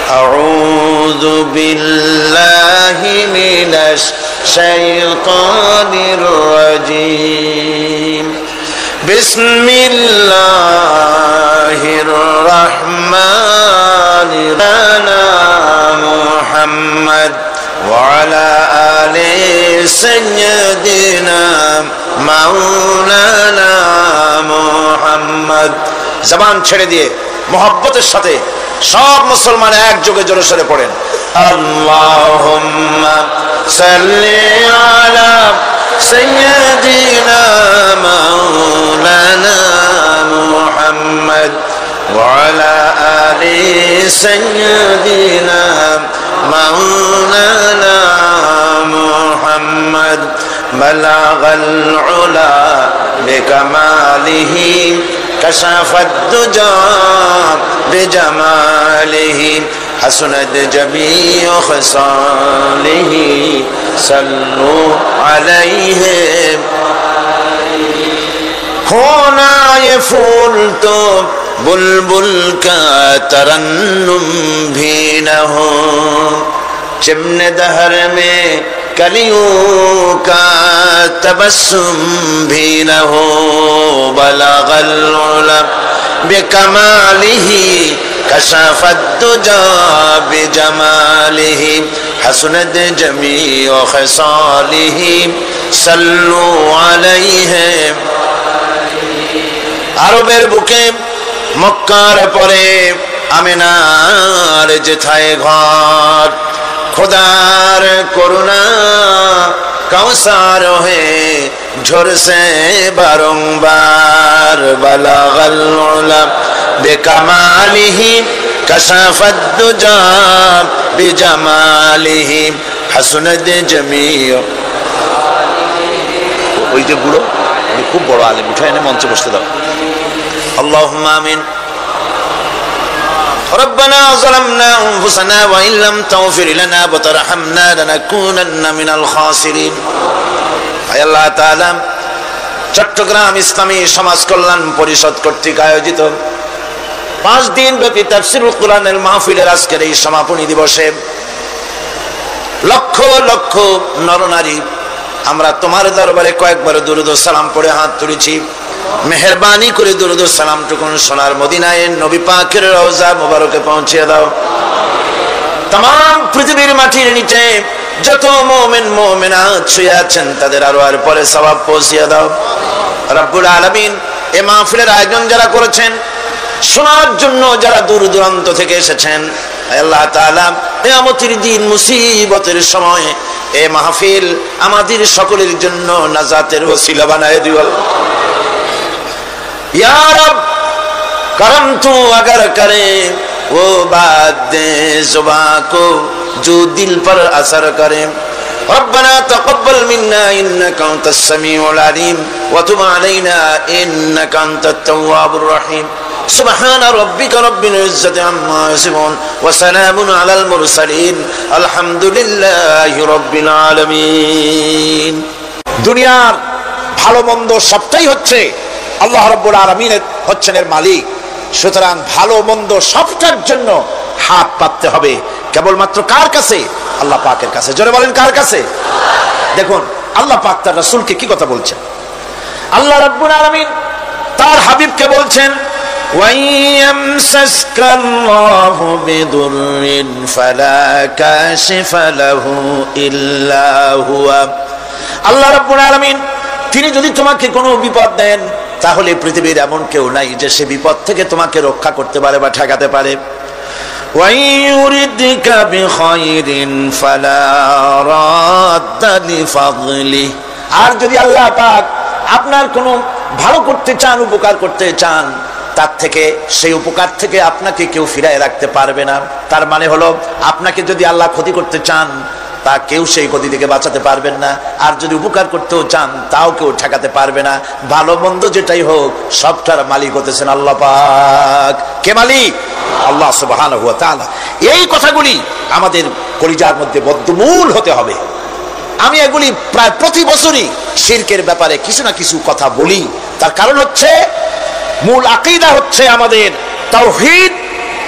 أعوذ بالله من الشيطان الرجيم بسم الله الرحمن الرحيم محمد وعلى آل سيدنا مولانا محمد জবান ছেড়ে দিয়ে মোহাব্বতের সাথে সব মুসলমান একযোগে জোরে সোরে পড়েন আল্লাহুম্মা সাল্লি আলা সাইয়্যিদিনা মাওলানা মুহাম্মদ ওয়া আলা আলি সাইয়্যিদিনা মাওলানা মুহাম্মদ বালাগাল উলা বিকামালিহি كشف الدجى بجماله حسنت جميع خصاله صلوا عليه होना ये फूल तो बुलबुल का तरन्नुम भी न हो चिमने दहर में कलियों का तबस्सुम भी न हो बलगल उला बिकमालिही कशफत दुजा बिजमालिही हसनत जमीअ खसालिही सल्लु अलैहि আরবের বুকে মক্কার পরে আমিনার যেথায় ঘর खुदार करुणा कौसार है झुर से बारंबार बलगल उला बिकमालिही कशफत दुजा बिजमालिही हसनत जमीअ ওই যে বুড়ো খুব বড় আলেম উঠে এনে মঞ্চে বসতে দাও আল্লাহুম্মা আমিন ربنا ظلمنا أنفسنا وإن لم تغفر لنا وترحمنا لنكونن من الخاسرين আয় আল্লাহ তাআলা চট্টগ্রাম ইসলামী সমাজ কল্যাণ পরিষদ কর্তৃক আয়োজিত 5 দিন ব্যাপী তাফসীরুল কোরআনের মাহফিলের আজকের এই সমাপনী দিবসে লক্ষ লক্ষ নরনারী আমরা তোমার দরবারে কয়েকবার দুরূদ ও সালাম পড়ে হাত তুলেছি মেহেরবানি করে দুরূদ ও সালাম টুকুন সোনার মদিনায় নবী পাকের রওজা মোবারকে পৌঁছে দাও तमाम পৃথিবীর মাটির নিচে যত মুমিন মুমিনাত শুয়ে আছেন তাদের আরওয়ার পরে সওয়াব পৌঁছে দাও রব্বুল আলামিন এই মাহফিলের আয়োজন যারা করেছেন শোনার জন্য যারা দূর দূরান্ত থেকে এসেছেন আল্লাহ তাআলা কিয়ামতের দিন মুসিবতের সময় এই মাহফিল আমাদের সকলের জন্য নাজাতের ওসিলা বানায় দিও या रब करम तू अगर करे वो बात दे जुबां को जो दिल पर असर करे रब्बना तक़ब्बल मिन्ना इन्नका अंतस समीउल अलीम व तुब अलैना इन्नका अंतत तव्वाबुर रहीम सुब्हान रब्बिका रब्बिल इज्जति अम्मा यसिफून व सलामुन अलल मुरसलीन अल्हम्दुलिल्लाहि रब्बिल आलामीन दुनियार ভালো মন্দ সবটাই হচ্ছে আল্লাহ রাব্বুল আলামিন হচ্ছেন এর মালিক সুতরাং ভালো মন্দ সবটার জন্য হাত পাততে হবে কেবলমাত্র কার কাছে আল্লাহ পাকের কাছে জোরে বলেন কার কাছে দেখুন আল্লাহ পাক তার রাসূলকে কি কথা বলছেন আল্লাহ রাব্বুল আলামিন তার হাবিবকে বলছেন ওয়ায়ামসাসকাল্লাহু বিদুররিন ফালা কাশিফা লাহু ইল্লা হুয়া আল্লাহ রাব্বুল আলামিন তিনি যদি তোমাকে কোনো বিপদ দেন তাহলে পৃথিবীর এমন কেউ নাই যে সে বিপদ থেকে তোমাকে রক্ষা করতে পারে বা ঠেকাতে পারে ওয়াইউরিদিকা বিখাইরিন ফালা রাদ্দা লিফাদলি আর যদি আল্লাহ পাক আপনার কোনো ভালো করতে চান উপকার করতে চান তার থেকে সেই উপকার থেকে আপনাকে কেউ ফিরায় রাখতে পারবে না তার মানে হলো আপনাকে যদি আল্লাহ ক্ষতি করতে চান তা কেউ সেই ক্ষতি থেকে বাঁচাতে পারবেন না আর যদি উপকার করতেও চান তাও কেউ ঠেকাতে পারবে না ভালো মন্দ যেটাই হোক সবটার মালিক হতেছেন আল্লাহ পাক কে মালিক আল্লাহ সুবহানাহু ওয়া তাআলা এই কথাগুলি আমাদের কলিজার মধ্যে বদ্ধমূল হতে হবে আমি এগুলি প্রায় প্রতি বছরই শিরকের ব্যাপারে কিছু না কিছু কথা বলি তার কারণ হচ্ছে মূল আকীদা হচ্ছে আমাদের তাওহীদ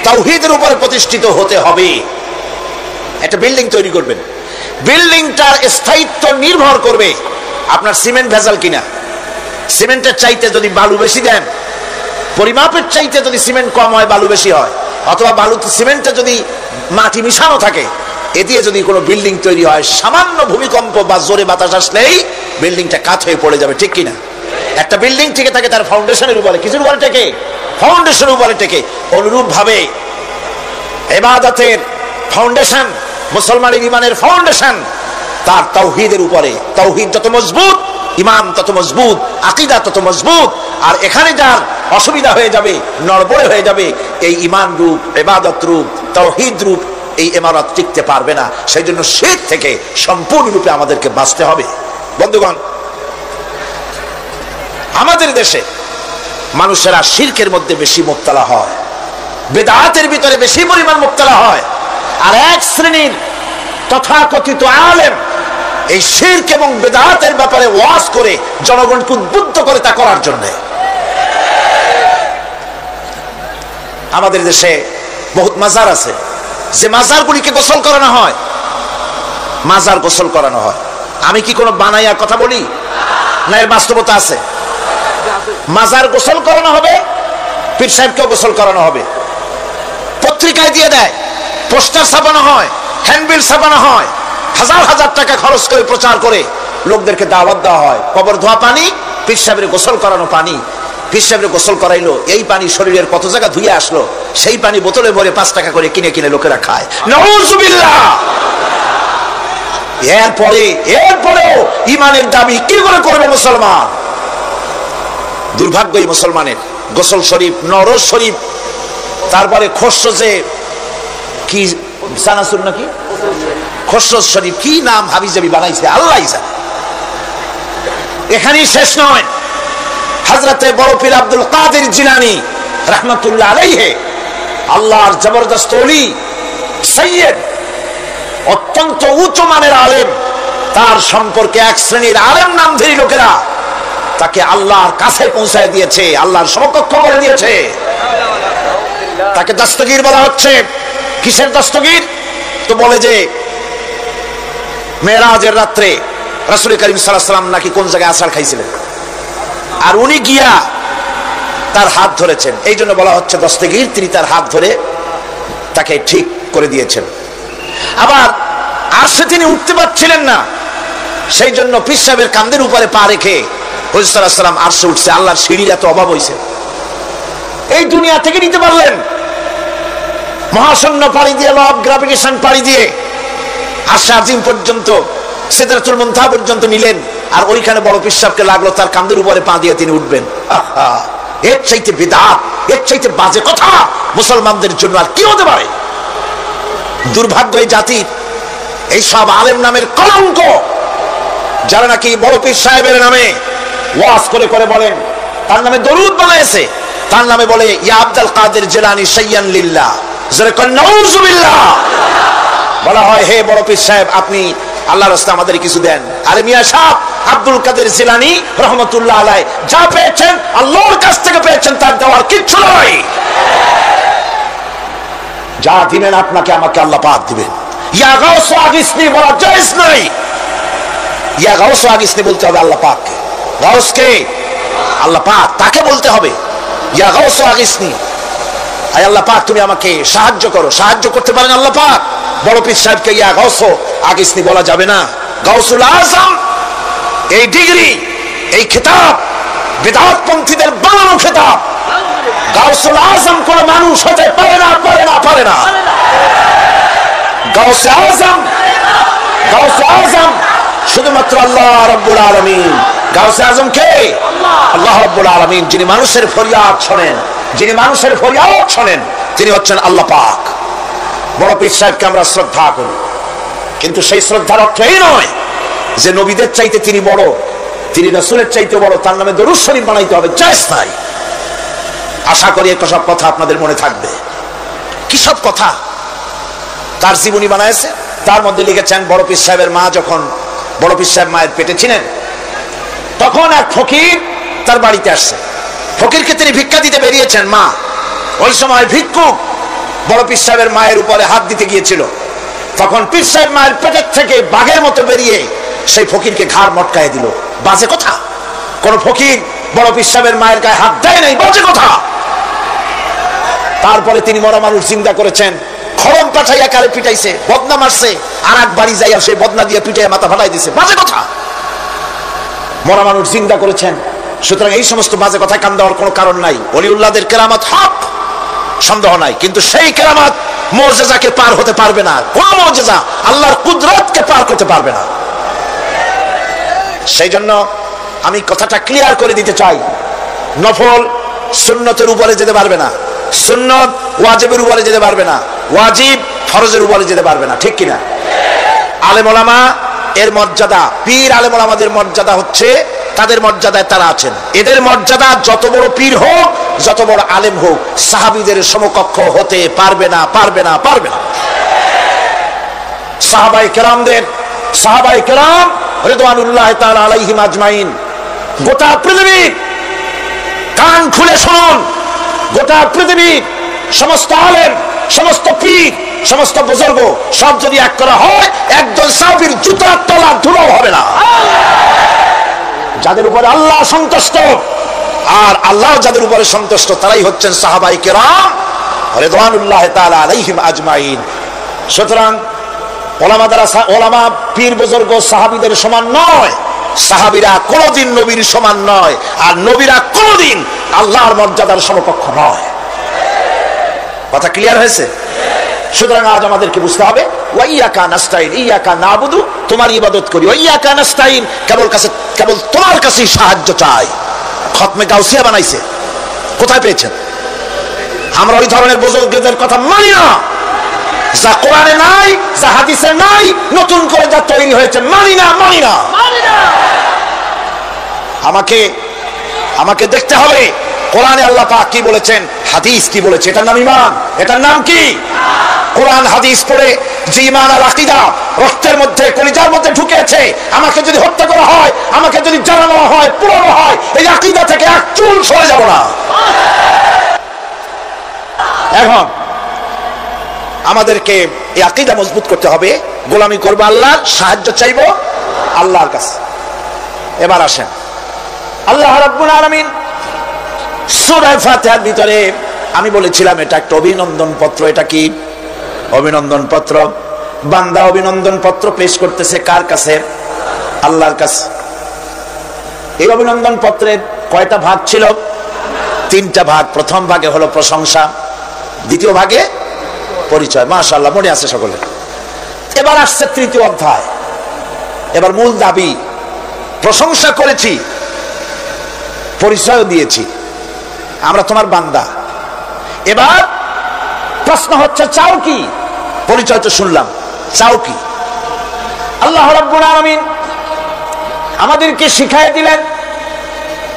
তাওহীদের উপরে প্রতিষ্ঠিত হতে হবে। একটা বিল্ডিং তৈরি করবেন, বিল্ডিংটার স্থায়িত্ব নির্ভর করবে আপনার সিমেন্ট ভেজাল কিনা। সিমেন্টের চাইতে যদি বালু বেশি দেন, পরিমাপের চাইতে যদি সিমেন্ট কম হয় বালু বেশি হয়, অথবা বালুতে সিমেন্টে যদি মাটি মিশানো থাকে, এ দিয়ে যদি কোনো বিল্ডিং তৈরি হয়, সামান্য ভূমিকম্প বা জোরে বাতাস আসলেই বিল্ডিংটা কাত হয়ে পড়ে যাবে, ঠিক কিনা? একটা বিল্ডিং টিকে থাকে তার ফাউন্ডেশনের উপরে, কিছুর উপরে টেকে, ফাউন্ডেশনের উপরে টেকে। অনুরূপ ভাবে ইবাদতের ফাউন্ডেশন, মুসলমানের ঈমানের ফাউন্ডেশন তার তাওহীদের উপরে। তাওহীদ যত মজবুত, ঈমান তত মজবুত, আকীদা তত মজবুত। আর এখানে যার অসুবিধা হয়ে যাবে, নড়বড়ে হয়ে যাবে, এই ঈমান রূপ, ইবাদত রূপ, তাওহীদ রূপ এই ইমারত টিকতে পারবে না। সেই জন্য শিরক থেকে সম্পূর্ণরূপে আমাদেরকে বাঁচতে হবে। বন্ধুগণ, আমাদের দেশে মানুষেরা শিরকের মধ্যে বেশি মুবতালা হয়, বিদআতের ভিতরে বেশি পরিমাণ মুবতালা হয়। আর এক শ্রেণীর তথাকথিত আলেম এই শিরক এবং বিদআতের ব্যাপারে ওয়াজ করে জনগণকে উদ্বুদ্ধ করে তা করার জন্য। আমাদের দেশে বহুত মাজার আছে, যে মাজারগুলিকে গোসল করানো হয়, মাজার গোসল করানো হয়। আমি কি কোনো বানাইয়া কথা বলি না, এর বাস্তবতা আছে। মাজার গোসল করানো হবে, পীর সাহেবকেও গোসল করানো হবে, পত্রিকায় দিয়ে দেয়, পোস্টার ছাপানো হয়, হ্যান্ডবিল ছাপানো হয়, হাজার হাজার টাকা খরচ করে প্রচার করে লোকদেরকে দাওয়াত দেওয়া হয়। কবর ধোয়া পানি, পীর সাহেবের গোসল করানো পানি। পীর সাহেবের গোসল করাইলো, এই পানি শরীরের কত জায়গা ধুয়ে আসলো, সেই পানি বোতলে ভরে 5 টাকা করে কিনে কিনে লোকেরা খায়। নাউযুবিল্লাহ। এরপরেও ইমানের দাবি কি করে করবে মুসলমান? দুর্ভাগ্য এই মুসলমানের। গোসল শরীফ, নরজ শরীফ, তারপরে খসরজে কি সানাসুর নাকি খসরজ শরীফ, কি নাম হাবিজাবি বানাইছে আল্লাহ জানে। এখানেই শেষ নয়। হযরতে বড় পীর আব্দুল কাদের জিলানী রাহমাতুল্লাহ আলাইহি, আল্লাহর জবরদস্ত ওলি, সৈয়দ, অত্যন্ত উচ্চ মানের আলেম, তার সম্পর্কে এক শ্রেণীর আলেম নামধারী লোকেরা তাকে আল্লাহর কাছে পৌঁছায় দিয়েছে, আল্লাহর সমকক্ষ করে দিয়েছে। তাকে দস্তগীর বলা হচ্ছে। কিসের দস্তগীর? তো বলে যে মেরাজের রাত্রে রাসূল করিম সাল্লাল্লাহু আলাইহি ওয়াসাল্লাম নাকি কোন জায়গায় আছাড় খাইছিলেন, আর উনি গিয়া তার হাত ধরেছেন, এই জন্য বলা হচ্ছে দস্তগীর। তিনি তার হাত ধরে তাকে ঠিক করে দিয়েছেন। আবার আরশে তিনি উঠতে পারছিলেন না, সেই জন্য পীর সাহেবের কাঁধের উপরে পা রেখে হুজুর সাল্লাল্লাহু আলাইহি ওয়াসাল্লাম আরশে উঠছে। আল্লাহর সিঁড়ির এত অভাব হয়েছে, এই দুনিয়া থেকে নিতে পারলেন, মহাশূন্য পাড়ি দিয়ে, ল অফ গ্রাভিটেশন পাড়ি দিয়ে আরশে আজিম পর্যন্ত, সিদরাতুল মুনতাহা পর্যন্ত নিলেন। আর ওইখানে বড় পীর সাহেবকে লাগলো তার কাঁধের উপরে পা দিয়ে তিনি উঠবেন। আহা, এর চাইতে বিদআত, এর চাইতে বাজে কথা মুসলমানদের জন্য আর কি হতে পারে? দুর্ভাগ্য এই জাতির, এই সব আলেম নামের কলঙ্ক, যারা নাকি বড় পীর সাহেবের নামে ওয়াজ করে করে বলেন, তার নামে দরুদ বানাইছে, তার নামে বলে ইয়া আব্দুল কাদের জিলানী শাইয়ান লিল্লাহ, যারা কয় নাউযুবিল্লাহ। বলা হয় হে বড় পীর সাহেব, আপনি আল্লাহর রাস্তায় আমাদের কিছু দেন। আরে মিয়া সাহেব, আব্দুল কাদের জিলানী রহমাতুল্লাহ আলাইহি যা পেয়েছেন আল্লাহর কাছ থেকে পেয়েছেন, তার দেওয়ার কিচ্ছু নয়। যা দিবেন আপনাকে আমাকে আল্লাহ পাক দিবেন। ইয়া গাউস আগিসনি বলা জায়েজ নাই, ইয়া গাউস আগিসনি বলতে হবে আল্লাহ পাককে। গাউস কে? আল্লাহ পাক, তাকে বলতে হবে ইয়া গাউস আগিসনি, আয় আল্লাহ পাক তুমি আমাকে সাহায্য করো। সাহায্য করতে পারেন আল্লাহ পাক। বড় পীর সাহেবকে ইয়া গাউস আগিসনি বলা যাবে না। গাউসুল আজম এই ডিগ্রি, এই খেতাব বিদআত পন্থীদের বানানো খেতাব। গাউসুল আজম কোন মানুষ হতে পারে না, পারে না, পারে না। গাউসে আজম, গাউসে আজম শুধুমাত্র আল্লাহ রাব্বুল আলামিন। গাউসে আজম কে? আল্লাহ রাব্বুল আলামিন, যিনি মানুষের ফরিয়াদ শোনেন, যিনি মানুষের ফরিয়াদ শোনেন, তিনি হচ্ছেন আল্লাহ পাক। বড় পীর সাহেবকে আমরা শ্রদ্ধা করি, কিন্তু সেই শ্রদ্ধার অর্থ এই নয় যে নবীদের চাইতে তিনি বড়, তিনি রাসূলের চাইতে বড়, তার নামে দরুদ শরীফ বানাইতে হবে, জায়েজ নাই। আশা করি এই সব কথা আপনাদের মনে থাকবে। কি সব কথা তার জীবনী বানাইছে, তার মধ্যে লিখেছেন বড় পীর সাহেবের মা যখন, বড় পীর সাহেব মায়ের পেটে ছিলেন, তখন এক ফকির তার বাড়িতে আসছে। ফকিরকে তিনি ভিক্ষা দিতে বেরিয়েছেন মা, ওই সময় ভিক্ষুক বড় পীর সাহেবের মায়ের উপরে হাত দিতে গিয়েছিল, তখন পীর সাহেব মায়ের পেটের থেকে বাঘের মতো বেরিয়ে সেই ফকিরকে ঘাড় মটকায় দিল। বাজে কথা, কোন ফকির বড় পীর সাহেবের মায়ের গায়ে হাত দেয় নাই, বাজে কথা। তারপরে তিনি মরা মানুষ জিন্দা করেছেন, খড়ম পাঠাইয়া কারে পিটাইছে, বদনা মারছে, আর এক বাড়ি যাইয়া সেই বদনা দিয়ে পিটাইয়া মাথা ফাটাই দিছে, বাজে কথা। মরা মানুষ জিন্দা করেছেন। সুতরাং এই সমস্ত বাজে কথা কান দেওয়ার কোনো কারণ নাই। ওলিউল্লাহদের কেরামত হক, সন্দেহ নাই, কিন্তু সেই কেরামত মুজিজাকে পার হতে পারবে না। কোন মুজিজা আল্লাহর কুদরতকে পার করতে পারবে না। সেই জন্য আমি কথাটা ক্লিয়ার করে দিতে চাই, নফল সুন্নতের উপরে যেতে পারবে না, সুন্নত ওয়াজিবের উপরে যেতে পারবে না, ওয়াজিব ফরজের উপরে যেতে পারবে না, ঠিক কিনা? আলেম ওলামা এর মর্যাদা, পীর আলেম ওলামাদের মর্যাদা হচ্ছে তাদের মর্যাদায় তারা আছেন। এদের মর্যাদা যত বড় পীর হোক, যত বড় আলেম হোক, সাহাবীদের সমকক্ষ হতে পারবে না, পারবে না, পারবে না। সাহাবায়ে কেরাম রিদওয়ানুল্লাহি তাআলা আলাইহিম আজমাইন, গোটা পৃথিবী কান খুলে শুনুন, গোটা পৃথিবী সমস্ত আলেম, সমস্ত পীর, সমস্ত বুজুর্গ সব যদি এক করা হয়, একজন সাহাবীর জুতার তলা ধুলো হবে না। যাদের উপরে আল্লাহ সন্তুষ্ট, আর আল্লাহ যাদের উপরে সন্তুষ্ট, তারাই হচ্ছেন সাহাবায়ে কেরাম রিদওয়ানুল্লাহি তাআলা আলাইহিম আজমাইন। সুতরাং ওলামা পীর বুজুর্গ সাহাবীদের সমান নয়, সাহাবীরা কোনদিন নবীর সমান নয়, আর নবীরা কোনদিন আল্লাহর মর্যাদার সমকক্ষ নয়। কথা ক্লিয়ার হয়েছে? সুতরাং আজ আমাদেরকে বুঝতে হবে, ওয়াইয়াকা নাস্তাইন, ইয়াকা নাবুদু, তোমার ইবাদত করি, ওয়াইয়াকা নাস্তাইন, কেবল তোমার কাছেই সাহায্য চাই। খতমে গাউসিয়া বানাইছে, কোথায় পেয়েছেন? আমরা ওই ধরনের বুজুর্গদের কথা মানি না, যা কোরআনে নাই, যা হাদিসে নাই, নতুন করে যা তৈরি হয়েছে, মানি না, মানি না। আমাকে দেখতে হবে কোরআনে আল্লাহ পাক কি বলেছেন, হাদিস কি বলেছে। এটার নাম ঈমান, এটার নাম কি? কোরআন হাদিস পড়ে যে ঈমান আর আকীদা রক্তের মধ্যে, কলিজার মধ্যে ঢুকেছে, আমাকে যদি হত্যা করা হয়, আমাকে যদি জ্বালানো হয়, পোড়ানো হয়, এই আকীদা থেকে এক চুল সরে যাব না। এখন আমাদেরকে এই আকীদা মজবুত করতে হবে, গোলামি করব আল্লাহর, সাহায্য চাইব আল্লাহর কাছে। এবার আসেন, আল্লাহ রাব্বুল আলামিন সূরা ফাতিহার ভিতরে আমি বলেছিলাম এটা একটা অভিনন্দন পত্র। এটা কি অভিনন্দন পত্র? বান্দা অভিনন্দন পত্র পেশ করতেছে কার কাছে? আল্লাহর কাছে। এই অভিনন্দন পত্রের কয়টা ভাগ ছিল? তিনটা ভাগ। প্রথম ভাগে হলো প্রশংসা, দ্বিতীয় ভাগে পরিচয়। মাশাআল্লাহ, মনে আছে সকলের। এবার আসছে তৃতীয় অধ্যায়। এবার মূল দাবি, প্রশংসা করেছি, পরিচয় দিয়েছি, আমরা তোমার বান্দা। এবার প্রশ্ন হচ্ছে, চাও কি? পরিচয় তো শুনলাম, চাও কি? আল্লাহ রাব্বুল আলামিন আমাদেরকে শিখাই দিলেন,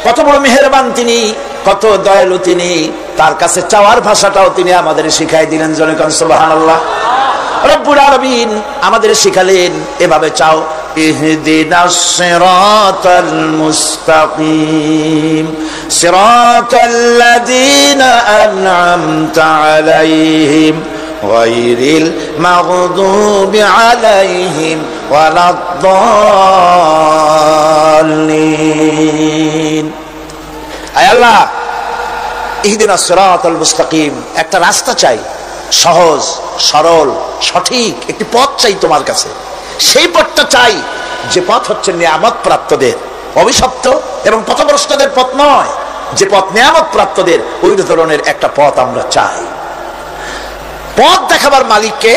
কত বড় মেহেরবান তিনি, কত দয়ালু তিনি। তার কাছে চাওয়ার ভাষাটাও তিনি আমাদের শিখাই দিলেন। জোরে কোন সুবহানাল্লাহ। রব্বুল আলামিন আমাদের শিখালেন, এভাবে চাও, ইহদিনাস সিরাতাল মুস্তাকিম সিরাতাল্লাযীনা আন'আমতা আলাইহিম গায়রিল মাগদুবি আলাইহিম ওয়ালাদ-দাল্লিন। আয় আল্লাহ, ইহদিনাস সিরাতাল মুস্তাকিম, একটা রাস্তা চাই, সহজ সরল সঠিক একটি পথ চাই তোমার কাছে। সেই পথটা চাই যে পথ হচ্ছে নিয়ামত প্রাপ্তদের, অভিশপ্ত এবং পথভ্রষ্টদের পথ নয়। যে পথ নিয়ামত প্রাপ্তদের, ওই ধরনের একটা পথ আমরা চাই। পথ দেখাবার মালিককে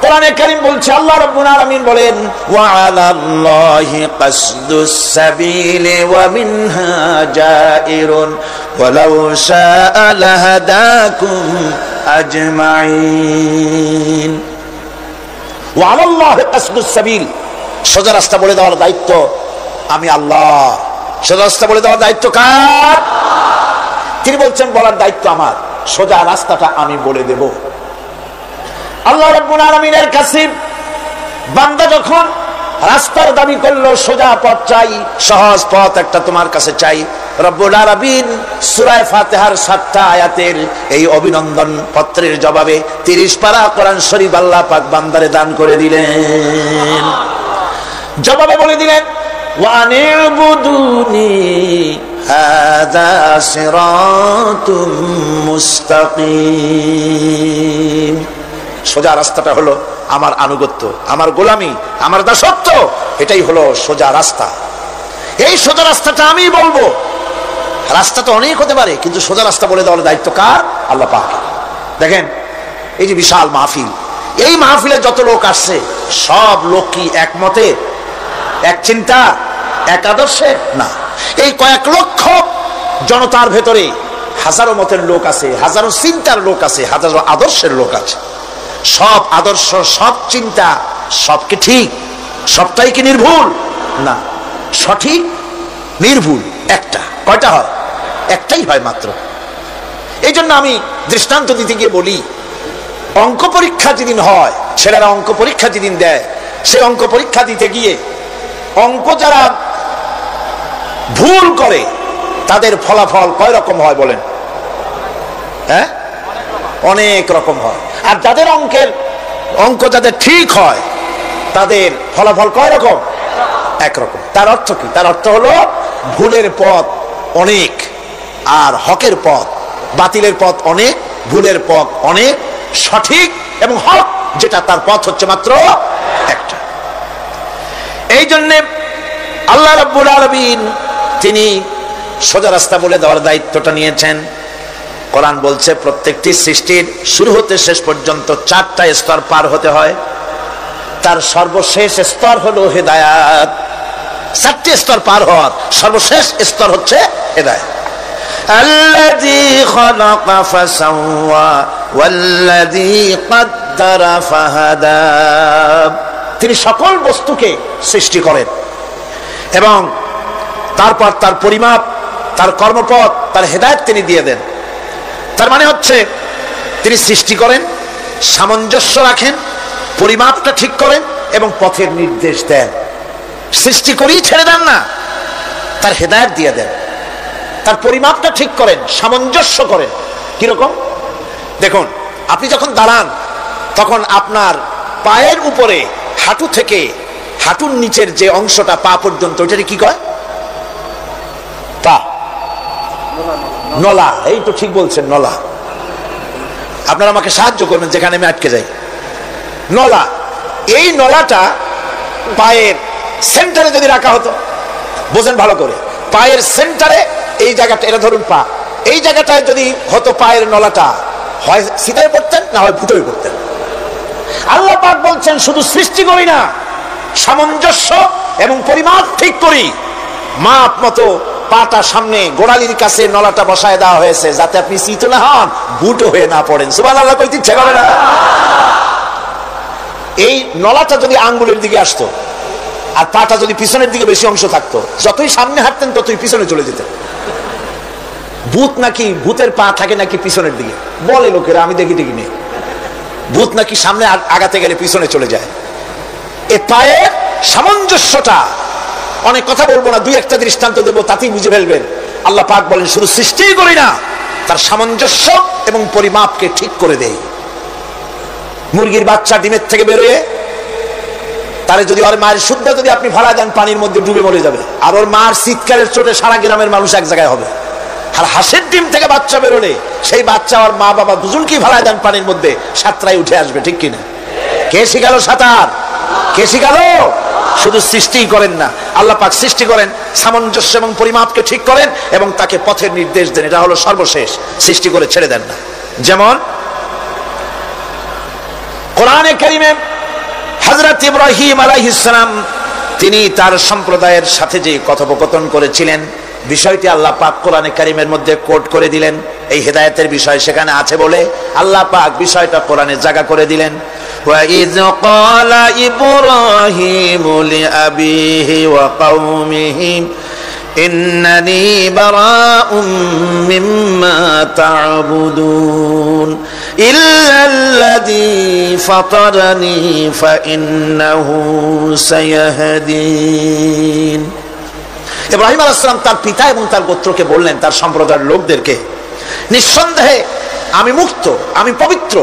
কোরআনে কারীম বলছে, আল্লাহ রাব্বুল আলামিন বলেন, ওয়া আলাল্লাহি কাসদুস সাবিলি ওয়া মিনহা জাইরুন ওয়ালাউ শাআ লাহাদাকুম আজমাইন। ওয়া আলাল্লাহি কাসদুস সাবিল, সোজা রাস্তা বলে দেওয়ার দায়িত্ব আমি আল্লাহ। সোজা রাস্তা বলে দেওয়ার দায়িত্ব কার? তিনি বলছেন, বলার দায়িত্ব আমার, সোজা রাস্তাটা আমি বলে দেব। আল্লাহ রাব্বুল আলামিনের কাছে বান্দা যখন রাস্তার দাবি করলো, সোজা পথ চাই, সহজ পথ একটা তোমার কাছে চাই, রব্বুল আলামিন সূরা ফাতিহার 7টা আয়াতের এই অভিনন্দন পত্রের জবাবে 30 পারা কোরআন শরীফ আল্লাহ পাক বান্দারে দান করে দিলেন। জবাবে বলে দিলেন ওয়া আনিবুদুনি হাযা সিরাতুম মুস্তাকিম। সোজা রাস্তাটা হলো আমার আনুগত্য, আমার গোলামি, আমার দাসত্ব, এটাই হলো সোজা রাস্তা। এই সোজা রাস্তাটা আমি বলবো। রাস্তা তো অনেক হতে পারে, কিন্তু সোজা রাস্তা বলে দেওয়ার দায়িত্ব কার? আল্লাহ পাক। দেখেন এই যে বিশাল মাহফিল, এই মাহফিলে যত লোক আসছে সব লোক কি একমতে, এক চিন্তা, এক আদর্শে? না। এই কয়েক লক্ষ জনতার ভেতরে হাজারো মতের লোক আছে, হাজারো চিন্তার লোক আছে, হাজারো আদর্শের লোক আছে। সব আদর্শ, সব চিন্তা, সব কি ঠিক? সবটাই কি নির্ভুল? না, সঠিক নির্ভুল একটা। কয়টা হয়? একটাই হয় মাত্র। এই জন্য আমি দৃষ্টান্ত দিতে গিয়ে বলি, অঙ্ক পরীক্ষা যেদিন হয়, ছেলেরা অঙ্ক পরীক্ষা যেদিন দেয়, সেই অঙ্ক পরীক্ষা দিতে গিয়ে অঙ্ক যারা ভুল করে তাদের ফলাফল কয় রকম হয় বলেন? হ্যাঁ, অনেক রকম হয়। আর যাদের অঙ্ক যাদের ঠিক হয় তাদের ফলাফল কয় রকম? একরকম। তার অর্থ কি? তার অর্থ হলো ভুলের পথ অনেক আর হকের পথ, বাতিলের পথ অনেক, ভুলের পথ অনেক, সঠিক এবং হক যেটা তার পথ হচ্ছে মাত্র একটা। এই জন্যে আল্লাহ রাব্বুল আলামিন তিনি সোজা রাস্তা বলে দেওয়ার দায়িত্বটা নিয়েছেন। কোরআন বলছে প্রত্যেকটি সৃষ্টির শুরু হতে শেষ পর্যন্ত 4টা স্তর পার হতে হয়। তার সর্বশেষ স্তর হলো হেদায়েত। 4টি স্তর পার হওয়ার সর্বশেষ স্তর হচ্ছে হেদায়েত। আল্লাযী খালাকা ফাসাওয়া ওয়াল্লাযী কাদ্দারা ফাহাদা। তিনি সকল বস্তুকে সৃষ্টি করেন এবং তারপর তার পরিমাপ, তার কর্মপথ, তার হেদায়েত তিনি দিয়ে দেন। তার মানে হচ্ছে তিনি সৃষ্টি করেন, সামঞ্জস্য রাখেন, পরিমাপটা ঠিক করেন এবং পথের নির্দেশ দেন। সৃষ্টি করেই ছেড়ে দেন না, তার হেদায়েত দিয়ে দেন। তার পরিমাপটা ঠিক করেন, সামঞ্জস্য করেন। কিরকম? দেখুন, আপনি যখন দাঁড়ান তখন আপনার পায়ের উপরে হাঁটু থেকে হাঁটুর নিচের যে অংশটা পা পর্যন্ত, ওইটাকে কি কয়? পা, নলা। এই তো ঠিক বলছেন, নলা। আপনারা আমাকে সাহায্য করবেন যেখানে আমি আটকে যাই। নলা, এই নলাটা পায়ের সেন্টারে যদি রাখা হতো, বোঝেন ভালো করে, পায়ের সেন্টারে এই জায়গাটা, এটা ধরুন পা, এই জায়গাটায় যদি হতো পায়ের নলাটা, হয় সিধায় পড়তেন না হয় ফুটোয় পড়তেন। আল্লাহ পাক বলছেন শুধু সৃষ্টি করি না, সামঞ্জস্য এবং পরিমাপ ঠিক করি। মাপ মতো পাটা সামনে গোড়ালির কাছে নলাটা বসায় দেওয়া হয়েছে যাতে আপনি চিত না হন, বুটো হয়ে না পড়েন। সুবহানাল্লাহ কইতে ইচ্ছা করে না? এই নলাটা যদি আঙ্গুলের দিকে আসতো আর পাটা যদি পিছনের দিকে বেশি অংশ থাকতো, যতই সামনে হাঁটতেন ততই পিছনে চলে যেতেন। ভূত নাকি, ভূতের পা থাকে নাকি পিছনের দিকে, বলে লোকেরা, আমি দেখি দেখি নেই। ভূত নাকি সামনে আগাতে গেলে পিছনে চলে যায়। এ পায়ের সামঞ্জস্যটা, অনেক কথা বলবো না, 2-1টা দৃষ্টান্ত দেবো, তাতেই বুঝে ফেলবেন। আল্লাহ পাক বলেন শুধু সৃষ্টিই করি না, তার সামঞ্জস্য এবং পরিমাপকে ঠিক করে দেই। মুরগির বাচ্চা ডিমের থেকে বেরোয়, তারে যদি ওর মায়ের শুদ্ধ যদি আপনি ভাড়া দেন, পানির মধ্যে ডুবে মরে যাবে। আর ওর মার চিৎকারের চোটে সারা গ্রামের মানুষ এক জায়গায় হবে। আর হাঁসের ডিম থেকে বাচ্চা বেরোলে সেই বাচ্চা আর মা বাবা দুজনকেই ভাড়া দেন পানির মধ্যে, সাঁতরাই উঠে আসবে। ঠিক কিনা? কে শিখালো সাঁতার? কে শিখালো? শুধু সৃষ্টিই করেন না, আল্লাহ পাক সৃষ্টি করেন, সামঞ্জস্য এবং পরিমাপকে ঠিক করেন এবং তাকে পথের নির্দেশ দেন। এটা হলো সর্বশেষ। সৃষ্টি করে ছেড়ে দেন না। যেমন কোরআনে কারীমে হযরত ইব্রাহিম আলাইহিস সালাম তিনি তার সম্প্রদায়ের সাথে যে কথোপকথন করেছিলেন, বিষয়টি আল্লাহ পাক কোরআনে কারীমের মধ্যে কোট করে দিলেন। এই হেদায়েতের বিষয় সেখানে আছে বলে আল্লাহ পাক বিষয়টা কোরআনে জায়গা করে দিলেন। وَإِذْ قَالَ إِبْرَاهِيمُ لِأَبِيهِ وَقَوْمِهِ إِنَّنِي بَرَاءٌ مِّمَّا تَعْبُدُونَ إِلَّا الَّذِي فَطَرَنِي فَإِنَّهُ سَيَهْدِينِ ইব্রাহিম আলাইহিস সালাম তার পিতা এবং তার গোত্রকে বললেন, তার সম্প্রদায়ের লোকদেরকে, নিঃসন্দেহে আমি মুক্ত, আমি পবিত্র।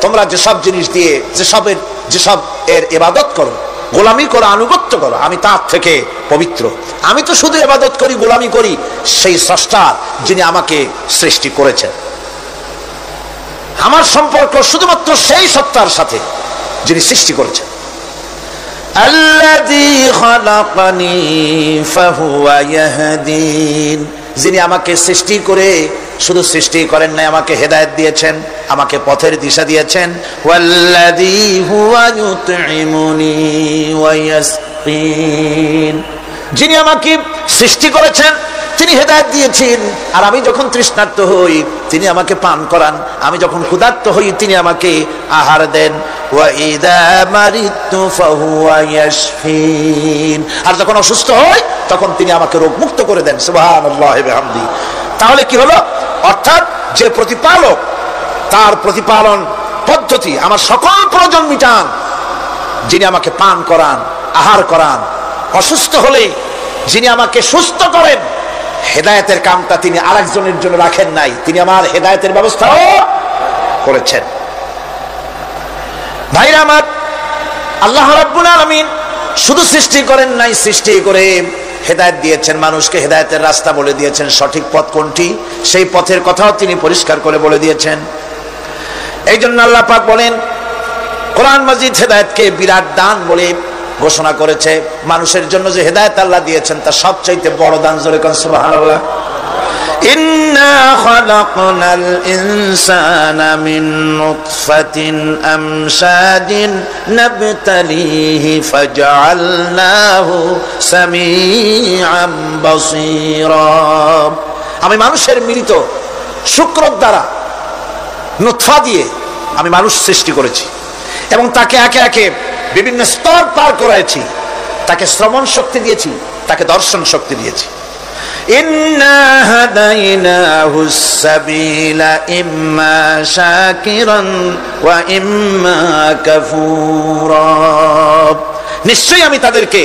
তোমরা যেসব জিনিস দিয়ে যেসব এর ইবাদত করো, গোলামি করো, আনুগত্য করো, আমি তার থেকে পবিত্র। আমি তো শুধু ইবাদত করি, গোলামি করি সেই স্রষ্টা যিনি আমাকে সৃষ্টি করেছেন। আমার সম্পর্ক শুধুমাত্র সেই সত্তার সাথে যিনি সৃষ্টি করেছেন। আল্লাযী খালাকানি ফাহুয়া ইয়াহদিন, যিনি আমাকে সৃষ্টি করে শুধু সৃষ্টি করেন নাই, আমাকে হেদায়েত দিয়েছেন, আমাকে পথের দিশা দিয়েছেন। ওয়াল্লাযী হুয়া ইউতঈমুনি ওয়া ইয়াসকিন, যিনি আমাকে সৃষ্টি করেছেন তিনি হেদায়েত দিয়েছেন, আর আমি যখন তৃষ্ণার্ত হই তিনি আমাকে পান করান, আমি যখন ক্ষুধার্ত হই তিনি আমাকে আহার দেন। ওয়া ইযা মারিতু ফাহুয়া ইয়াশফিন, আর যখন অসুস্থ হই তখন তিনি আমাকে রোগ মুক্ত করে দেন। সুবহানাল্লাহি ওয়া বিহামদিহি। তাহলে কি হলো? অর্থাৎ যে প্রতিপালক, তার প্রতিপালন পদ্ধতি আমার সকল প্রয়োজন মিটান, যিনি আমাকে পান করান, আহার করান, অসুস্থ হলে যিনি আমাকে সুস্থ করেন। হেদায়েতের কামটা তিনি আরেকজনের জন্য রাখেন নাই, তিনি আমার হেদায়েতের ব্যবস্থাও করেছেন। ভাইরা আমার, আল্লাহ রাব্বুল আলামিন শুধু সৃষ্টি করেন নাই, সৃষ্টি করে হেদায়েত দিয়েছেন, মানুষকে হেদায়েতের রাস্তা বলে দিয়েছেন। সঠিক পথ কোনটি সেই পথের কথাও তিনি পরিষ্কার করে বলে দিয়েছেন। এই জন্য আল্লাহ পাক বলেন, কোরআন মাজিদ হেদায়েতকে বিরাট দান বলে ঘোষণা করেছে। মানুষের জন্য যে হেদায়েত আল্লাহ দিয়েছেন তার সবচাইতে বড় দান, জোরে কোন সুবহানাল্লাহ। ইন্না খালাকনাল ইনসানা মিন নুতফাতিন আমশাজিন নাবতালিহি ফাজআলনাহু সামিআন বাসীরা, আমি মানুষের মিলিত শুক্র দ্বারা নুতফা দিয়ে আমি মানুষ সৃষ্টি করেছি এবং তাকে একে একে বিভিন্ন স্তর পার করাইছি, তাকে শ্রবণ শক্তি দিয়েছি, তাকে দর্শন শক্তি দিয়েছি। ইন্না হাদাইনাহুস সাবিলা ইম্মা শাকিরান ওয়া ইম্মা কাফুরা, নিশ্চয়ই আমি তাদেরকে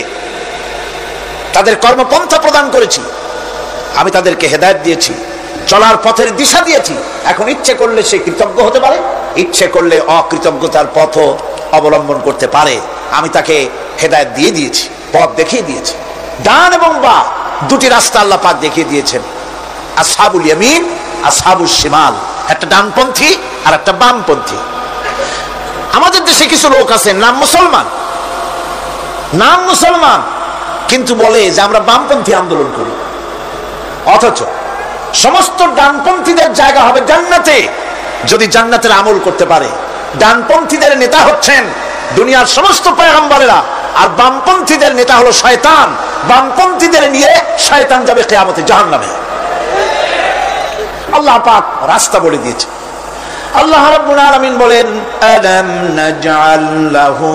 তাদের কর্মপন্থা প্রদান করেছি, আমি তাদেরকে হেদায়েত দিয়েছি, চলার পথের দিশা দিয়েছি। এখন ইচ্ছে করলে সে কৃতজ্ঞ হতে পারে, ইচ্ছে করলে অকৃতজ্ঞতার পথ অবলম্বন করতে পারে। আমি তাকে হেদায়েত দিয়ে দিয়েছি, পথ দেখিয়ে দিয়েছি। ডান এবং বাম দুটি রাস্তা আল্লাহ পাক দেখিয়ে দিয়েছেন। আসহাবুল ইয়ামিন, আসহাবুশ শিমাল, একটা ডানপন্থী আর একটা বামপন্থী। আমাদের দেশে কিছু লোক আছে নাম মুসলমান, কিন্তু বলে যে আমরা বামপন্থী আন্দোলন করি, অথচ সমস্ত ডানপন্থীদের জায়গা হবে জান্নাতে যদি জান্নাতের আমল করতে পারে। ডানপন্থীদের নেতা হচ্ছেন দুনিয়ার সমস্ত পয়গম্বরেরা, আর বামপন্থীদের নেতা হলো শয়তান। বামপন্থীদের নিয়ে শয়তান যাবে কিয়ামতে জাহান্নামে। আল্লাহ পাক রাস্তা বলে দিয়েছে। আল্লাহ রাব্বুল আলামিন বলেন, আলাম নাজআল লাহু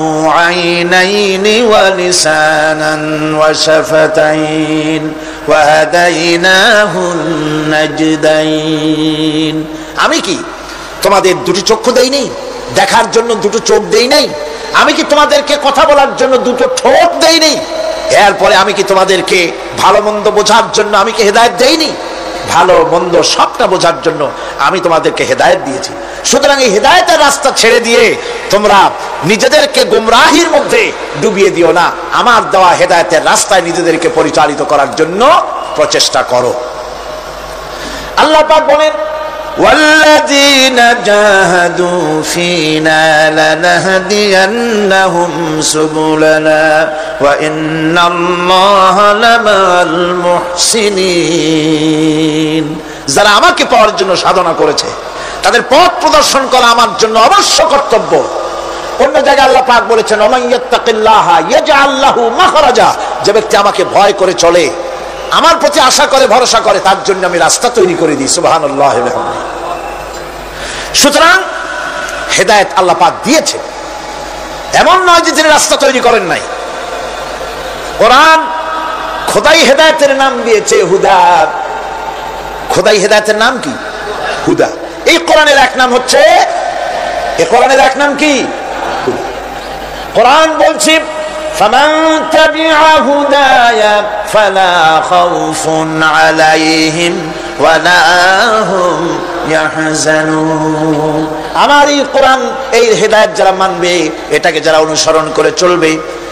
আইনাইনি ওয়া লিসানান ওয়া শাফাতাইন ওয়া হাদাইনাহুন নাজদাইন, আমি কি তোমাদের দুটি চক্ষু দেই নাই, দেখার জন্য দুটো চোখ দেই নাই? আমি কি তোমাদেরকে কথা বলার জন্য দুটো ঠোঁট দেই নাই? এরপরে আমি কি তোমাদেরকে ভালো মন্দ বোঝার জন্য আমি কি হেদায়েত দেইনি? ভালো মন্দ সবটা বোঝার জন্য আমি তোমাদেরকে হেদায়েত দিয়েছি। সুতরাং এই হেদায়েতের রাস্তা ছেড়ে দিয়ে তোমরা নিজেদেরকে গোমরাহির মধ্যে ডুবিয়ে দিও না, আমার দেওয়া হেদায়েতের রাস্তায় নিজেদেরকে পরিচালিত করার জন্য প্রচেষ্টা করো। আল্লাহ পাক বলেন, والذين جاهدوا فينا لنهدينهم سبلنا وإن الله لمع المحسنين, যারা আমাকে পাওয়ার জন্য সাধনা করেছে তাদের পথ প্রদর্শন করা আমার জন্য অবশ্য কর্তব্য। অন্য জায়গায় আল্লাহ পাক বলেছেন, ওমান ইয়াত্তাকিল্লাহা ইয়াজআল লাহু মাখরাজা, যে ব্যক্তি আমাকে ভয় করে চলে, আমার প্রতি আশা করে, ভরসা করে, তার জন্য আমি রাস্তা তৈরি করে দিই। সুবহানাল্লাহ। সুতরাং হেদায়েত আল্লাহ পাক দিয়েছে, এমন নয় যে তিনি রাস্তা তৈরি করেন নাই। কোরআন খোদাই হেদায়েতের নাম দিয়েছে হুদা। খোদাই হেদায়েতের নাম কি? হুদা। এই কোরআনের এক নাম হচ্ছে, এই কোরআনের এক নাম কি? কোরআন বলছি ফামান তাবিআ হুদায়া ফালা খাউফুন আলাইহিম ওয়ালা হুম ইয়াহজানুন। আমার এই কোরআন, এই হেদায়েত যারা মানবে, এটাকে যারা অনুসরণ করে চলবে,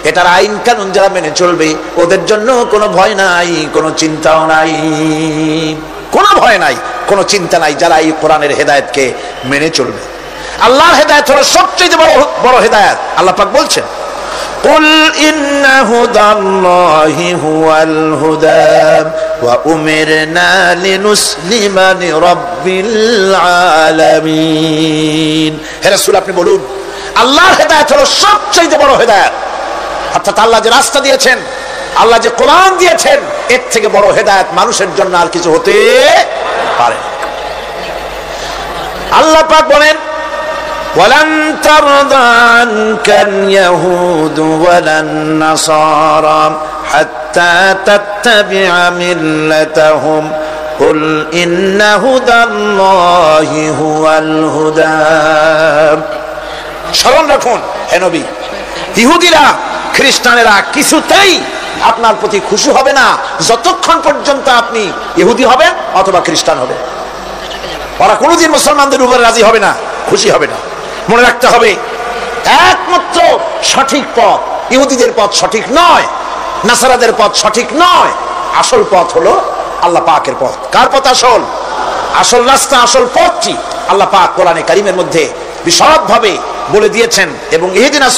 এটার আইন কানুন যারা মেনে চলবে, ওদের জন্য কোনো ভয় নাই, কোনো চিন্তাও নাই, কোনো ভয় নাই, কোনো চিন্তা নাই, যারা এই কোরআনের হেদায়েতকে মেনে চলবে। আল্লাহর হেদায়েত হলো সবচেয়ে বড় হেদায়েত। আল্লাহ পাক বলছেন, কুল ইন্না হুদাল্লাহি হুয়াল হুদা ওয়া উমিরনা লিনুসলিমা লিরাব্বিল আলামিন। হে রাসূল, আপনি বলুন, আল্লাহর হেদায়েত হলো সবচেয়ে বড় হেদায়েত। অর্থাৎ আল্লাহ যে রাস্তা দিয়েছেন, আল্লাহ যে কোরআন দিয়েছেন, এর থেকে বড় হেদায়েত মানুষের জন্য আর কিছু হতে পারে। আল্লাহ পাক বলেন, ওয়ালান তারদা আনকাল ইয়াহুদু ওয়ালান নাসারা হাত্তা তাত্তাবিআ মিল্লাতাহুম কুল ইন্না হুদাল্লাহি হুয়াল হুদা। স্মরণ রাখুন হে নবী, ইহুদিরা, খ্রিস্টানেরা কিছুতেই আপনার প্রতি খুশি হবে না যতক্ষণ পর্যন্ত আপনি ইহুদি হবেন অথবা খ্রিস্টান হবেন। ওরা কোনোদিন মুসলমানদের উপরে রাজি হবে না, খুশি হবে না। মনে রাখতে হবে, একমাত্র সঠিক পথ ইহুদিদের পথ সঠিক নয়, নাসারাদের পথ সঠিক নয়। আসল পথ হলো আল্লাহ পাকের পথ। কার পথ আসল? আসল রাস্তা, আসল পথটি আল্লাহ পাক কোরআনে কারীমের মধ্যে বিশদভাবে বলে দিয়েছেন। এবং ইহদিনাস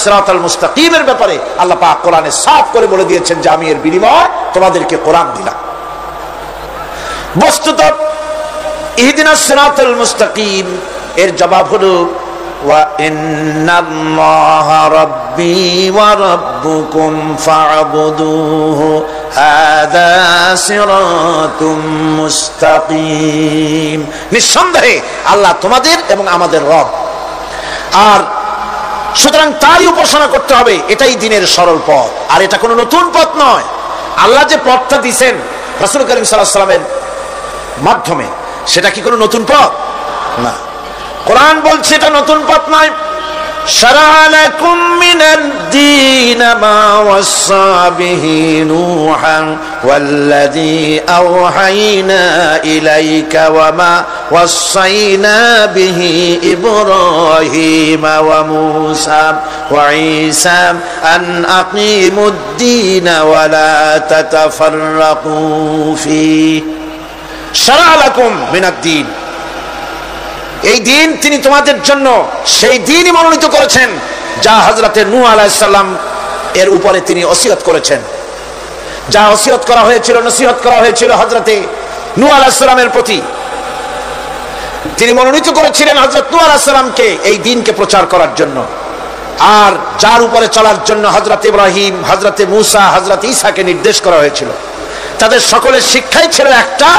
সিরাতাল মুস্তাকিমের ব্যাপারে আল্লাহ পাক কোরআনে সাফ করে বলে দিয়েছেন যে আমি এর বিনিময়ে তোমাদেরকে কোরআন দিলাম। বস্তুত ইহদিনাস সিরাতাল মুস্তাকিম এর জবাব হলো ওয়া ইন্নাল্লাহা রাব্বি ওয়া রাব্বুকুম ফা'বুদুহু হাযা সিরাতুম মুস্তাকিম। নিঃসন্দেহে আল্লাহ তোমাদের এবং আমাদের রব, আর সুতরাং তারই উপাসনা করতে হবে। এটাই দ্বীনের সরল পথ, আর এটা কোনো নতুন পথ নয়। আল্লাহ যে পথটা দিয়েছেন রাসূল করিম সাল্লাল্লাহু আলাইহি ওয়াসাল্লামের মাধ্যমে, সেটা কি কোনো নতুন পথ? না। কোরআন বলছে এটা নতুন পথ নয়। শারা'a লাকুম মিনাদ দীন মা ওয়াসসা বিহি নূহান ওয়াল্লাযী আওহাইনা ইলাইকা ওয়া মা ওয়াসাইনা বিহি ইব্রাহিম ওয়া মূসা ওয়া ঈসা আন আকিমুদ দীন ওয়া লা তাতাফাররাকু ফীহি। শারা'a লাকুম মিনাদ দীন, এই দিন তিনি তোমাদের জন্য সেই দিনই মনোনীত করেছেন যা হযরতে নূহ আলাইহিস সালাম এর উপরে তিনি ওসিয়ত করেছেন। যা ওসিয়ত করা হয়েছিল, নসিহত করা হয়েছিল হযরতে নূহ আলাইহিস সালামের প্রতি, তিনি মনোনীত করেছিলেন হযরত নূহ আলাইহিস সালামকে এই দিনকে প্রচার করার জন্য। আর যার উপরে চলার জন্য হযরত ইব্রাহিম, হযরতে মূসা, হযরত ঈসাকে নির্দেশ করা হয়েছিল। তাদের সকলের শিক্ষাই ছিল একটা,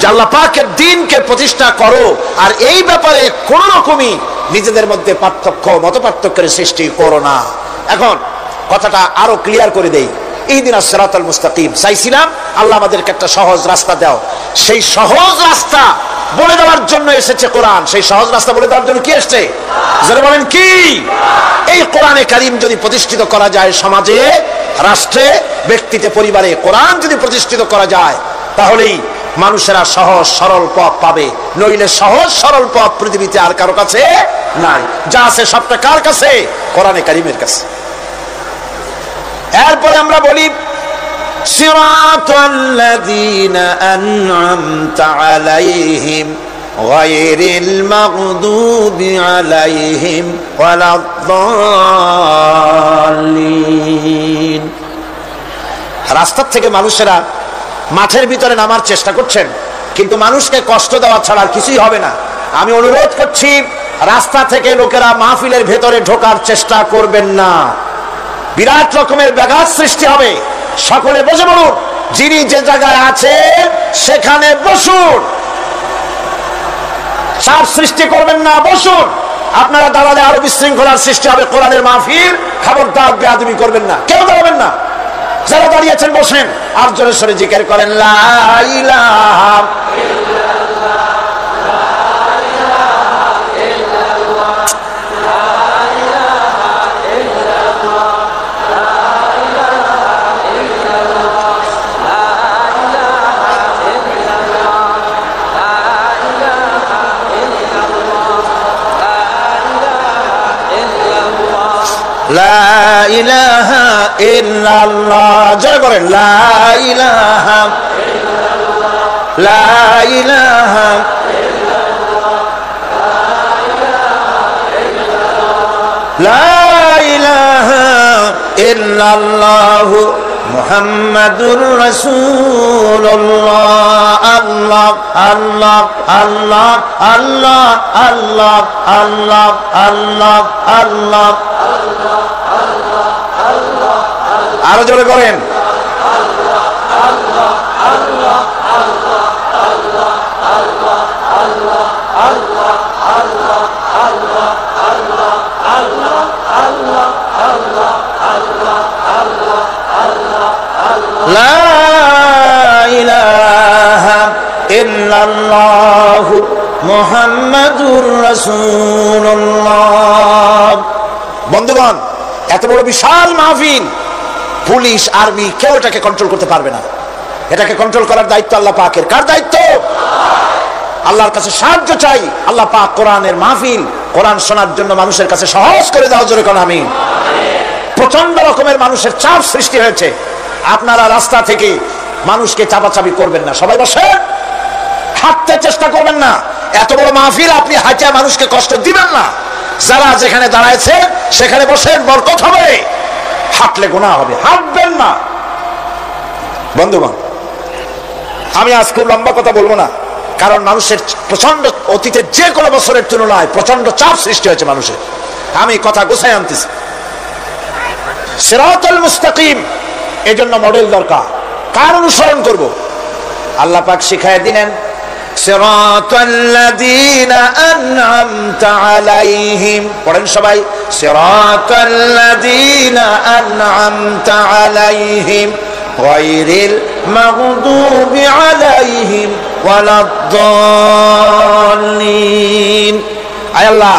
যে আল্লাহ পাকের দ্বীনকে প্রতিষ্ঠা করো, আর এই ব্যাপারে কোন রকমই নিজেদের মধ্যে পার্থক্য, মত পার্থক্যের সৃষ্টি করো না। এখন কথাটা আরো ক্লিয়ার করে দেই। ইহদিনাস সিরাতাল মুস্তাকিম চাইছিলাম আল্লাহ আমাদেরকে একটা সহজ রাস্তা দাও। সেই সহজ রাস্তা বলে দেওয়ার জন্য এসেছে কোরআন। সেই সহজ রাস্তা বলে দেওয়ার জন্য কি এসেছে? যারা বলেন কি, এই কোরআনে কারীম যদি প্রতিষ্ঠিত করা যায় সমাজে, রাষ্ট্রে, ব্যক্তিতে, পরিবারে, কোরআন যদি প্রতিষ্ঠিত করা যায়, তাহলেই মানুষেরা সহজ সরল পথ পাবে। নইলে সহজ সরল পথ পৃথিবীতে আর কারো কাছে নাই। যা আছে সবটা কার কাছে? কোরআনে কারীমের কাছে। এরপরে আমরা বলি সিরাতাল্লাযীনা আন'আমতা আলাইহিম গায়রিল মাগদুবি আলাইহিম ওয়ালাদ-দাল্লিন। রাস্তা থেকে মানুষেরা মাঠের ভিতরে নামার চেষ্টা করছেন, কিন্তু মানুষকে কষ্ট দেওয়া ছাড়া আর কিছুই হবে না। আমি অনুরোধ করছি, রাস্তা থেকে লোকেরা মাহফিলের ভেতরে ঢোকার চেষ্টা করবেন না। বিরাট রকমের ব্যাঘাত সৃষ্টি হবে। সকলে বসে পড়ুন, যিনি যে জায়গায় আছেন সেখানে বসুন, চাপ সৃষ্টি করবেন না, বসুন। আপনারা দাঁড়ালে আরো বিশৃঙ্খলার সৃষ্টি হবে। কোরআনের মাহফিল, খবরদার বেয়াদবি করবেন না, কেউ দাঁড়াবেন না। যারা দাঁড়িয়েছেন বসেন, আর জোরে সোরে জিকির করেন লা ইলাহা ইল্লাল্লাহ, লা ইলাহা ইল্লাল্লাহ, লা ইলাহা ইল্লাল্লাহ, লা লা ইলাহা ইল্লাল্লাহ, জয় বলেন লা ইলাহা, লা ইলাহা, লা ইলাহা ইল্লাল্লাহ মুহাম্মাদুর রাসূলুল্লাহ। আল্লাহ আল্লাহ আল্লাহ আল্লাহ আল্লাহ আল্লাহ আল্লাহ আল্লাহ, আরো জোরে করেন লা ইলাহা ইল্লাল্লাহু মুহাম্মাদুর রাসূলুল্লাহ। বন্ধুগণ, এত বড় বিশাল মাহফিল, পুলিশ আর্মি কেউ এটাকে কন্ট্রোল করতে পারবে না। এটাকে কন্ট্রোল করার দায়িত্ব আল্লাহ পাকের। কার দায়িত্ব? আল্লাহর কাছে সাহায্য চাই। আল্লাহ পাক কোরআনের মাহফিল, কোরআন শোনার জন্য মানুষের কাছে সহজ করে দাও, জোরে কোন আমিন। প্রচন্ড রকমের মানুষের চাপ সৃষ্টি হয়েছে। আপনারা রাস্তা থেকে মানুষকে চাপাচাপি করবেন না, সবাই বসে হাঁটতে চেষ্টা করবেন না। এত বড় মাহফিল, আপনি হাঁটা মানুষকে কষ্ট দিবেন না। যারা যেখানে দাঁড়াইছে সেখানে বসেন, বরকত হবে। হাঁটলে গুনাহ হবে, হাঁটবেন না। বন্ধুগণ, আমি আজ খুব লম্বা কথা বলবো না, কারণ মানুষের প্রচন্ড, অতীতের যে কোনো বছরের তুলনায় প্রচন্ড চাপ সৃষ্টি হয়েছে মানুষের। আমি কথা গোছায় আনতেছি। সিরাতুল মুস্তাকিম, এজন্য মডেল দরকার। কার অনুসরণ করব? আল্লাহ পাক শিখায় দিলেন, সিরাতাল্লাযীনা আন'আমতা আলাইহিম। পড়েন সবাই, সিরাতাল্লাযীনা আন'আমতা আলাইহিম গায়রিল মাগদুবি আলাইহিম ওয়ালাদ-দাল্লিন। আয় আল্লাহ,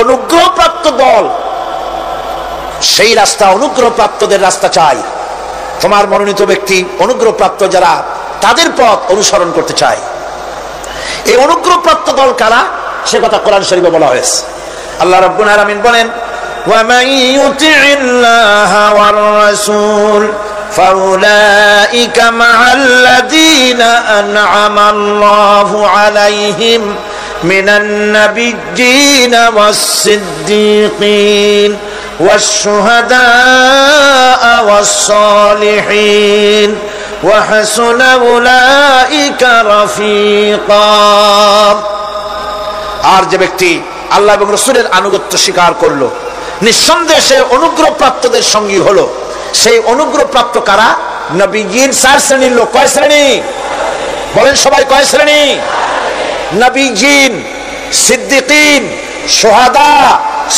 অনুগ্রহপ্রাপ্ত দল, সেই রাস্তা, অনুগ্রহপ্রাপ্তদের রাস্তা চাই। তোমার মনোনীত ব্যক্তি অনুগ্রহপ্রাপ্ত যারা, তাদের পথ অনুসরণ করতে চাই। এই অনুগ্রহপ্রাপ্ত দল কারা, সে কথা কোরআন শরীফে বলা হয়েছে। আল্লাহ রাব্বুল আলামিন বলেন, ওয়ামান ইউতি'িল্লাহা ওয়ার রাসূল ফাউলাইকা মা'আল্লাযীনা আন'আমা আল্লাহু আলাইহিম মিনান নাবিয়্যিনা ওয়াস-সিদ্দীকিন والشهداء والصالحين وحسن أولئك رفيقا। আর যে ব্যক্তি আল্লাহ এবং রাসূলের আনুগত্য স্বীকার করলো, নিঃসন্দেহে সে অনুগ্রহপ্রাপ্তদের সঙ্গী হলো। সেই অনুগ্রহপ্রাপ্ত কারা? নবীগণ 4 শ্রেণীর লোক। কয় শ্রেণী? বলেন সবাই, কয় শ্রেণী? নবীগণ, সিদ্দিকিন, শুহাদা,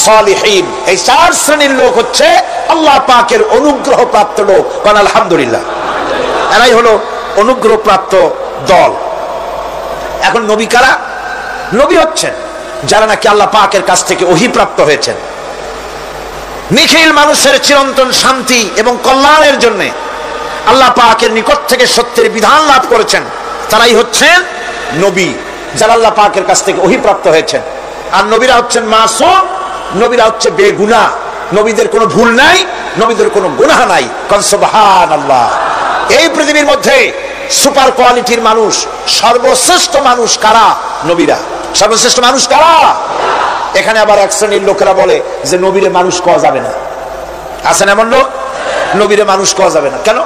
সালিহিন। এই 4 শ্রেণীর লোক হচ্ছে আল্লাহ পাকের অনুগ্রহপ্রাপ্ত লোক। কারণ আলহামদুলিল্লাহ, এরাই হলো অনুগ্রহপ্রাপ্ত দল। এখন নবী কারা? নবী হচ্ছেন যারা নাকি আল্লাহ পাকের কাছ থেকে ওহীপ্রাপ্ত হয়েছেন, নিখিল মানুষের চিরন্তন শান্তি এবং কল্যাণের জন্য আল্লাহ পাকের নিকট থেকে সত্যের বিধান লাভ করেছেন। তারাই হচ্ছেন নবী, যারা আল্লাহ পাকের কাছ থেকে ওহীপ্রাপ্ত হয়েছেন। আর নবীরা হচ্ছেন মাসুম, নবীরা হচ্ছে বেগুনাহ। নবীদের কোনো ভুল নাই, নবীদের কোনো গুনাহ নাই। কারণ সুবহানাল্লাহ, এই পৃথিবীর মধ্যে সুপার কোয়ালিটির মানুষ, সর্বশ্রেষ্ঠ মানুষ কারা? নবীরা। সর্বশ্রেষ্ঠ মানুষ কারা? এখানে আবার এক শ্রেণীর লোকেরা বলে যে নবীরে মানুষ কওয়া যাবে না। আছেন এমন লোক, নবীরে মানুষ কওয়া যাবে না। কেন?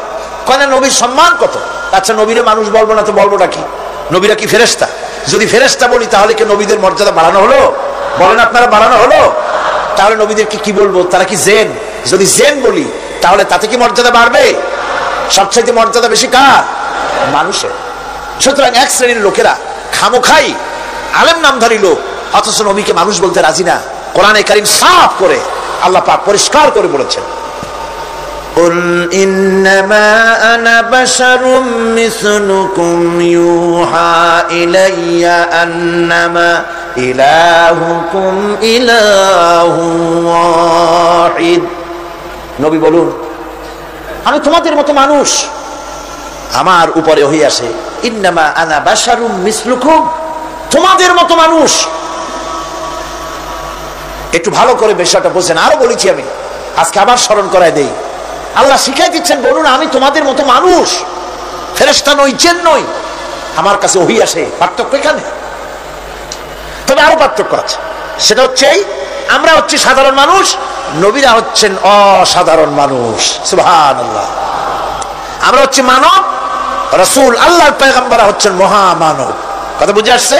কেন? নবীর সম্মান কত। আচ্ছা, নবীরে মানুষ বলবো না তো বলবোটা কি? নবীরা কি ফেরেশতা? যদি ফেরেশতা বলি তাহলে কি নবীদের মর্যাদা বাড়ানো হলো? বলেন আপনারা, বাড়ানো হলো? তাহলে নবীদেরকে কি বলবো? তারা কি জেন? যদি জেন বলি তাহলে তাতে কি মর্যাদা বাড়বে? সবচেয়ে মর্যাদা বেশি কার? মানুষের। সুতরাং এক শ্রেণীর লোকেরা খামোখাই আলেম নামধারী লোক, অথচ নবীকে মানুষ বলতে রাজি না। কোরআনে কারীম সাফ করে আল্লাহ পাক পরিষ্কার করে বলেছেন, কুল ইন্নামা আনা বাশারুম মিসলুকুম ইউহা ইলাইয়া আন্নামা ইলাহুকুম ইলাহুন ওয়াহিদ। নবী বলুন, আমি তোমাদের মতো মানুষ, আমার উপরে ওহী আসে। ইন্নামা আনা বাশারুম মিসলুকুম, তোমাদের মতো মানুষ। একটু ভালো করে বিষয়টা বোঝেন। আরো বলেছি আমি, আজকে আবার স্মরণ করায় দেই। আল্লাহ শিখাই দিচ্ছেন, বলুন আমি তোমাদের মতো মানুষ, ফেরেশতা নই, জিন নই, আমার কাছে ওহী আসে। পার্থক্য এখানে। তবে আরো পার্থক্য আছে, সেটা হচ্ছে আমরা হচ্ছি সাধারণ মানুষ, নবীরা হচ্ছেন অসাধারণ মানুষ। সুবহানাল্লাহ। আমরা হচ্ছি মানব, রাসূল আল্লাহর পয়গম্বর হচ্ছেন মহামানব। কথা বুঝে আসছে?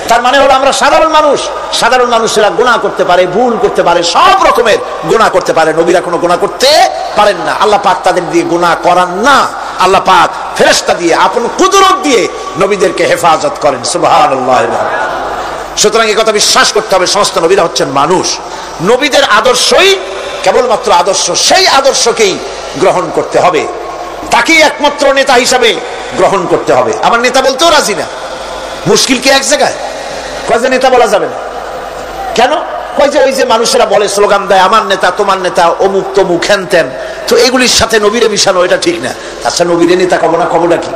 তার মানে হলো আমরা সাধারণ মানুষ। সাধারণ মানুষেরা গুনাহ করতে পারে, ভুল করতে পারে, সব রকমের গুনাহ করতে পারে। নবীরা কোনো গুনাহ করতে পারেন না। আল্লাহ পাক তাদের দিয়ে গুনাহ করান না। আল্লাহ পাক ফেরেশতা দিয়ে, আপন কুদরত দিয়ে নবীদেরকে হেফাজত করেন। সুবহানাল্লাহ। সুতরাং এই কথা বিশ্বাস করতে হবে, সমস্ত নবীরা হচ্ছেন মানুষ। নবীদের আদর্শই কেবলমাত্র আদর্শ, সেই আদর্শকেই গ্রহণ করতে হবে, তাকেই একমাত্র নেতা হিসাবে গ্রহণ করতে হবে। আমার নেতা বলতেও রাজি না। মুশকিল কি এক জায়গায়? কয় যে নেতা বলা যাবে না কেন? কয় যে ওই যে মানুষেরা বলে, স্লোগান দেয়, আমার নেতা, তোমার নেতা, অমুক তমুক, হ্যান ত্যান। তো এগুলির সাথে নবীরে মিশানো, এটা ঠিক না। আচ্ছা, নবীরে নেতা কব না, কবটা কি?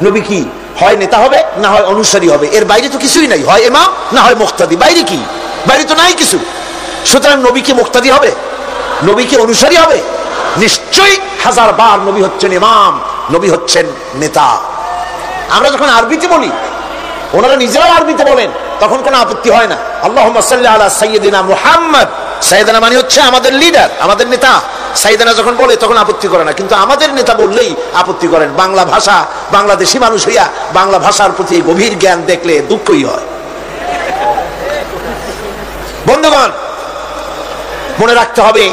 নবী কি হয় নেতা হবে, না হয় অনুসারী হবে, এর বাইরে তো কিছুই নাই। হয় ইমাম, না হয় মুক্তাদি। বাইরে কি? বাইরে তো নাই কিছু। সুতরাং নবী কি মুক্তাদি হবে? নবী কি অনুসারী হবে? নিশ্চয়ই হাজার বার নবী হচ্ছেন ইমাম, নবী হচ্ছেন নেতা। আমরা যখন আরবিতে বলি, ওনারা নিজেরাও আরবিতে বলেন, তখন কোনো আপত্তি হয় না। আল্লাহুম্মা সাল্লি আলা সাইয়্যিদিনা মুহাম্মদ। সাইয়্যিদিনা মানে হচ্ছে আমাদের লিডার, আমাদের নেতা। সাইয়্যিদিনা যখন বলে তখন আপত্তি করে না, কিন্তু আমাদের নেতা বললেই আপত্তি করেন। বাংলা ভাষা, বাংলাদেশি মানুষ হইয়া বাংলা ভাষার প্রতি গভীর জ্ঞান দেখলে দুঃখই হয়। বন্ধুগণ, মনে রাখতে হবে,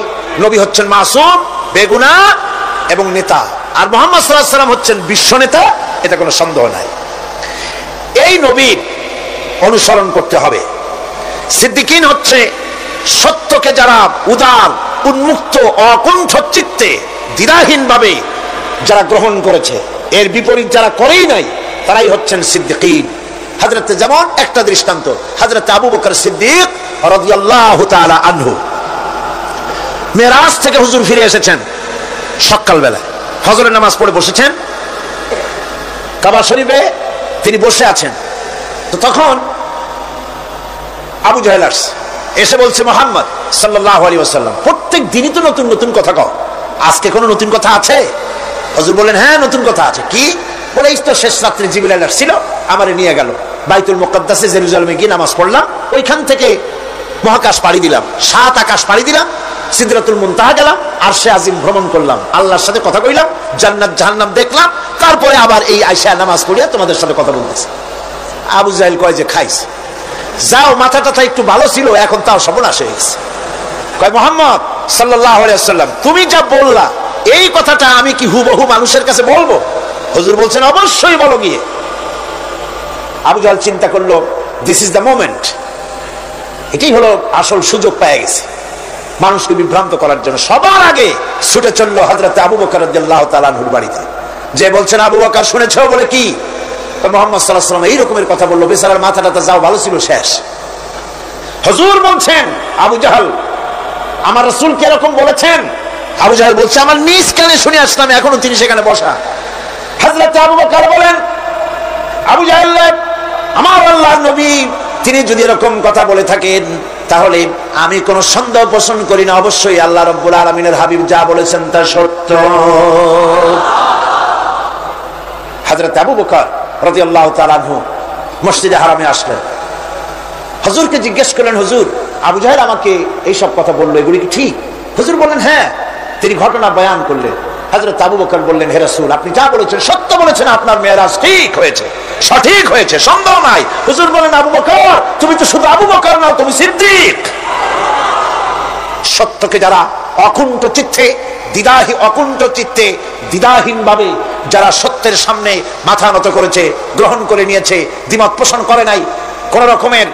নবী হচ্ছেন মাসুম, বেগুনাহ এবং নেতা, আর মুহাম্মদ সাল্লাল্লাহু আলাইহি ওয়াসাল্লাম হচ্ছেন বিশ্ব নেতা, এটা কোনো সন্দেহ নাই। এই নবীর অনুসরণ করতে হবে। সিদ্দিকিন হচ্ছে সত্যকে যারা উদার, উন্মুক্ত, অকুণ্ঠ চিত্তে, দ্বিধাহীন ভাবে যারা গ্রহণ করেছে, এর বিপরীত যারা করেই নাই, তারাই হচ্ছেন সিদ্দিকিন। হযরত, যেমন একটা দৃষ্টান্ত, হযরত আবু বকর সিদ্দিক রাদিয়াল্লাহু তাআলা আনহু, মেরাজ থেকে হুজুর ফিরে এসেছেন সকালবেলা, ফজরের নামাজ পড়ে বসেছেন কাবা শরীফে, তিনি বসে আছেন। তো তখন আবু জাহেল এসে বলছে, মুহাম্মদ সাল্লাল্লাহু আলাইহি ওয়াসাল্লাম, প্রত্যেক দিনই তো নতুন নতুন কথা কও, আজকে কোনো নতুন কথা আছে? হুজুর বললেন, হ্যাঁ নতুন কথা আছে। কি? বলে, এই তো শেষ রাত্রে জিবরাইল আসছিল, আমারে নিয়ে গেল বাইতুল মুকাদ্দাসে, জেরুজালেমে গিয়ে নামাজ পড়লাম, ওইখান থেকে মহাকাশ পাড়ি দিলাম, 7 আকাশ পাড়ি দিলাম, সিদরাতুল মুনতাহা গেলাম, আরশে আজিম ভ্রমণ করলাম, আল্লাহর সাথে কথা কইলাম, জান্নাত জাহান্নাম দেখলাম, তারপরে আবার এই আয়েশা নামাজ পড়িয়া তোমাদের সাথে কথা বলতেছে। আবু জাহেল কয় যে, খাইস যাও, মাথাটা একটু ভালো ছিল, এখন তাও সর্বনাশ হয়ে গেছে। কয়, মুহাম্মদ সাল্লাল্লাহু আলাইহি ওয়াসাল্লাম, তুমি যা বললা এই কথাটা আমি কি হুবহু মানুষের কাছে বলবো? হুজুর বলছেন, অবশ্যই বলো গিয়ে। আবু জাহেল চিন্তা করলো, দিস ইজ দ্য মোমেন্ট, এটাই হলো আসল সুযোগ পেয়ে গেছে মানুষকে বিভ্রান্ত করার জন্য। সবার আগে ছুটে চললো হযরত আবু বকর রাদিয়াল্লাহু তাআলা আনহুর বাড়িতে, যে বলছেন, আবু বকর শুনেছো বলে কি? মুহাম্মদ সাল্লাল্লাহু আলাইহি ওয়াসাল্লাম এই রকমের কথা বললো, বেচারার মাথাটা যাও ভালো ছিল, শেষ। হুজুর বলছেন, আবু জাহেল, আমার রাসূল কি এরকম বলেছেন? আবু জাহেল বলছে, আমার নিজ কানে শুনে আসলাম, এখনো তিনি সেখানে বসা। হযরত আবু বকর বলেন, আবু জাহেল, আমার আল্লাহর নবী তিনি যদি এরকম কথা বলে থাকেন, তাহলে আমি কোনো সন্দেহ পোষণ করি না, অবশ্যই আল্লাহ রাব্বুল আলামিনের হাবিব যা বলেছেন তা সত্য। হযরত আবু বকর রাদিয়াল্লাহু তাআলা আনহু মসজিদে হারামে আসলেন, হুজুরকে জিজ্ঞেস করলেন, হুজুর, আবু জাহেল আমাকে এই সব কথা বললো, এগুলি কি ঠিক? হুজুর বললেন, হ্যাঁ। তিনি ঘটনা বয়ান করলেন। হযরত আবু বকর বললেন, হে রাসূল, আপনি যা বলেছেন সত্য বলেছেন, আপনার মেরাজ ঠিক হয়েছে, সঠিক হয়েছে, সন্দেহ নাই। হুজুর বলেন, আবু বকর, তুমি তো শুধু আবু বকর নাও, তুমি সিদ্দিক। সত্যকে যারা অকুণ্ঠ চিত্তে, অকুণ্ঠ চিত্তে, দ্বিধাহীন ভাবে যারা সত্যের সামনে মাথা নত করেছে, গ্রহণ করে নিয়েছে, দ্বিমত পোষণ করে নাই, কোন রকমের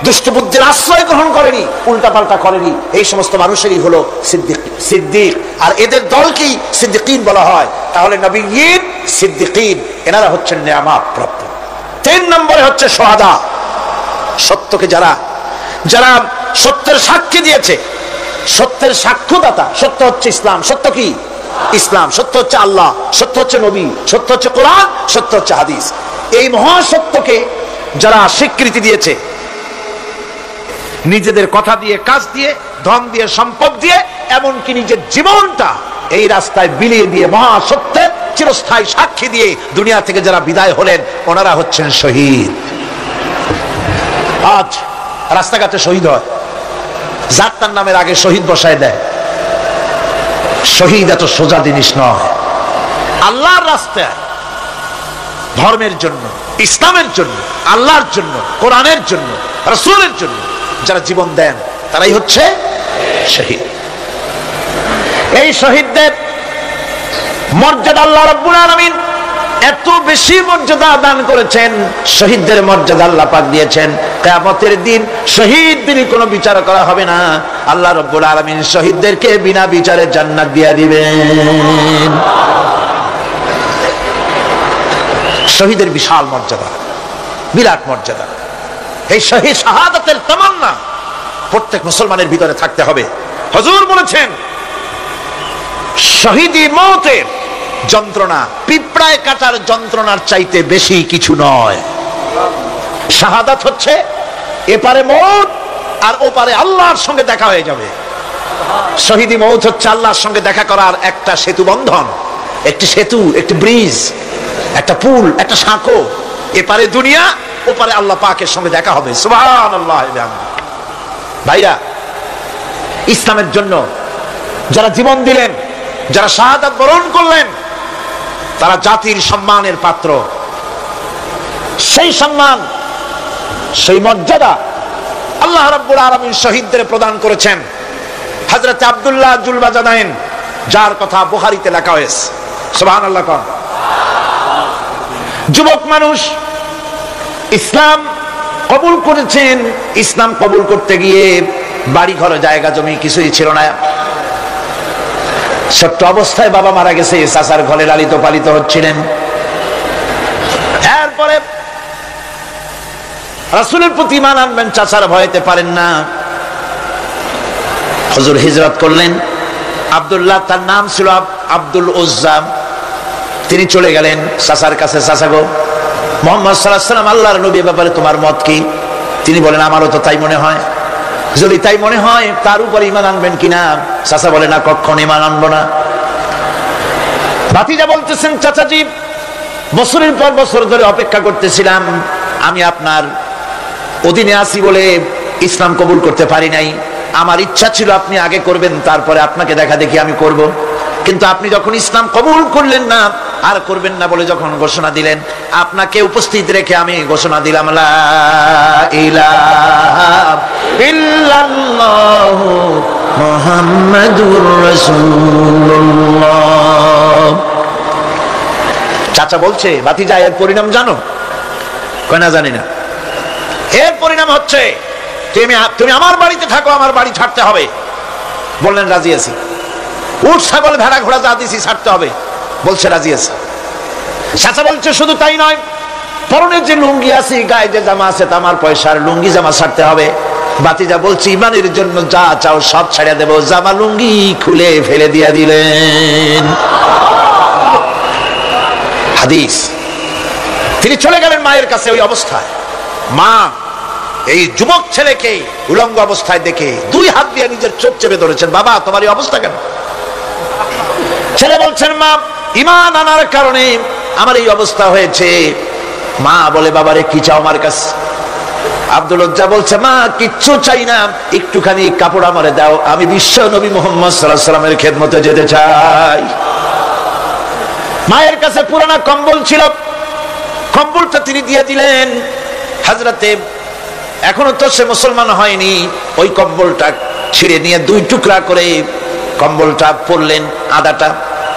দুষ্টবুদ্ধির আশ্রয় গ্রহণ করেনি, উল্টাপাল্টা করেনি, এই সমস্ত মানুষেরই হলো সিদ্দিক। আর এদের দলকেই সিদ্দিকিন বলা হয়। তাহলে নবীয়িন, সিদ্দিকিন, এনারা হচ্ছেন নেয়ামত প্রাপ্ত। 3 নম্বরে হচ্ছে শুহাদা, সত্যকে যারা যারা সত্যের সাক্ষী দিয়েছে, সত্যের সাক্ষ্যদাতা। সত্য হচ্ছে ইসলাম। সত্য কি? ইসলাম। সত্য হচ্ছে আল্লাহ, সত্য হচ্ছে নবী, সত্য হচ্ছে কোরআন, সত্য হচ্ছে হাদিস। এই মহাসত্যকে যারা স্বীকৃতি দিয়েছে, নিজেদের কথা দিয়ে, কাজ দিয়ে, ধন দিয়ে, সম্পদ দিয়ে, এমনকি নিজের জীবনটা এই রাস্তায় বিলিয়ে দিয়ে মহাসত্যের চিরস্থায়ী সাক্ষী দিয়ে দুনিয়া থেকে যারা বিদায় হলেন ওনারা হচ্ছেন শহীদ। আজ রাস্তাঘাটে শহীদ হয়, যার তার নামের আগে শহীদ বসায় দেয়। শহীদ এত সোজা জিনিস নয়। আল্লাহর রাস্তায়, ধর্মের জন্য, ইসলামের জন্য, আল্লাহর জন্য, কোরআনের জন্য, রাসূলের জন্য যারা জীবন দেন তারাই হচ্ছে শহীদ। এই শহীদদের মর্যাদা আল্লাহ রাব্বুল আলামিন এত বেশি মর্যাদা দান করেছেন। শহীদদের মর্যাদা আল্লাহ পাক দিয়েছেন, কিয়ামতের দিন শহীদদের কোনো বিচার করা হবে না। আল্লাহ রাব্বুল আলামিন শহীদদেরকে বিনা বিচারে জান্নাত দিয়ে দিবেন। শহীদের বিশাল মর্যাদা, বিরাট মর্যাদা। এই শহীদ শাহাদাতের তামান্না প্রত্যেক মুসলমানের ভিতরে থাকতে হবে। হুজুর বলেছেন শহীদি মওতের যন্ত্রণা পিঁপড়ায় কাটার যন্ত্রণার চাইতে বেশি কিছু নয়। শাহাদাত হচ্ছে এপারে মওত আর ওপারে আল্লাহর সঙ্গে দেখা হয়ে যাবে। শহীদি মওত হচ্ছে আল্লাহর সঙ্গে দেখা করার একটা সেতু বন্ধন, একটি সেতু, একটি ব্রিজ, একটা পুল, একটা সাঁকো। এপারে দুনিয়া, ওপারে আল্লাহ পাকের সঙ্গে দেখা হবে। সুবহানাল্লাহ। ভাইরা, ইসলামের জন্য যারা জীবন দিলেন, যারা শাহাদাত বরণ করলেন, তারা জাতির সম্মানের পাত্র। সেই সম্মান, সেই মর্যাদা আল্লাহ রাব্বুল আলামিন শহীদদের প্রদান করেছেন। হযরত আব্দুল্লাহ জুলবাজাদাইন, যার কথা বুখারীতে লেখা হয়েছে, সুবহানাল্লাহ। যুবক মানুষ ইসলাম কবুল করেছেন। ইসলাম কবুল করতে গিয়ে বাড়ি ঘর, জায়গা জমি কিছুই ছিল না। ছোট্ট অবস্থায় বাবা মারা গেছে, চাচার ঘরে লালিত পালিত হচ্ছিলেন। এরপরে রাসূলের প্রতি ঈমান আনবেন, চাচার ভয়তে পারেন না। হুজুর হিজরত করলেন। আব্দুল্লাহ, তার নাম ছিল আব্দুল উজ্জা। তিনি চলে গেলেন চাচার কাছে। চাচা গো, মুহাম্মদ সাল্লাল্লাহু আলাইহি ওয়াসাল্লাম আল্লাহর নবীর ব্যাপারে তোমার মত কি? তিনি বলেন আমারও তো তাই মনে হয়। যদি তাই মনে হয় তার উপর ঈমান আনবেন কিনা? চাচা বলে না, কখনো ঈমান আনবো না। ভাতিজা বলতেছেন চাচাজি, বছরের পর বছর ধরে অপেক্ষা করতেছিলাম, আমি আপনার অধীনে আছি বলে ইসলাম কবুল করতে পারি নাই। আমার ইচ্ছা ছিল আপনি আগে করবেন, তারপরে আপনাকে দেখা দেখি আমি করব। কিন্তু আপনি যখন ইসলাম কবুল করলেন না আর করবেন না বলে যখন ঘোষণা দিলেন, আপনাকে উপস্থিত রেখে আমি ঘোষণা দিলাম লা ইলাহা ইল্লাল্লাহু মুহাম্মাদুর রাসূলুল্লাহ। চাচা বলছে, ভাতিজা এর পরিণাম জানো? কয় না, জানি না। এর পরিণাম হচ্ছে তুমি আমার বাড়িতে থাকো, আমার বাড়ি ছাড়তে হবে। বললেন রাজি আছি। উট ছাগল ভেড়া ঘোড়া যা দিছি ছাড়তে হবে, বলছে রাজি আছে। চাচা বলছে শুধু তাই নয়, পরনের যে লুঙ্গি আছে, গায়ে যে জামা আছে, আমার পয়সার লুঙ্গি জামা ছাড়তে হবে। ভাতিজা বলছে ঈমানের জন্য যা চাও সব ছাড়িয়ে দেব। জামা লুঙ্গি খুলে ফেলে দিয়া দিলেন। হাদিস। তিনি চলে গেলেন মায়ের কাছে ওই অবস্থায়। মা এই যুবক ছেলেকে উলঙ্গ অবস্থায় দেখে দুই হাত দিয়ে নিজের চোখ চেপে ধরেছেন। বাবা, তোমার এই অবস্থা কেন? ছেলে বলছেন, মা, ঈমান আনার কারণে আমার এই অবস্থা হয়েছে। মা বলে, বাবারে কি চাও আমার কাছে? আব্দুল উজ্জা বলছে, মা কিচ্ছু চাই না, একটুখানি কাপড় আমারে দাও, আমি বিশ্ব নবী মুহাম্মদ সাল্লাল্লাহু আলাইহি ওয়াসাল্লামের খেদমতে যেতে চাই। মায়ের কাছে পুরানা কম্বল ছিল, কম্বলটা তিনি দিয়ে দিলেন। হযরতে এখনো তো সে মুসলমান হয়নি, ওই কম্বলটা ছিঁড়ে নিয়ে দুই টুকরা করে কম্বলটা পরলেন, আদাটা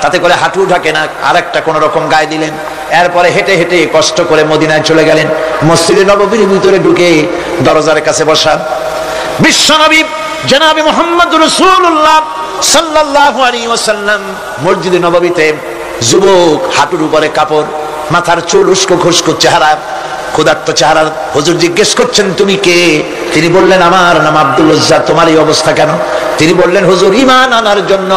তাতে করে হাঁটু ঢাকে না, আর একটা কোন রকম গায়ে দিলেন। এরপরে হেঁটে হেঁটে কষ্ট করে মদিনায় চলে গেলেন। মসজিদে নববীর ভিতরে ঢুকে দরজার কাছে বসা বিশ্বনবী জনাবে মুহাম্মদ রাসূলুল্লাহ সাল্লাল্লাহু আলাইহি ওয়াসাল্লাম মসজিদে নববীতে, যুবক, হাঁটুর উপরে কাপড়, মাথার চুল, উস্কো খুস্কো চেহারা, ক্ষুধার্ত চেহারা। হুজুর জিজ্ঞেস করছেন, তুমি কে? তিনি বললেন, আমার নাম আব্দুল উজ্জা। তোমার এই অবস্থা কেন? তিনি বললেন, হুজুর ঈমান আনার জন্য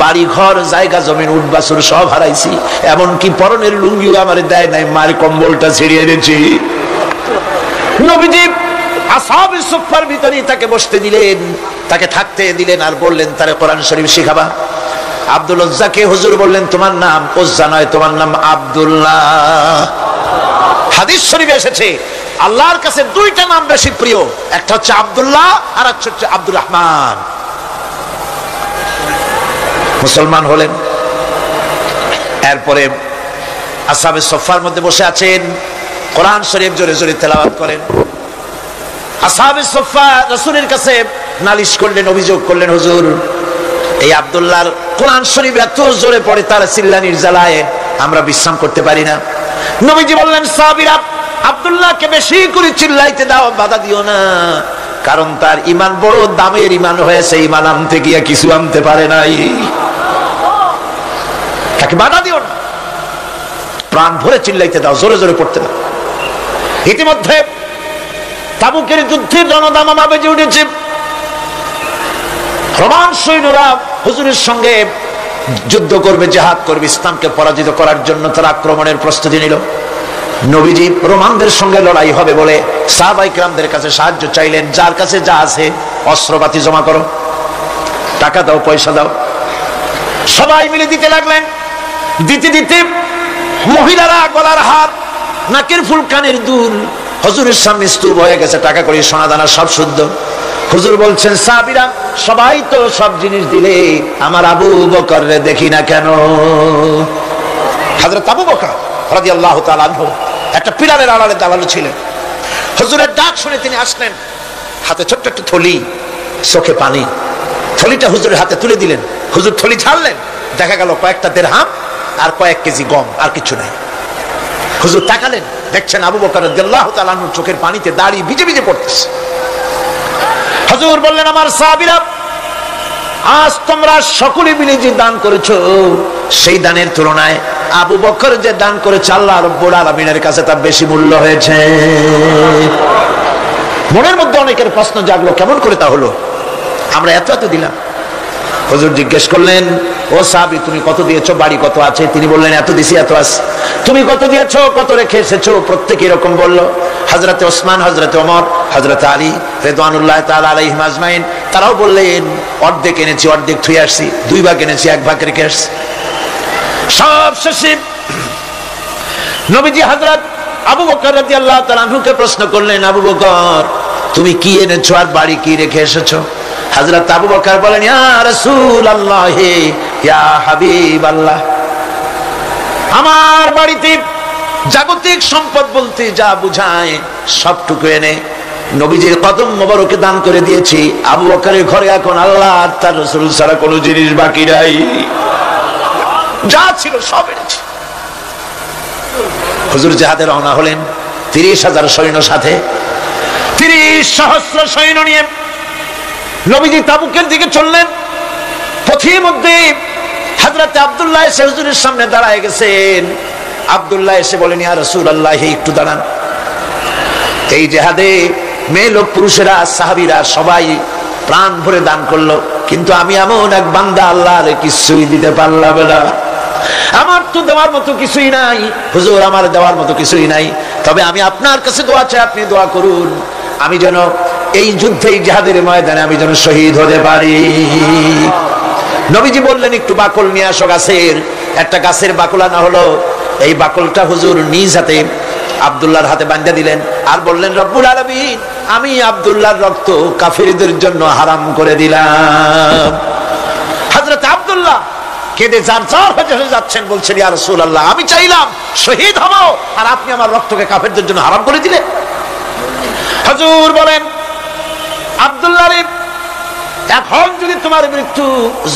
বাড়ি ঘর, জায়গা জমিন, উট বাছুর সব হারাইছি, এমনকি পরনের লুঙ্গিও আমার দেয় নাই, মায়ের কম্বলটা ছিড়িয়ে এনেছি। নবীজি আসহাবে সুফফার ভিতরেই তাকে বসতে দিলেন, তাকে থাকতে দিলেন, আর বললেন তারে কোরআন শরীফ শিখাবা। আব্দুল উজ্জাকে হুজুর বললেন তোমার নাম উজ্জা নয়, তোমার নাম আব্দুল্লাহ। হাদিস শরীফে এসেছে আল্লাহর কাছে দুইটা নাম বেশি প্রিয়, একটা হচ্ছে আব্দুল্লাহ আর একটা হচ্ছে আব্দুর রহমান। মুসলমান হলেন, এরপরে আসহাবে সুফফার মধ্যে বসে আছেন, কোরআন শরীফ জোরে জোরে তেলাওয়াত করেন। আসহাবে সুফফা রাসূলের কাছে নালিশ করলেন, অভিযোগ করলেন, হুজুর এই আব্দুল্লাহর কোরআন শরীফ এত জোরে পড়ে, তার চিল্লানির জ্বালায় আমরা বিশ্রাম করতে পারি না। নবীজি বললেন সাহাবীরা আব্দুল্লাহকে বেশি করে চিল্লাইতে দাও, বাধা দিও না, কারণ তার ঈমান বড় দামের ঈমান হয়েছে, ঈমান আনতে গিয়ে কিছু আনতে পারে নাই, তাকে বাধা দিও না, প্রাণ ভরে চিল্লাইতে দাও, জোরে জোরে পড়তে দাও। ইতিমধ্যে তাবুকের যুদ্ধের রণদামামা বেজে উঠেছে। রোমান সৈন্যরা হুজুরের সঙ্গে যুদ্ধ করবে, জিহাদ করবে, ইসলামকে পরাজিত করার জন্য তারা আক্রমণের প্রস্তুতি নিল। নবীজি রোমানদের সঙ্গে লড়াই হবে বলে সাহাবায়ে কিরামদের কাছে সাহায্য চাইলেন, যার কাছে যা আছে অস্ত্রপাতি জমা করো, টাকা দাও, পয়সা দাও। সবাই মিলে দিতে লাগলেন। দিতে দিতে মহিলারা গলার হার, নাকের ফুল, কানের দুল হুজুরের সামনে স্তূপ হয়ে গেছে, টাকা করি, সোনা দানা সব শুদ্ধ। হুজুর বলছেন সাহাবীরা সবাই তো সব জিনিস দিলে, আমার আবু বকর রে দেখি না কেন? হযরত আবু বকর রাদিয়াল্লাহু তাআলা আনহু একটা পিলারের আড়ালে দাঁড়ানো ছিলেন। হুজুরের ডাক শুনে তিনি আসলেন, হাতে ছোট্ট একটা থলি, চোখে পানি। থলিটা হুজুরের হাতে তুলে দিলেন, হুজুর থলি ছাড়লেন, দেখা গেল কয়েকটা দিরহাম আর কয়েক কেজি গম, আর কিছু নাই। হুজুর তাকালেন, দেখছেন আবু বকর রাদিয়াল্লাহু তাআলা আনহুর চোখের পানিতে দাড়ি ভিজে ভিজে পড়তেছে। হুজুর বললেন আমার সাহাবীরা আজ তোমরা সকলে মিলে যে দান করেছো, সেই দানের তুলনায় আবু বকর যে দান করেছে আল্লাহ রাব্বুল আলামিনের কাছে তার বেশি মূল্য হয়েছে। মনের মধ্যে অনেকের প্রশ্ন জাগলো, কেমন করে তা হলো, আমরা এত এত দিলাম। হুজুর জিজ্ঞেস করলেন, ও সাহাবী তুমি কত দিয়েছো, বাড়ি কত আছে? তিনি বললেন এত দিছি, এত আছে। তুমি কত দিয়েছো, কত রেখে এসেছো? প্রত্যেকে এরকম বলল। হযরতে ওসমান, হযরতে ওমর, হযরতে আলী রিদওয়ানুল্লাহ তাআলা আলাইহিম আজমাইন তারাও বললেন অর্ধেক এনেছি, অর্ধেক থুয়ে আসছি, 2 ভাগ এনেছি, 1 ভাগ রেখে আসছি। সব শেষে নবীজি হযরত আবু বকর রাদিয়াল্লাহু তাআলা আনহুকে প্রশ্ন করলেন, আবু বকর তুমি কি এনেছো আর বাড়ি কি রেখে এসেছো? হযরত আবু বকর বলেন, ইয়া রাসূলুল্লাহ, ইয়া হাবিবাল্লাহ, আমার বাড়িতে জাগতিক সম্পদ বলতে যা বুঝায় সবটুকু এনে নবীজির কদম মোবারকে দান করে দিয়েছি। আবু বকরের ঘরে এখন আল্লাহ আর তার রাসূল ছাড়া কোনো জিনিস বাকি নাই, যা ছিল সব এনেছি। হুজুর জিহাদে রওনা হলেন 30,000 সৈন্য সাথে, 30 সহস্র সৈন্য নিয়ে নবীজি তাবুকের দিকে চললেন। পথের মধ্যে হযরত আব্দুল্লাহ এসে হুজুরের সামনে দাঁড়ায় গেছেন। আব্দুল্লাহ এসে বলেন, ইয়া রাসূলুল্লাহ একটু দাঁড়ান। এই জিহাদে মেয়ে লোক পুরুষেরা সাহাবীরা সবাই প্রাণ ভরে দান করলো, কিন্তু আমি এমন এক বান্দা আল্লাহর কিছুই দিতে পারলাম না। আমার তো দেওয়ার মতো কিছুই নাই হুজুর, আমার দেওয়ার মতো কিছুই নাই, তবে আমি আপনার কাছে দোয়া চাই, আপনি দোয়া করুন আমি যেন এই যুদ্ধে, এই জিহাদের ময়দানে আমি যেন শহীদ হতে পারি। নবীজি বললেন একটু বাকল নিয়ে আসো গাছের। একটা গাছের বাকল আনা হলো। এই বাকলটা হুজুর নিজ হাতে আব্দুল্লাহর হাতে বাঁধা দিলেন আর বললেন, রব্বুল আলামিন আমি আব্দুল্লাহর রক্ত কাফিরদের জন্য হারাম করে দিলাম। হযরত আব্দুল্লাহ কেঁদে জারজার হয়ে যাচ্ছেন, বলছেন, ইয়া রাসূলুল্লাহ আমি চাইলাম শহীদ হব আর আপনি আমার রক্তকে কাফেরদের জন্য হারাম করে দিলেন। হুজুর বলেন, আব্দুল্লাহ রে, এখন যদি তোমার মৃত্যু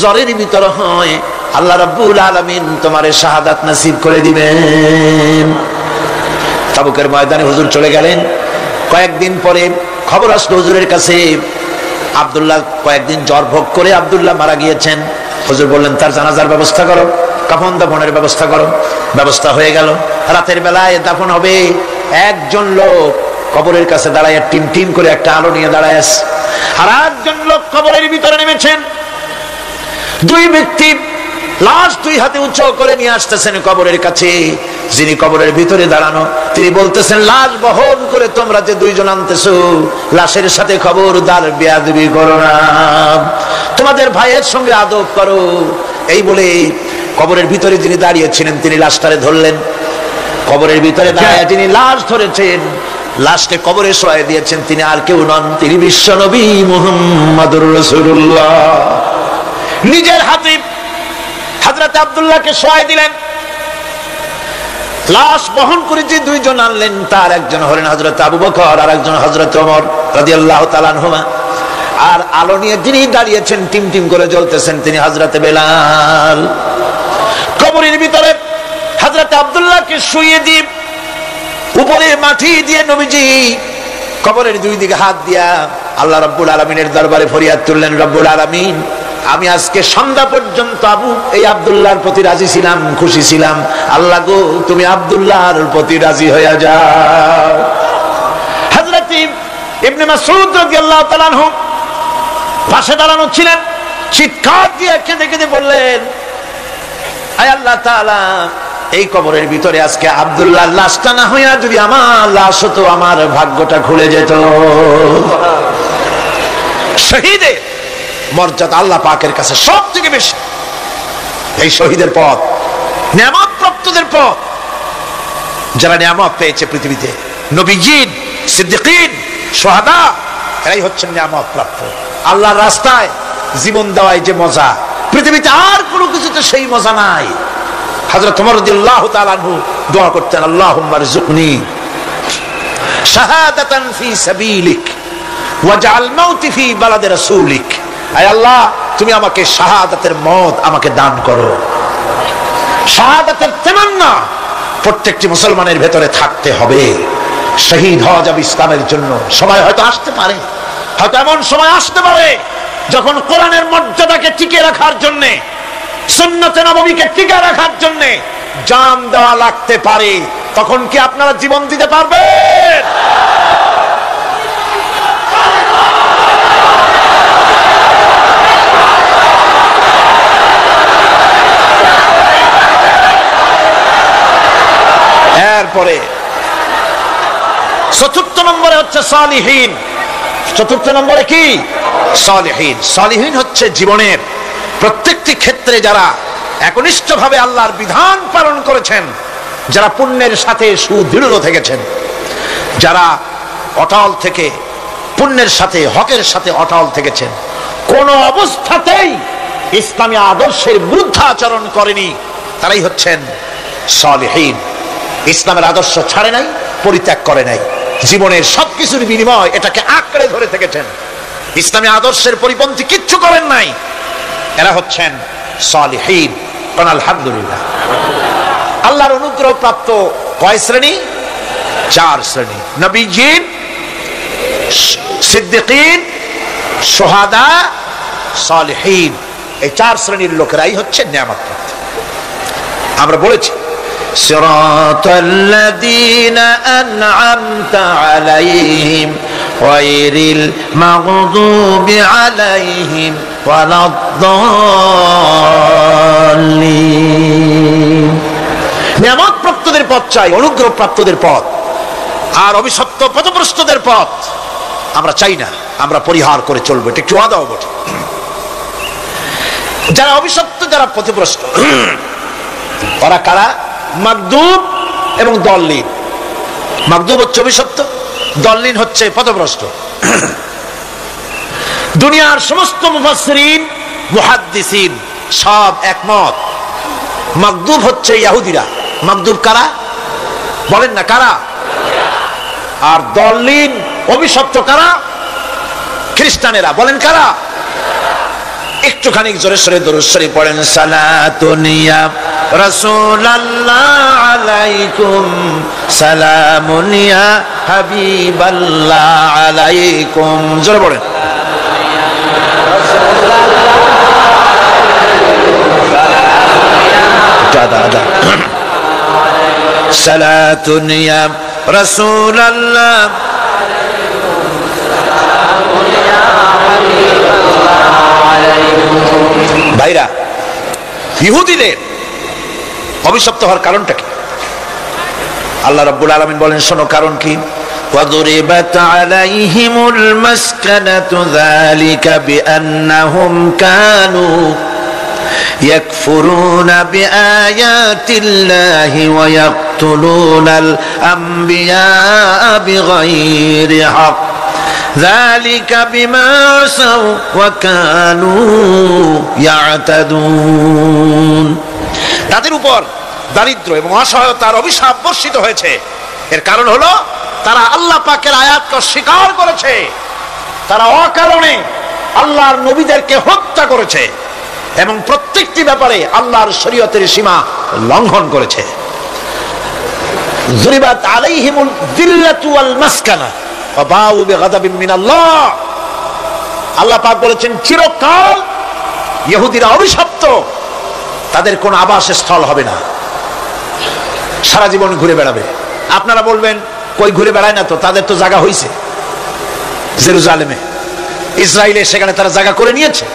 জ্বরের ভিতর হয়, আল্লাহ রাব্বুল আলামিন তোমারে শাহাদাত নসিব করে দিবেন। তাবুকের ময়দানে হুজুর চলে গেলেন। কয়েকদিন পরে খবর আসলো হুজুরের কাছে, আব্দুল্লাহ কয়েকদিন জ্বর ভোগ করে আব্দুল্লাহ মারা গিয়েছেন। হুজুর বললেন তার জানাজার ব্যবস্থা করো, কাফন দাফনের ব্যবস্থা করো। ব্যবস্থা হয়ে গেল। রাতের বেলায় দাফন হবে। একজন লোক কবরের কাছে দাঁড়ায় টিম টিম করে একটা আলো নিয়ে দাঁড়ায় আছে, আর একজন লোক কবরের ভিতরে নেমেছেন। 2 ব্যক্তি লাশ দুই হাতে উঁচু করে নিয়ে আসতেছেন কবরের কাছে। যিনি কবরের ভিতরে দাঁড়ানো তিনি বলতেছেন, লাশ বহন করে তোমরা যে দুইজন আনতেছো, লাশের সাথে খবরদার বেয়াদবি করো না, তোমাদের ভাইয়ের সঙ্গে আদব করো। এই বলে কবরের ভিতরে যিনি দাঁড়িয়েছিলেন তিনি লাশটারে ধরলেন। কবরের ভিতরে দাঁড়িয়ে যিনি লাশ ধরেছেন, লাশকে কবরে শোয়াই দিয়েছেন, তিনি আর কেউ নন, তিনি বিশ্ব নবী মুহাম্মদুর রাসূলুল্লাহ। নিজের হাতে হযরত আব্দুল্লাহকে শোয়াই দিলেন। লাশ বহন করে যে দুইজন আনলেন, তার একজন হলেন হযরত আবু বকর আর একজন হযরত ওমর রাদিয়াল্লাহু তাআলা আনহুমা। আর আলো নিয়ে যিনি দাঁড়িয়েছেন টিম টিম করে জ্বলতেছেন, তিনি হযরত বেলাল। কবরের ভিতরে হযরত আব্দুল্লাহকে শুইয়ে দিয়ে উপরে মাটি দিয়ে নবীজি কবরের দুই দিকে হাত দিয়া আল্লাহ রাব্বুল আলামিনের দরবারে ফরিয়াদ তুললেন, রব্বুল আলামিন, আমি আজকে সন্ধ্যা পর্যন্ত এই আব্দুল্লাহর প্রতি রাজি ছিলাম, খুশি ছিলাম, আল্লাহ গো তুমি আব্দুল্লাহর প্রতি রাজি হয়ে যাও। হযরত ইবনে মাসউদ রাদিয়াল্লাহু তাআলা আনহু পাশে দাঁড়ানো ছিলেন, চিৎকার দিয়ে কেঁদে কেঁদে বললেন, আয় আল্লাহ তাআলা, এই কবরের ভিতরে আজকে আব্দুল্লাহর লাশটা না হইয়া যদি আমার লাশ হতো, আমার ভাগ্যটা খুলে যেত। শহীদের মর্যাদা আল্লাহ পাকের কাছে সব থেকে বেশি। এই শহীদের পথ নিয়ামত প্রাপ্তদের পথ। যারা নিয়ামত পেয়েছে পৃথিবীতে, নবীজিন, সিদ্দিকিন, শুহাদা, এরাই হচ্ছেন নিয়ামত প্রাপ্ত। আল্লাহর রাস্তায় জীবন দেওয়ায় যে মজা, পৃথিবীতে আর কোনো কিছুতে সেই মজা নাই। হযরত ওমর রাদিয়াল্লাহু তাআলা আনহু দোয়া করতেন, আল্লাহুম্মা রযুকনি শাহাদাতান ফি সাবিলিক ওয়াজআল মাউতি ফি বালাদি রাসূলিক। আয় আল্লাহ, তুমি আমাকে শাহাদাতের মত আমাকে দান করো। শাহাদাতের তামান্না প্রত্যেকটি মুসলমানের ভেতরে থাকতে হবে। শহীদ হওয়া যাবে ইসলামের জন্য। সময় হয়তো আসতে পারে, হয়তো এমন সময় আসতে পারে যখন কোরআনের মর্যাদাকে টিকে রাখার জন্য, সুন্নতে নববীকে টিকে রাখার জন্য জান দেওয়া লাগতে পারে। তখন কি আপনারা জীবন দিতে পারবেন? এরপরে চতুর্থ নম্বরে হচ্ছে সালিহিন। চতুর্থ নম্বরে কি? সালিহিন। সালিহিন হচ্ছে জীবনের প্রত্যেকটি ক্ষেত্রে যারা একনিষ্ঠভাবে আল্লাহর বিধান পালন করেছেন, যারা পুণ্যের সাথে সুদৃঢ় থেকেছেন, যারা অটল থেকে পুণ্যের সাথে হকের সাথে অটল থেকেছেন, কোন অবস্থাতেই ইসলামী আদর্শের বিরুদ্ধাচরণ করেনি, তারাই হচ্ছেন সালিহিন। ইসলামের আদর্শ ছাড়ে নাই, পরিত্যাগ করে নাই, জীবনের সবকিছুর বিনিময় এটাকে আঁকড়ে ধরে থেকেছেন, ইসলামী আদর্শের পরিপন্থী কিচ্ছু করেন নাই। এরা হচ্ছেন সালিহিন। আলহামদুলিল্লাহ। আল্লাহর অনুগ্রহ প্রাপ্ত কয় শ্রেণী? 4 শ্রেণী। নবীজিন, সিদ্দিকিন, শুহাদা, সালিহিন, এই 4 শ্রেণীর লোকেরাই হচ্ছে নিয়ামত প্রাপ্ত। আমরা বলেছি, সিরাতাল্লাযীনা আন'আমতা আলাইহিম গায়রিল মাগদুবি আলাইহিম ওয়ালাদ-দাল্লিন। নিয়ামত প্রাপ্তদের পথ চাই, অনুগ্রহ প্রাপ্তদের পথ, আর অভিশপ্ত পথভ্রষ্টদের পথ আমরা চাই না, আমরা পরিহার করে চলবো। এটা একটু ওয়াদাও বটে। যারা অভিশপ্ত, যারা পথভ্রষ্ট, ওরা কারা? মাগদুব এবং দল্লিন। মাগদুব হচ্ছে অভিশপ্ত, দল্লিন হচ্ছে পথভ্রষ্ট। দুনিয়ার সমস্ত মুফাসসিরিন, মুহাদ্দিসিন সব একমত, মাগদুব হচ্ছে ইহুদিরা। মাগদুব কারা? বলেন না কারা? আর দল্লিন, অভিশপ্ত কারা? খ্রিস্টানেরা। বলেন কারা? একটুখানি জোরে সোরে দরুদ শরীফ পড়েন। সালাতুন ইয়া রাসূলুল্লাহ আলাইকুম, সালামুন ইয়া হাবিবাল্লাহ আলাইকুম। জোরে পড়েন। সালাতুন ইয়া রাসূলুল্লাহ, ভাইরা ইহুদিদের অভিশপ্ত হওয়ার কারণটা কি? আল্লাহ রাব্বুল আলামিন বলেন, শোনো কারণ কি। وضربت عليهم المسكنة ذلك بأنهم كانوا يكفرون بآيات الله ويقتلون الأنبياء بغير حق ذلك بما عصوا وكانوا يعتدون। তাদের উপর দারিদ্র এবং অসহায়তার অভিশাপ বর্ষিত হয়েছে। এর কারণ হলো তারা আল্লাহ পাকের আয়াতকে অস্বীকার করেছে, তারা অকারণে আল্লাহর নবীদেরকে হত্যা করেছে এবং প্রত্যেকটি ব্যাপারে আল্লাহর শরীয়তের সীমা লঙ্ঘন করেছে। যুরিবাত আলাইহিমুল যিল্লাতু ওয়াল মাসকানা ওয়া বাউ বিগাদাবিন মিনাল্লাহ। আল্লাহ পাক বলেছেন, চিরকাল ইহুদিরা অভিশপ্ত, তাদের কোনো আবাসস্থল হবে না, সারা জীবন ঘুরে বেড়াবে। আপনারা বলবেন, কই ঘুরে বেড়ায় না তো, তাদের তো জায়গা হয়েছে জেরুজালেমে, ইসরায়েলে, সেখানে তারা জায়গা করে নিয়েছে।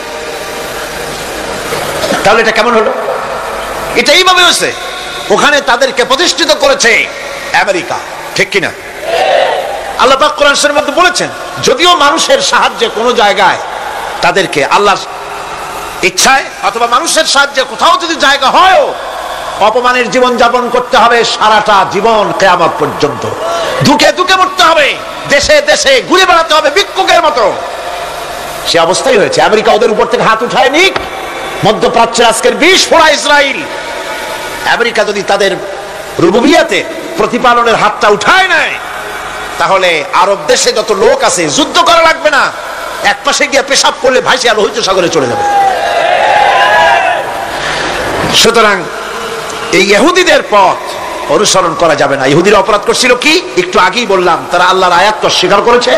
তাহলে এটা কেমন হলো? এটা এইভাবে হয়েছে, ওখানে তাদেরকে প্রতিষ্ঠিত করেছে আমেরিকা, ঠিক কিনা? আল্লাহ পাক কোরআন শরীফের মধ্যে বলেছেন, যদিও মানুষের সাহায্যে কোনো জায়গায় তাদেরকে আল্লাহর ইচ্ছায় অথবা মানুষের সাহায্যে কোথাও যদি জায়গা হয়, অপমানের জীবন যাপন করতে হবে সারাটা জীবন, কিয়ামত পর্যন্ত দুঃখে দুঃখে মরতে হবে, দেশে দেশে ঘুরে বেড়াতে হবে ভিক্ষুকের মতো। সে অবস্থাই হয়েছে। আমেরিকা ওদের উপর থেকে হাত উঠায় নিক, মধ্যপ্রাচ্যের আজকের বিষ ফোড়া ইসরায়েল, আমেরিকা যদি তাদের রুবুবিয়াতে প্রতিপালনের হাতটা উঠায় নেয়, তাহলে আরব দেশে যত লোক আছে যুদ্ধ করা লাগবে না, এক পাশে গিয়ে পেশাব করলে ভাসিয়া লোহিত সাগরে চলে যাবে। সুতরাং এই ইহুদিদের পথ অনুসরণ করা যাবে না। ইহুদিরা অপরাধ করছিল কি? একটু আগেই বললাম, তারা আল্লাহর আয়াতকে অস্বীকার করেছে,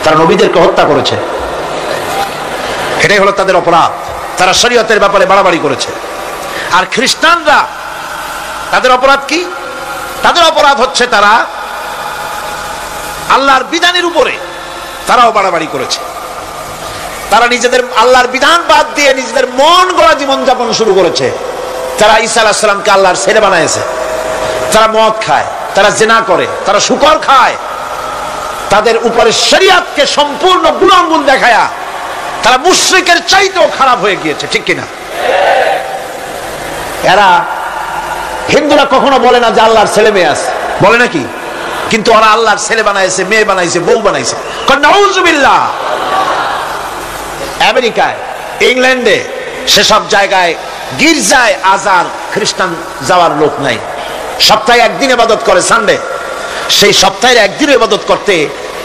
তারা নবীদেরকে হত্যা করেছে, এটাই হলো তাদের অপরাধ। তারা শরীয়তের ব্যাপারে বাড়াবাড়ি করেছে। আর খ্রিস্টানরা, তাদের অপরাধ কি? তাদের অপরাধ হচ্ছে তারা আল্লাহর বিধানের উপরে তারাও বাড়াবাড়ি করেছে। তারা নিজেদের আল্লাহর বিধান বাদ দিয়ে নিজেদের মন গড়া জীবন যাপন শুরু করেছে। তারা ঈসা আলাইহিস সালামকে আল্লাহর ছেলে বানাইছে, তারা মদ খায়, তারা জিনা করে, তারা শুকর খায়, তাদের উপরে শরীয়তকে সম্পূর্ণ গুণাঙ্গুল দেখায়া তারা মুশরিকের চাইতেও খারাপ হয়ে গিয়েছে, ঠিক কিনা? এরা হিন্দুরা কখনো বলে না যে আল্লাহর ছেলে মেয়ে আছে, বলে নাকি? কিন্তু ওরা আল্লাহর ছেলে বানাইছে, মেয়ে বানাইছে, বউ বানাইছে। নাউযুবিল্লাহ। আমেরিকায়, ইংল্যান্ডে, সেসব জায়গায় গির্জায় আজান খ্রিস্টান যাওয়ার লোক নাই। সপ্তাহে একদিন ইবাদত করে, সানডে। সেই সপ্তাহের একদিন ইবাদত করতে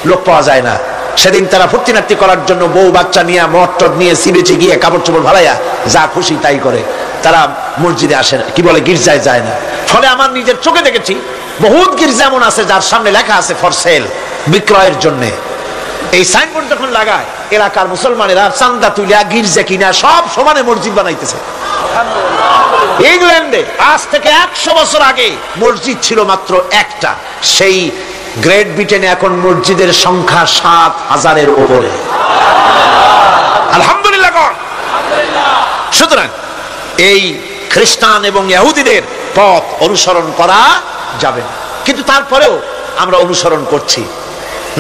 লোক পাওয়া যায় না। সেদিন তারা ফুর্তিনাট্টি করার জন্য বউ বাচ্চা নিয়ে, মটর নিয়ে, সিবেচে গিয়ে কাপড় চোপড় ভালাইয়া যা খুশি তাই করে। তারা মসজিদে আসে না, কি বলে, গির্জায় যায় না। ফলে আমার নিজের চোখে দেখেছি বহুত গির্জা এমন আছে যার সামনে লেখা আছে ফর সেল, বিক্রয়ের জন্য। এই সাইনবোর্ড যখন লাগায়, এলাকার মুসলমানেরা চান্দা তুলিয়া গির্জা কিনা সব সমানে মসজিদ বানাইতেছে। ইংল্যান্ডে আজ থেকে 100 বছর আগে মসজিদ ছিল মাত্র একটা। সেই গ্রেট ব্রিটেনে এখন মসজিদের সংখ্যা 7000-এর উপরে। আলহামদুলিল্লাহ। সুতরাং এই খ্রিস্টান এবং ইহুদিদের পথ অনুসরণ করা যাবে না। কিন্তু তারপরেও আমরা অনুসরণ করছি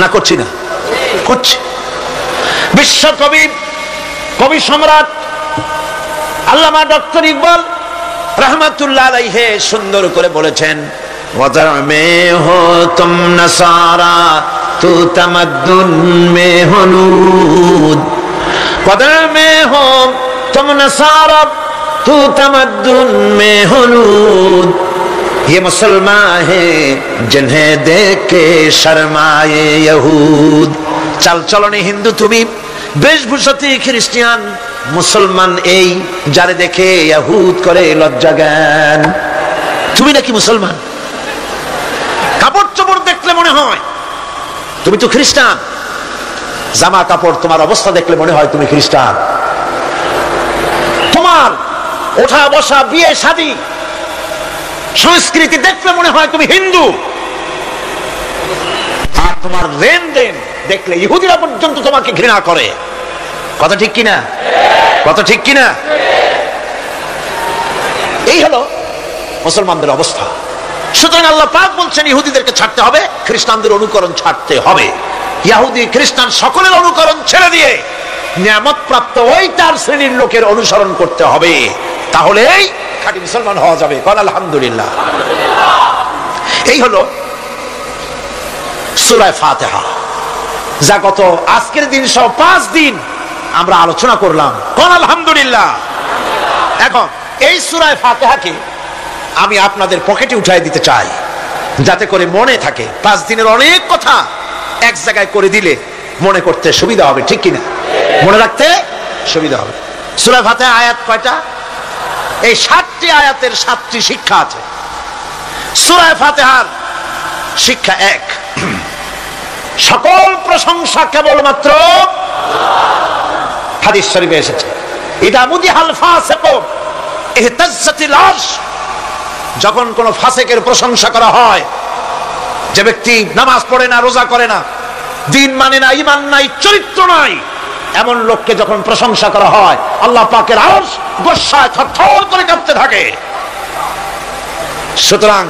না, করছি না? করছি। বিশ্বকবি, কবি সম্রাট আল্লামা ডক্টর ইকবাল रहमतुल्लाह अलैहि সুন্দর করে বলেছেন, वदर में हो तुम नसारा तू तमद्दुन में हो नूद, वदर में हो तुम नसारा तू तमद्दुन में हो नूद, ये मुसलमान है जिन्हें देख के शर्माए यहूद। चल चलने हिंदू তুমি, বেশভূষাতে খ্রিস্টান, মুসলমান এই যারে দেখে ইহুদ করে লজ্জা জ্ঞান। তুমি নাকি মুসলমান? কাপড় চোপড় দেখলে মনে হয় তুমি তো খ্রিস্টান, জামা কাপড় তোমার অবস্থা দেখলে মনে হয় তুমি খ্রিস্টান, তোমার ওঠা বসা, বিয়ে শাদী, সংস্কৃতি দেখলে মনে হয় তুমি হিন্দু, আর তোমার লেনদেন দেখলে ইহুদিরা পর্যন্ত তোমাকে ঘৃণা করে। কথা ঠিক কিনা? কথা ঠিক কিনা? এই হলো মুসলমানদের অবস্থা। সুতরাং আল্লাহ পাক বলছেন ইহুদিদেরকে ছাড়তে হবে, খ্রিস্টানদের অনুকরণ ছাড়তে হবে। ইহুদি খ্রিস্টান সকলের অনুকরণ ছেড়ে দিয়ে নিয়ামত প্রাপ্ত ওই 4 শ্রেণীর লোকের অনুসরণ করতে হবে, তাহলেই খাঁটি মুসলমান হওয়া যাবে। বল আলহামদুলিল্লাহ। এই হলো সূরা ফাতিহা, যা গত আজকের দিন সহ 5 দিন আমরা আলোচনা করলাম। বল আলহামদুলিল্লাহ। এখন এই সূরা ফাতিহাকে আমি আপনাদের পকেটে উঠাই দিতে চাই, যাতে করে মনে থাকে। 5 দিনের অনেক কথা এক জায়গায় করে দিলে মনে করতে সুবিধা হবে, ঠিক কিনা? মনে রাখতে সুবিধা হবে। সূরা ফাতিহা আয়াত কয়টা? এই 7টি আয়াতের 7টি শিক্ষা আছে। সূরা ফাতিহার শিক্ষা 1, সকল প্রশংসা কেবলমাত্র হাদিস শরীফে এসেছে, ইদা মুদিহাল ফাসিকুন ইহতাজ্জাতিল আরশ। যখন কোন ফাসিকের প্রশংসা করা হয়, যে ব্যক্তি নামাজ পড়ে না, রোজা করে না, দিন মানে না, ঈমান নাই, চরিত্র নাই, এমন লোককে যখন প্রশংসা করা হয়, আল্লাহ পাকের আরশ গোসায় থরথর করে কাঁপতে থাকে। সুতরাং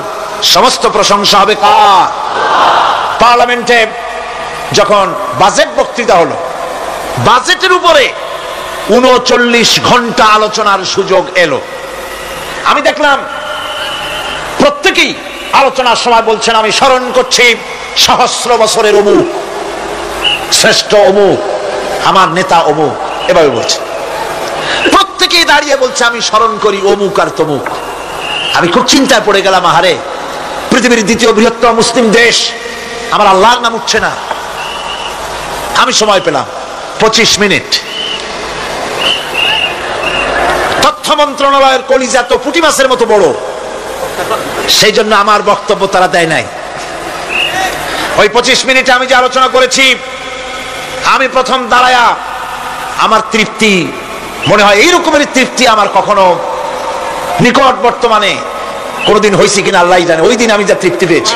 সমস্ত প্রশংসা হবে কার? পার্লামেন্টে যখন বাজেট বক্তৃতা হলো, বাজেটের উপরে 39 ঘন্টা আলোচনার সুযোগ এলো। আমি দেখলাম প্রত্যেকেই আলোচনার সময় বলছেন, আমি স্মরণ করছি সহস্র বছরের অমুক, শ্রেষ্ঠ অমুক, আমার নেতা অমুক, এভাবে বলছে। প্রত্যেকেই দাঁড়িয়ে বলছে আমি স্মরণ করি অমুক আর তমুক। আমি খুব চিন্তায় পড়ে গেলাম, আহারে, পৃথিবীর 2য় বৃহত্তম মুসলিম দেশ, আমার আল্লাহর নাম উঠছে না। আমি সময় পেলাম 25 মিনিট। তথ্য মন্ত্রণালয়ের কলিজা তো পুঁটি মাছের মতো বড়, সেই জন্য আমার বক্তব্য তারা দেয় নাই। ওই 25 মিনিটে আমি যে আলোচনা করেছি, আমি প্রথম দাঁড়ায়া আমার তৃপ্তি, মনে হয় এই রকমের তৃপ্তি আমার কখনো নিকট বর্তমানে কোনদিন হয়েছে কিনা আল্লাহই জানে। ওই দিন আমি যা তৃপ্তি পেয়েছি,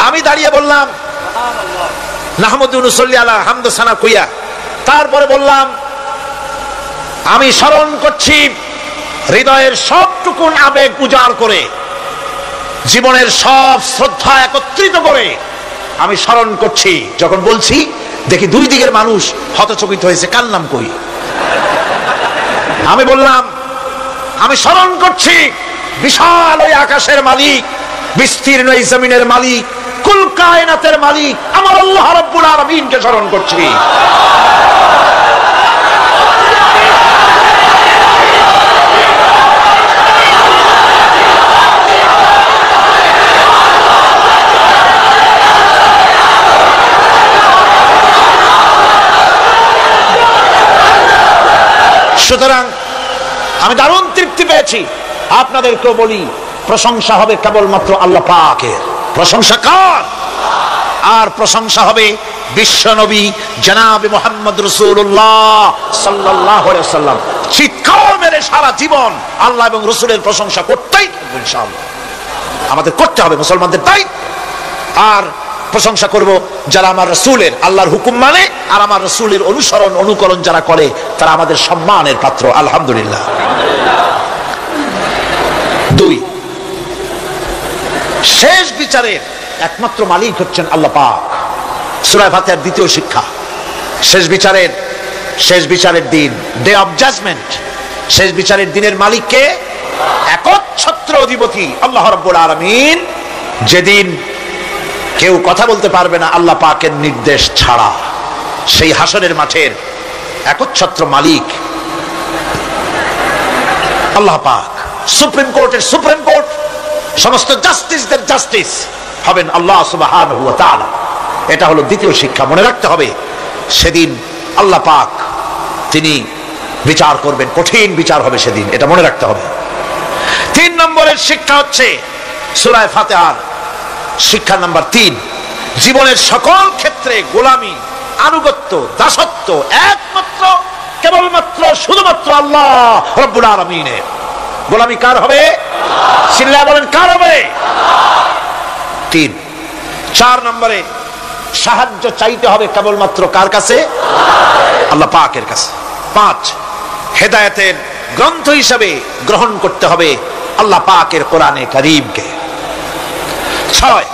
আমি দাঁড়িয়ে বললাম নাহমাদু নুসাল্লি আলা হামদু সানা কুইয়া। তারপরে বললাম আমি স্মরণ করছি হৃদয়ের সবটুকুন আবেগ উজাড় করে, জীবনের সব শ্রদ্ধা একত্রিত করে আমি স্মরণ করছি। যখন বলছি দেখি 2 দিকের মানুষ হতচকিত হয়েছে, কার নাম কই? আমি বললাম আমি স্মরণ করছি বিশাল ওই আকাশের মালিক, বিস্তীর্ণ এই জমিনের মালিক, কুল কায়নাতের মালিক আমার আল্লাহ রাব্বুল আলামিনকে স্মরণ করছি। সুতরাং আমি দারুণ তৃপ্তি পেয়েছি। আপনাদেরকেও বলি, প্রশংসা হবে কেবলমাত্র আল্লাহ পাকের। প্রশংসা কার? আর প্রশংসা হবে বিশ্ব নবী জনাবে মুহাম্মদ রাসূলুল্লাহ সাল্লাল্লাহু আলাইহি ওয়াসাল্লাম। চিৎকার মেরে সারা জীবন আল্লাহ এবং রাসূলের প্রশংসা করতেই থাকবো ইনশাআল্লাহ। আমাদের করতে হবে, মুসলমানদের দায়িত্ব। আর প্রশংসা করব যারা আমার রাসূলের, আল্লাহর হুকুম মানে আর আমার রাসূলের অনুকরণ যারা করে, তারা আমাদের সম্মানের পাত্র। আলহামদুলিল্লাহ। 2, শেষ বিচারের একমাত্র মালিক হচ্ছেন আল্লাহ পাক। সূরা ফাতিহার 2য় শিক্ষা, শেষ বিচারের দিন, ডে অফ জাজমেন্ট, শেষ বিচারের দিনের মালিককে? একচ্ছত্র অধিপতি আল্লাহ রাব্বুল আলামিন। যেদিন কেউ কথা বলতে পারবে না আল্লাহ পাকের নির্দেশ ছাড়া, সেই হাসরের মাঠের একচ্ছত্র মালিক আল্লাহ পাক। সুপ্রিম কোর্টের সুপ্রিম কোর্ট, সমস্ত জাস্টিসদের জাস্টিস হবেন আল্লাহ সুবহানাহু ওয়া তাআলা। এটা হলো 2য় শিক্ষা, মনে রাখতে হবে। সেদিন আল্লাহ পাক তিনি বিচার করবেন, কঠিন বিচার হবে সেদিন, এটা মনে রাখতে হবে। 3 নম্বরের শিক্ষা হচ্ছে সূরা ফাতিহার শিক্ষা নাম্বার 3, জীবনের সকল ক্ষেত্রে গোলামি, আনুগত্য, দাসত্ব একমাত্র কেবলমাত্র শুধুমাত্র আল্লাহ রাব্বুল আলামিনের। গোলামি কার হবে? চিল্লায়া বলেন, কার হবে? 3। 4 নম্বরে সাহায্য চাইতে হবে কেবলমাত্র কার কাছে? আল্লাহ পাকের কাছে। 5, হেদায়েতের গ্রন্থ হিসাবে গ্রহণ করতে হবে আল্লাহ পাকের কোরআনে কারীমকে। 6,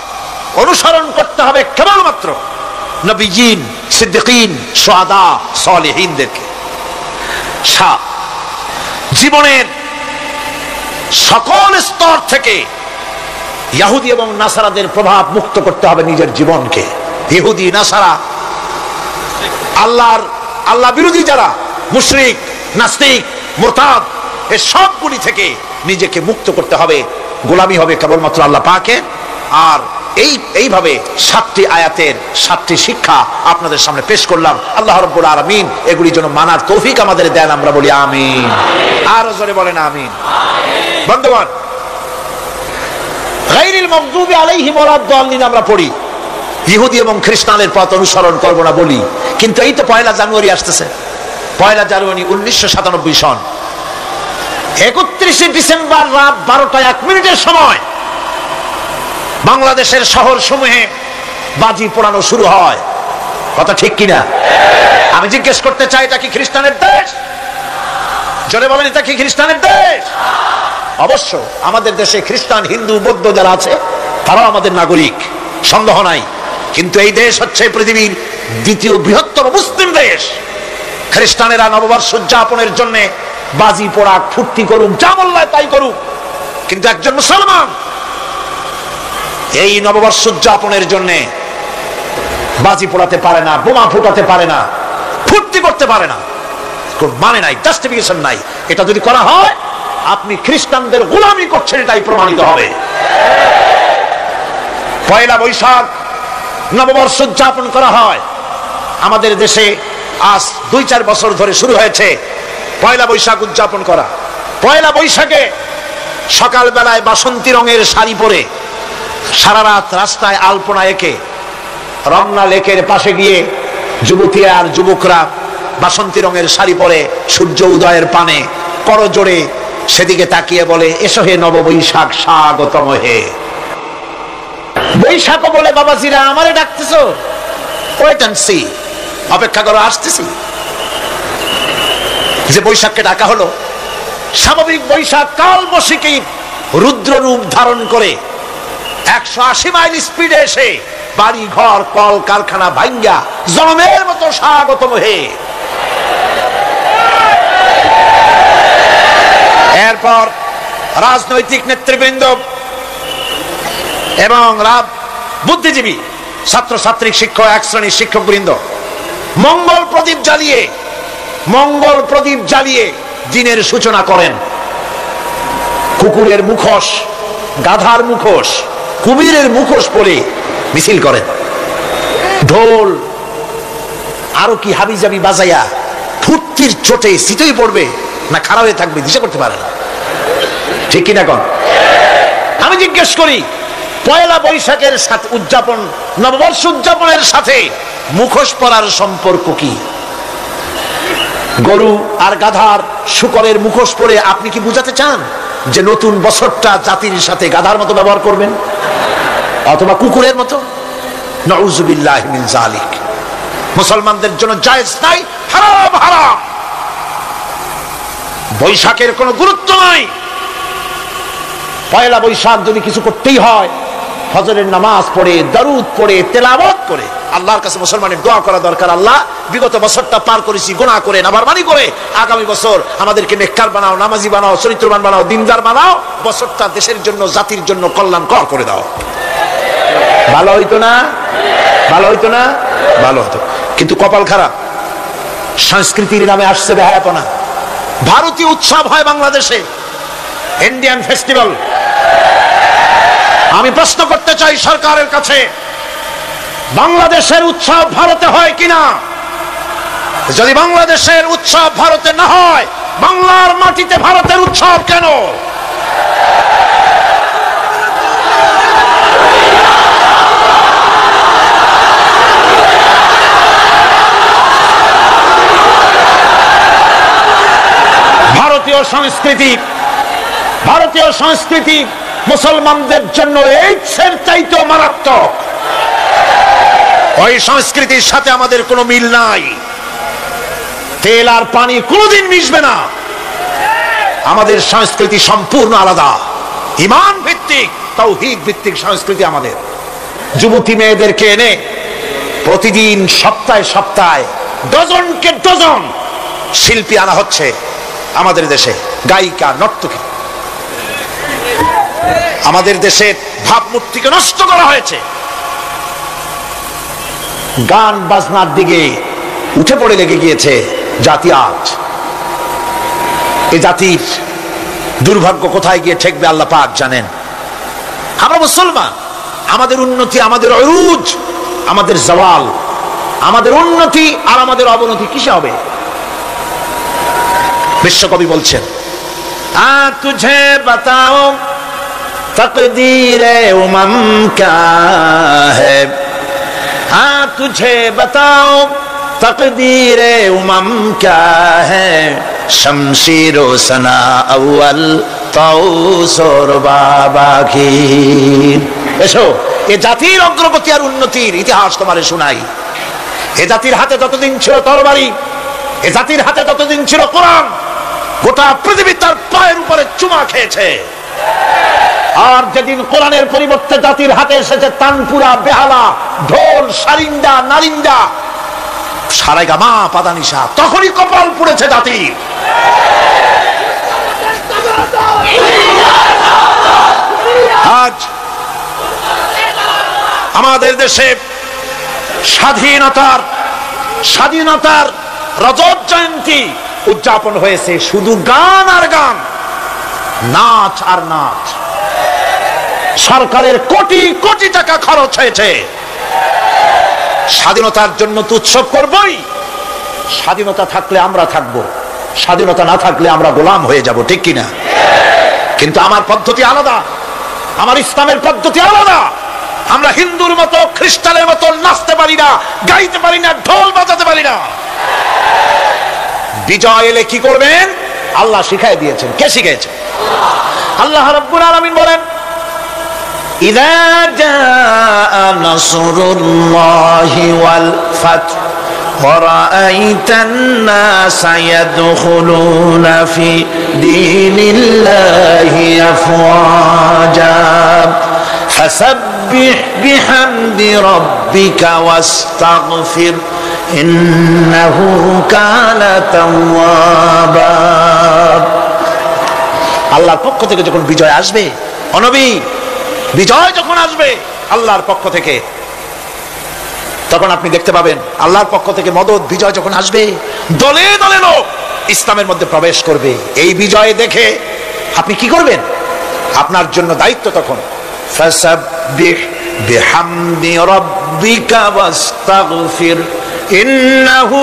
অনুসরণ করতে হবে কেবলমাত্র নবীজিন, সিদ্দিকিন, শুহাদা, সালেহিনদেরকে। 7, জীবনের সকল স্তর থেকে ইহুদি এবং নাসারাদের প্রভাব মুক্ত করতে হবে নিজের জীবনকে। ইহুদি, নাসারা, আল্লাহ বিরোধী যারা মুশরিক, নাস্তিক, মুরতাদ, এই সবগুলি থেকে নিজেকে মুক্ত করতে হবে। গোলামি হবে কেবলমাত্র আল্লাহ পাকের। আর এইভাবে 7টি আয়াতের 7টি শিক্ষা আপনাদের সামনে পেশ করলাম। আল্লাহ রাব্বুল আলামিন এগুলি যেন মানার তৌফিক আমাদের দেন, আমরা বলি আমিন। আরো জোরে বলেন আমিন। বন্ধুগণ, গায়রিল মাগদুবি আলাইহিম ওয়ালাদ-দাল্লিন আমরা পড়ি, ইহুদি এবং খ্রিস্টানদের পথ অনুসরণ করব না বলি, কিন্তু এই তো 1 জানুয়ারি আসতেছে। 1 জানুয়ারি 1997 সন 31 ডিসেম্বর রাত 12টা 1 মিনিটের সময় বাংলাদেশের শহর সমূহে বাজি পোড়ানো শুরু হয়। কথা ঠিক কিনা? আমি জিজ্ঞেস করতে চাই, এটা কি খ্রিস্টানের দেশ? জোরে বলেন, এটা কি খ্রিস্টানের দেশ? অবশ্য আমাদের দেশে খ্রিস্টান, হিন্দু, বৌদ্ধ যারা আছে তারাও আমাদের নাগরিক, সন্দেহ নাই। কিন্তু এই দেশ হচ্ছে পৃথিবীর 2য় বৃহত্তম মুসলিম দেশ। খ্রিস্টানেরা নববর্ষ উদযাপনের জন্য বাজি পোড়া, ফুর্তি করুক, যা বললায় তাই করুক, কিন্তু একজন মুসলমান এই নববর্ষ উদযাপনের জন্য বাজি পোড়াতে পারে না, বোমা ফুটাতে পারে না, ফুর্তি করতে পারে না। কোন মানে নাই, জাস্টিফিকেশন নাই। এটা যদি করা হয় আপনি খ্রিস্টানদের গোলামি করছেন, এটাই প্রমাণিত হবে। 1 বৈশাখ নববর্ষ উদযাপন করা হয় আমাদের দেশে। আজ 2-4 বছর ধরে শুরু হয়েছে 1 বৈশাখ উদযাপন করা। 1 বৈশাখে সকাল বেলায় বাসন্তী রঙের শাড়ি পরে সারা রাত রাস্তায় আলপনা এঁকে রমনা লেকের পাশে গিয়ে যুবতী আর যুবকরা বাসন্তী রঙের শাড়ি পরে সূর্য উদয়ের পানে করজোড়ে সেদিকে তাকিয়ে বলে, এসো হে নববৈশাখ, স্বাগতম হে। বৈশাখ বলে বাবাজিরা আমারে ডাকতেছো, ওয়েট এন্ড সি, অপেক্ষা করো, আসতেছি। যে বৈশাখকে ডাকা হলো, স্বাভাবিক বৈশাখ কাল বৈশাখী রুদ্র রূপ ধারণ করে 180 মাইল স্পিডে এসে বাড়ি ঘর কল কারখানা ভাঙ্গা জনমের মতো স্বাগতম হে। এরপর রাজনৈতিক নেতৃবৃন্দ এবং বুদ্ধিজীবী, ছাত্রছাত্রী, শিক্ষক, এক শ্রেণীর শিক্ষক বৃন্দ মঙ্গল প্রদীপ জ্বালিয়ে দিনের সূচনা করেন। কুকুরের মুখোশ, গাধার মুখোশ, কুমিরের মুখোশ পরে মিছিল করেন। ঢোল আরো কি হাবিজাবি বাজাইয়া ফুর্তির চোটে শীতই পড়বে না খারাপ হয়ে থাকবে দিশা করতে পারে না। ঠিক কিনা কোন? আমি জিজ্ঞেস করি, 1 বৈশাখের সাথে উদযাপন, নববর্ষ উদযাপনের সাথে মুখোশ পরার সম্পর্ক কি? গরু আর গাধার শুকরের মুখোশ পরে আপনি কি বুঝাতে চান যে নতুন বছরটা জাতির সাথে গাধার মতো ব্যবহার করবেন অথবা কুকুরের মতো? নাউযুবিল্লাহি মিন যালিক। মুসলমানদের জন্য জায়েজ নাই, হারাম হারাম। বৈশাখের কোনো গুরুত্ব নাই। 1 বৈশাখ যদি কিছু করতেই হয়, ফজরের নামাজ পড়ে, দরুদ পড়ে, তেলাওয়াত করে আল্লাহর কাছে মুসলমানের দোয়া করা দরকার। আল্লাহ, বিগত বছরটা পার করেছি গুনাহ করে, নাফরমানি করে, আগামী বছর আমাদেরকে নেককার বানাও, নামাজি বানাও, চরিত্রবান বানাও, দিনদার বানাও। বছরটা দেশের জন্য, জাতির জন্য কল্যাণকর করে দাও। ভালো হইতো না? ভালো হইতো না? ভালো হতো। কিন্তু কপাল খারাপ, সংস্কৃতির নামে আসছে বেহায়াপনা। ভারতীয় উৎসব হয় বাংলাদেশে, ইন্ডিয়ান ফেস্টিভ্যাল। আমি প্রশ্ন করতে চাই সরকারের কাছে, বাংলাদেশের উৎসব ভারতে হয় কিনা? যদি বাংলাদেশের উৎসব ভারতে না হয়, বাংলার মাটিতে ভারতের উৎসব কেন? ভারতীয় সংস্কৃতি মুসলমানদের জন্য এইডসের চাইতেও মারাত্মক। ওই সংস্কৃতির সাথে আমাদের কোনো মিল নাই। তেল আর পানি কোনোদিন মিশবে না। আমাদের সংস্কৃতি সম্পূর্ণ আলাদা, ঈমান ভিত্তিক, তাওহীদ ভিত্তিক সংস্কৃতি আমাদের। যুবতী মেয়েদেরকে এনে প্রতিদিন সপ্তাহে সপ্তাহে ডজনকে ডজন শিল্পী আনা হচ্ছে আমাদের দেশে, গায়িকা, নর্তকী। আমাদের দেশের ভাবমূর্তিকে নষ্ট করা হয়েছে, গান বাজনার দিকে উঠে পড়ে লেগে গিয়েছে জাতি। আজ এই জাতির দুর্ভাগ্য কোথায় গিয়ে ঠেকবে আল্লাহ পাক জানেন। আমরা মুসলমান, আমাদের উন্নতি, আমাদের অরুজ, আমাদের জওয়াল, আমাদের উন্নতি আর আমাদের অবনতি কিসে হবে? বিশ্বকবি বলছেন, তুঝে বাতাও তকদীরে উমম ক্যা है, तुझे बताओ तकदीरे उमम क्या है, शमशीरो सना अव्वल ताऊस और बाबाखीर। এসো এ জাতির অগ্রগতি আর উন্নতির ইতিহাস তোমারে শোনাই। এ জাতির হাতে ততদিন ছিল তরবারি, এ জাতির হাতে ততদিন ছিল কোরআন, গোটা পৃথিবী তার পায়ের উপরে চুমা খেয়েছে। আর যেদিন কোরআনের পরিবর্তে জাতির হাতে এসেছে তানপুরা, বেহালা, ঢোল, সারিন্দা, নারিন্দা, সারেগামা, পাদানিসা, তখনই কপাল পুড়েছে জাতির। আজ আমাদের দেশে স্বাধীনতার রজত জয়ন্তী উদযাপন হয়েছে, শুধু গান আর গান, নাচ আর নাচ। সরকারের কোটি কোটি টাকা খরচ হয়েছে। স্বাধীনতার জন্য তো উৎসব করবই, স্বাধীনতা থাকলে আমরা থাকবো, স্বাধীনতা না থাকলে আমরা গোলাম হয়ে যাব, ঠিক কিনা? কিন্তু আমার পদ্ধতি আলাদা, আমার ইসলামের পদ্ধতি আলাদা। আমরা হিন্দুর মতো, খ্রিস্টানের মতো নাচতে পারি না, গাইতে পারি না, ঢোল বাজাতে পারি না। বিজয় এলে কি করবেন আল্লাহ শিখাই দিয়েছেন। কে শিখিয়েছে? আল্লাহ রাব্বুল আলামিন বলেন, ইযা জাআ নাসরুল্লাহি ওয়াল ফাত ওয়া রাআইতান নাসা ইয়াদখুলুনা ফি দীনিল্লাহি আফওয়াজা ফাসাব্বিহ বিহামদি রাব্বিকা ওয়াস্তাগফির ইন্নাহু কানা তাওয়াবা। আল্লাহর পক্ষ থেকে যখন বিজয় আসবে, নবী, বিজয় যখন আসবে আল্লাহর পক্ষ থেকে, তখন আপনি দেখতে পাবেন আল্লাহর পক্ষ থেকে মদদ, বিজয় যখন আসবে, দলে দলে লোক ইসলামের মধ্যে প্রবেশ করবে। এই বিজয় দেখে আপনি কি করবেন? আপনার জন্য দায়িত্ব তখন, ফাসাব্বিহ বিহামদি রাব্বিকা ওয়াস্তাগফির ইন্নাহু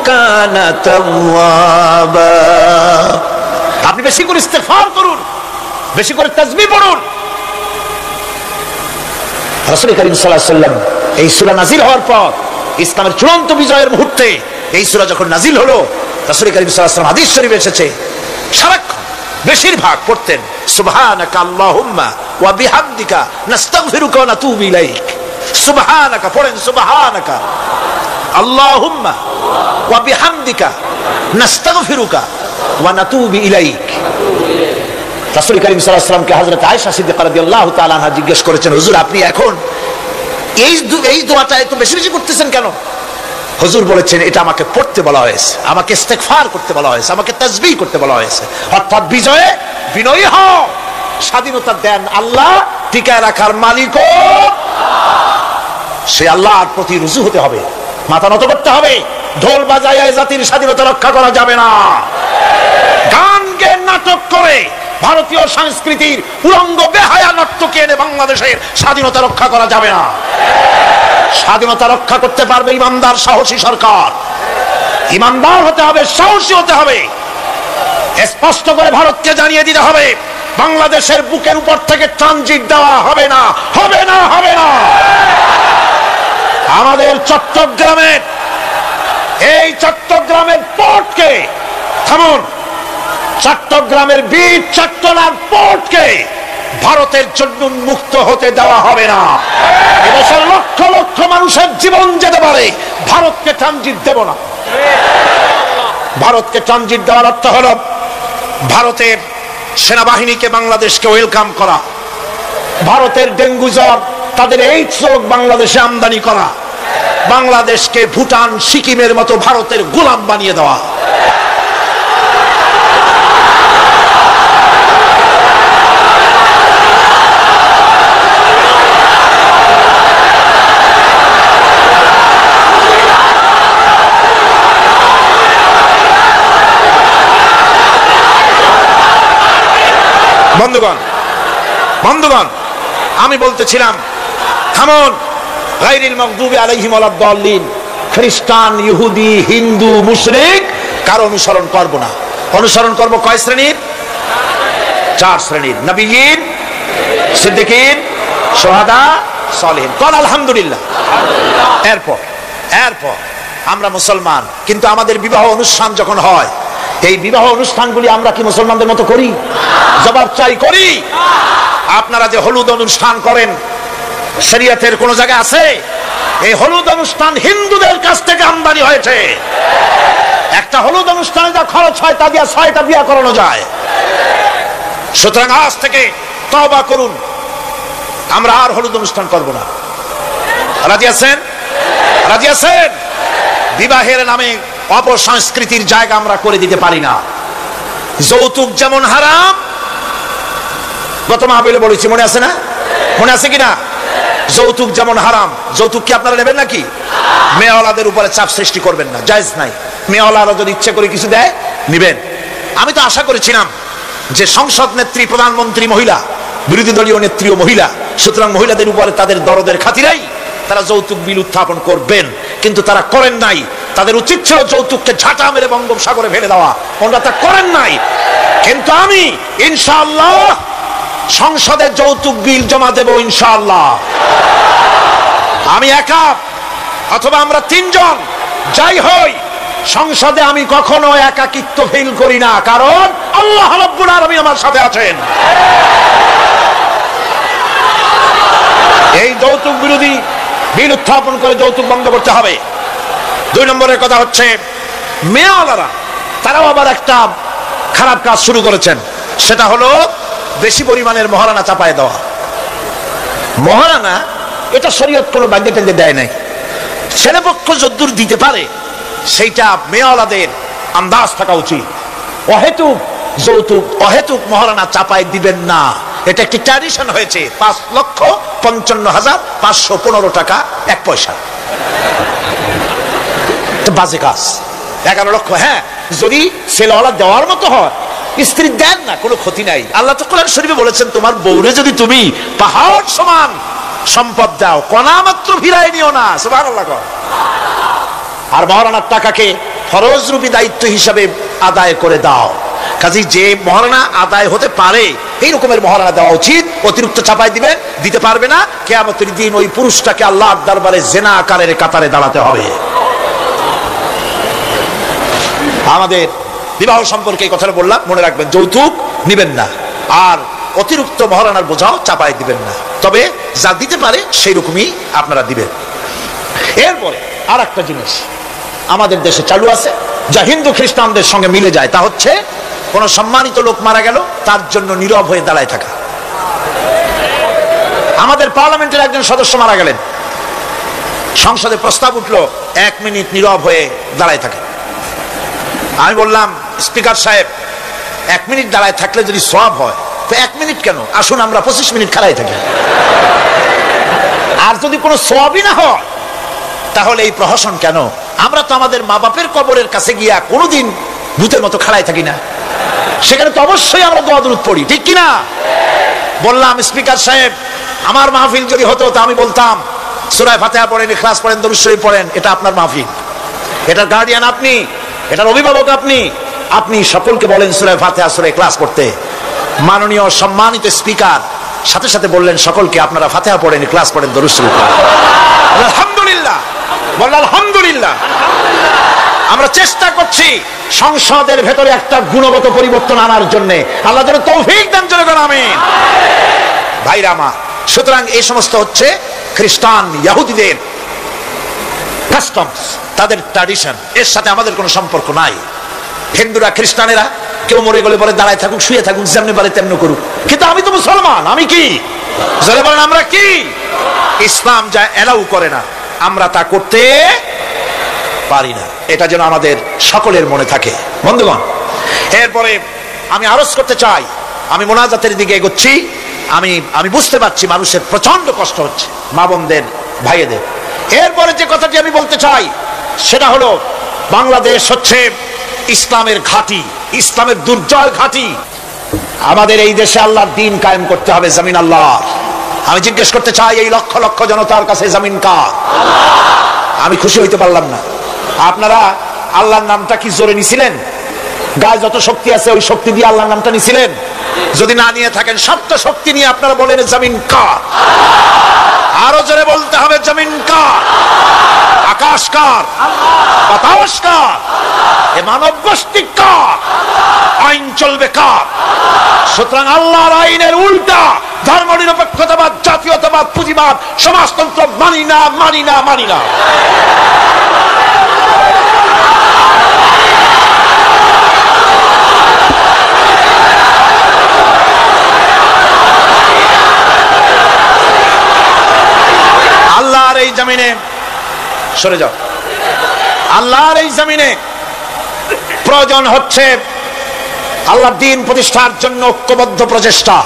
কানা তাওয়াবা। আপনি বেশি করে ইস্তেগফার করুন, বেশি করে তাসবিহ পড়ুন। রাসূল করিম সাল্লাল্লাহু আলাইহি ওয়াসাল্লাম এই সূরা নাযিল হওয়ার পর, ইসলামের চূড়ান্ত বিজয়ের মুহূর্তে এই সূরা যখন নাযিল হলো, রাসূল করিম সাল্লাল্লাহু আলাইহি ওয়াসাল্লাম হাদিস শরীফে এসেছে সারাক্ষণ বেশিরভাগ পড়তেন সুবহানাকা আল্লাহুম্মা ওয়া বিহামদিকা নাস্তাগফিরুকা ওয়া নাতুবু ইলাইক। সুবহানাকা পড়েন, সুবহানাকা আল্লাহুম্মা ওয়া বিহামদিকা নাস্তাগফিরুকা ওয়া নাতুবু ইলাইক। রাসূল করিম সাল্লাল্লাহু আলাইহি ওয়াসাল্লামকে হযরত আয়েশা সিদ্দিকা রাদিয়াল্লাহু তাআলা আনহা জিজ্ঞেস করেছেন, হুজুর আপনি এখন এই দোয়াটা এত বেশি বেশি করতেছেন কেন? হুজুর বলেছেন, এটা আমাকে পড়তে বলা হয়েছে, আমাকে ইস্তেগফার করতে বলা হয়েছে, আমাকে তাসবিহ করতে বলা হয়েছে। অর্থাৎ বিজয়ে বিনয়ী হও। স্বাধীনতা দেন আল্লাহ, টিকায় রাখার মালিকও সে আল্লাহর প্রতি রুজু হতে হবে, মাথা নত করতে হবে। ঢোল বাজায় জাতির স্বাধীনতা রক্ষা করা যাবে না। গান গে নাটক করে ভারতীয় সংস্কৃতির উলঙ্গ বেহায়া নর্তকী এনে বাংলাদেশের স্বাধীনতা রক্ষা করা যাবে না। স্বাধীনতা রক্ষা করতে পারবে ইমানদার, সাহসী সরকার। ইমানদার হতে হবে, সাহসী হতে হবে। স্পষ্ট করে ভারতকে জানিয়ে দিতে হবে, বাংলাদেশের বুকের উপর থেকে ট্রানজিট দেওয়া হবে না, হবে না, হবে না। আমাদের চট্টগ্রামের, এই চট্টগ্রামের পোর্টকে থামুন, চট্টগ্রামের বীর চট্টলার পোর্টকে ভারতের জন্য মুক্ত হতে দেওয়া হবে না। এদেশের লক্ষ লক্ষ মানুষের জীবন যেতে পারে, ভারতকে ট্রানজিট দেব না। ভারতকে ট্রানজিট দেওয়ার অর্থ হলো ভারতের সেনাবাহিনীকে বাংলাদেশকে ওয়েলকাম করা, ভারতের ডেঙ্গু জ্বর তাদের এইডস রোগ বাংলাদেশে আমদানি করা, বাংলাদেশকে ভুটান সিকিমের মতো ভারতের গোলাম বানিয়ে দেওয়া। বন্ধুগণ, আমি বলতেছিলাম থামুন। গায়রিল মাগদুবি আলাইহিম ওয়ালাদ-দাল্লিন, খ্রিস্টান, ইহুদি, হিন্দু, মুশরিক কারো অনুসরণ করব না। অনুসরণ করব কয় শ্রেণীর? 4 শ্রেণীর। নবিয়্যিন, সিদ্দিকিন, শুহাদা, সালেহিন। কোন আলহামদুলিল্লাহ। এরপর আমরা মুসলমান, কিন্তু আমাদের বিবাহ অনুষ্ঠান যখন হয়, এই বিবাহ অনুষ্ঠানগুলি আমরা কি মুসলমানদের মতো করি? জবাব চাই, করি? আপনারা যে হলুদ অনুষ্ঠান করেন, শরীয়তের কোন জায়গায় আছে? এই হলুদ অনুষ্ঠান হিন্দুদের কাছ থেকে আমদানি হয়েছে। একটা হলুদ অনুষ্ঠানে যা খরচ হয় তা দিয়ে 6টা বিয়ে করানো যায়। সুতরাং আজ থেকে তওবা করুন, আমরা আর হলুদ অনুষ্ঠান করব না। রাজি আছেন? রাজি আছেন? বিবাহের নামে অপসংস্কৃতির জায়গা আমরা করে দিতে পারি না। যৌতুক যেমন হারাম, গত মাহফিলে বলেছি, মনে আছে না? মনে আছে কিনা? যৌতুক যেমন হারাম। যৌতুক কি আপনারা নেবেন নাকি? মেয়েওয়ালাদের উপরে চাপ সৃষ্টি করবেন না, জায়েজ নাই। মেয়েওয়ালারা যদি ইচ্ছে করে কিছু দেয়, নিবেন। আমি তো আশা করেছিলাম যে সংসদ নেত্রী, প্রধানমন্ত্রী মহিলা, বিরোধী দলীয় নেত্রীও মহিলা, সুতরাং মহিলাদের উপরে তাদের দরদের খাতিরেই তারা যৌতুক বিল উত্থাপন করবেন, কিন্তু তারা করেন নাই। তাদের উচিত ছিল যৌতুককে ঝাঁটা মেরে বঙ্গোপসাগরে ফেলে দেওয়া, ওনারা তা করেন নাই। কিন্তু আমি ইনশাআল্লাহ সংসদে যৌতুক বিল জমা দেব ইনশাআল্লাহ। আমি একা অথবা আমরা 3 জন যাই হই, সংসদে আমি কখনো একাকিত্ব ফিল করি না, কারণ আল্লাহ রাব্বুল আলামিন আমার সাথে আছেন। এই যৌতুক বিরোধী বিল উত্থাপন করে যৌতুক বন্ধ করতে হবে। 2 নম্বরের কথা হচ্ছে, মেয়েওয়ালারা তারাও আবার একটা খারাপ কাজ শুরু করেছেন, সেটা হলো বেশি পরিমাণের মহারানা চাপায় দেওয়া। মহারানা এটা শরীয়ত কোনো বাধ্যে টেনে দেয় নাই। ছেলেপক্ষ যদ্দূর দিতে পারে সেইটা মেয়েওয়ালাদের আন্দাজ থাকা উচিত। অহেতুক যৌতুক, অহেতুক মহারানা চাপায় দিবেন না। এটা একটি ট্র্যাডিশন হয়েছে। 5,55,515 টাকা 1 পয়সা, বাজে কাজ। 11 লক্ষ, হ্যাঁ, যদি ছেলেওয়ালা দেওয়ার মতো হয়, স্ত্রী দেন না, কোনো ক্ষতি নাই। আল্লাহ তো কোরআন শরীফে বলেছেন, তোমার বউরে যদি তুমি পাহাড় সমান সম্পদ দাও, কণা মাত্র ফিরাই নিও না। সুবহানাল্লাহ। আর মহারানার টাকাকে ফরজ রূপী দায়িত্ব হিসাবে আদায় করে দাও। কাজে যে মহারানা আদায় হতে পারে এই রকমের মহারানা দেওয়া উচিত। অতিরিক্ত চাপাই দিবে, দিতে পারবে না, কিয়ামতের দিন ওই পুরুষটাকে আল্লাহর দরবারে জিনা আকারের কাতারে দাঁড়াতে হবে। আমাদের বিবাহ সম্পর্কে এই কথাটা বললাম, মনে রাখবেন, যৌতুক নিবেন না, আর অতিরিক্ত মহারানার বোঝাও চাপাই দিবেন না। তবে যা দিতে পারে সেই রকমই আপনারা দিবেন। এরপরে আর একটা জিনিস আমাদের দেশে চালু আছে, যা হিন্দু খ্রিস্টানদের সঙ্গে মিলে যায়, তা হচ্ছে কোন সম্মানিত লোক মারা গেল, তার জন্য নীরব হয়ে দাঁড়ায় থাকা। আমাদের পার্লামেন্টের একজন সদস্য মারা গেলেন, সংসদে প্রস্তাব উঠলো 1 মিনিট নীরব হয়ে দাঁড়ায় থাকে। আমি বললাম, স্পিকার সাহেব, 1 মিনিট দাঁড়ায় থাকলে যদি সওয়াব হয়, তো 1 মিনিট কেন, আসুন আমরা 25 মিনিট খাড়ায় থাকি। আর যদি কোনো সওয়াবই না হয়, তাহলে এই প্রহসন কেন? আমরা তো আমাদের মা বাপের কবরের কাছে গিয়া কোনোদিন ভূতের মতো খাড়ায় থাকি না, সেখানে তো অবশ্যই আমরা দোয়া দুরূদ পড়ি, ঠিক কিনা? বললাম, স্পিকার সাহেব, আমার মাহফিল যদি হতো তা আমি বলতাম সূরা ফাতিহা পড়েন, ইখলাস পড়েন, দরুদ শরীফ পড়েন। এটা আপনার মাহফিল, এটার গার্ডিয়ান আপনি, এটার অভিভাবক আপনি। আপনি সকলকে বলেন সূরা ফাতিহা, সূরা ইখলাস পড়তে। মাননীয় সম্মানিত স্পিকার সাথে সাথে বললেন সকলকে, আপনারা ফাতিহা পড়েন, ইখলাস পড়েন, দরুদ শরীফ পড়েন। আলহামদুলিল্লাহ, বললেন আলহামদুলিল্লাহ। আমরা চেষ্টা করছি সংসদের ভেতরে একটা গুণগত পরিবর্তন আনার জন্য। আল্লাহ যেন তৌফিক দান করেন, আমিন। ভাইরা আমার, সুতরাং এই সমস্ত হচ্ছে খ্রিস্টান ইহুদিদের কাস্টমস, তাদের ট্র্যাডিশন, এর সাথে আমাদের কোনো সম্পর্ক নাই। হিন্দুরা খ্রিস্টানেরা কেউ মরে গেলে পরে দাঁড়ায় থাকুক, শুয়ে থাকুক, যেমনি পারে তেমনি করুক, কিন্তু আমি তো মুসলমান, আমি কি জোরে বলেন আমরা কি? ইসলাম যা এলাউ করে না আমরা তা করতে পারি না। এটা যেন আমাদের সকলের মনে থাকে বন্ধুগণ। এরপরে আমি আরজ করতে চাই, আমি মোনাজাতের দিকে এগোচ্ছি, আমি বুঝতে পারছি মানুষের প্রচন্ড কষ্ট হচ্ছে, মা বোনদের, ভাইয়েদের। এরপরে যে কথাটি আমি বলতে চাই সেটা হলো, বাংলাদেশ হচ্ছে ইসলামের ঘাঁটি, ইসলামের দুর্জয় ঘাঁটি। আমাদের এই দেশে আল্লাহর দ্বীন কায়েম করতে হবে, জমিন আল্লাহর। আমি জিজ্ঞেস করতে চাই, এই লক্ষ লক্ষ জনতার কাছে জমিন কার? আমি খুশি হইতে পারলাম না। আপনারা আল্লাহর নামটা কি জোরে নিছিলেন? গায়ে যত শক্তি আছে ওই শক্তি দিয়ে আল্লাহর নামটা নিছিলেন? যদি না নিয়ে থাকেন, সবটা শক্তি নিয়ে আপনারা বলেন জমিন কার? আরো জোরে বলতে হবে, জমিন কার? আকাশ কার? বাতাস কার? এ মানব গোষ্ঠী কার? আইন চলবে কার? সুতরাং আল্লাহর আইনের উল্টা ধর্ম নিরপেক্ষতাবাদ, জাতীয়তাবাদ, পুঁজিবাদ, সমাজতন্ত্র মানি না, মানি না, মানি না। আল্লাহর এই জমিনে, সরে যাও, আল্লাহর এই জমিনে প্রয়োজন হচ্ছে আল্লাহর দ্বীন প্রতিষ্ঠার জন্য ঐক্যবদ্ধ প্রচেষ্টা।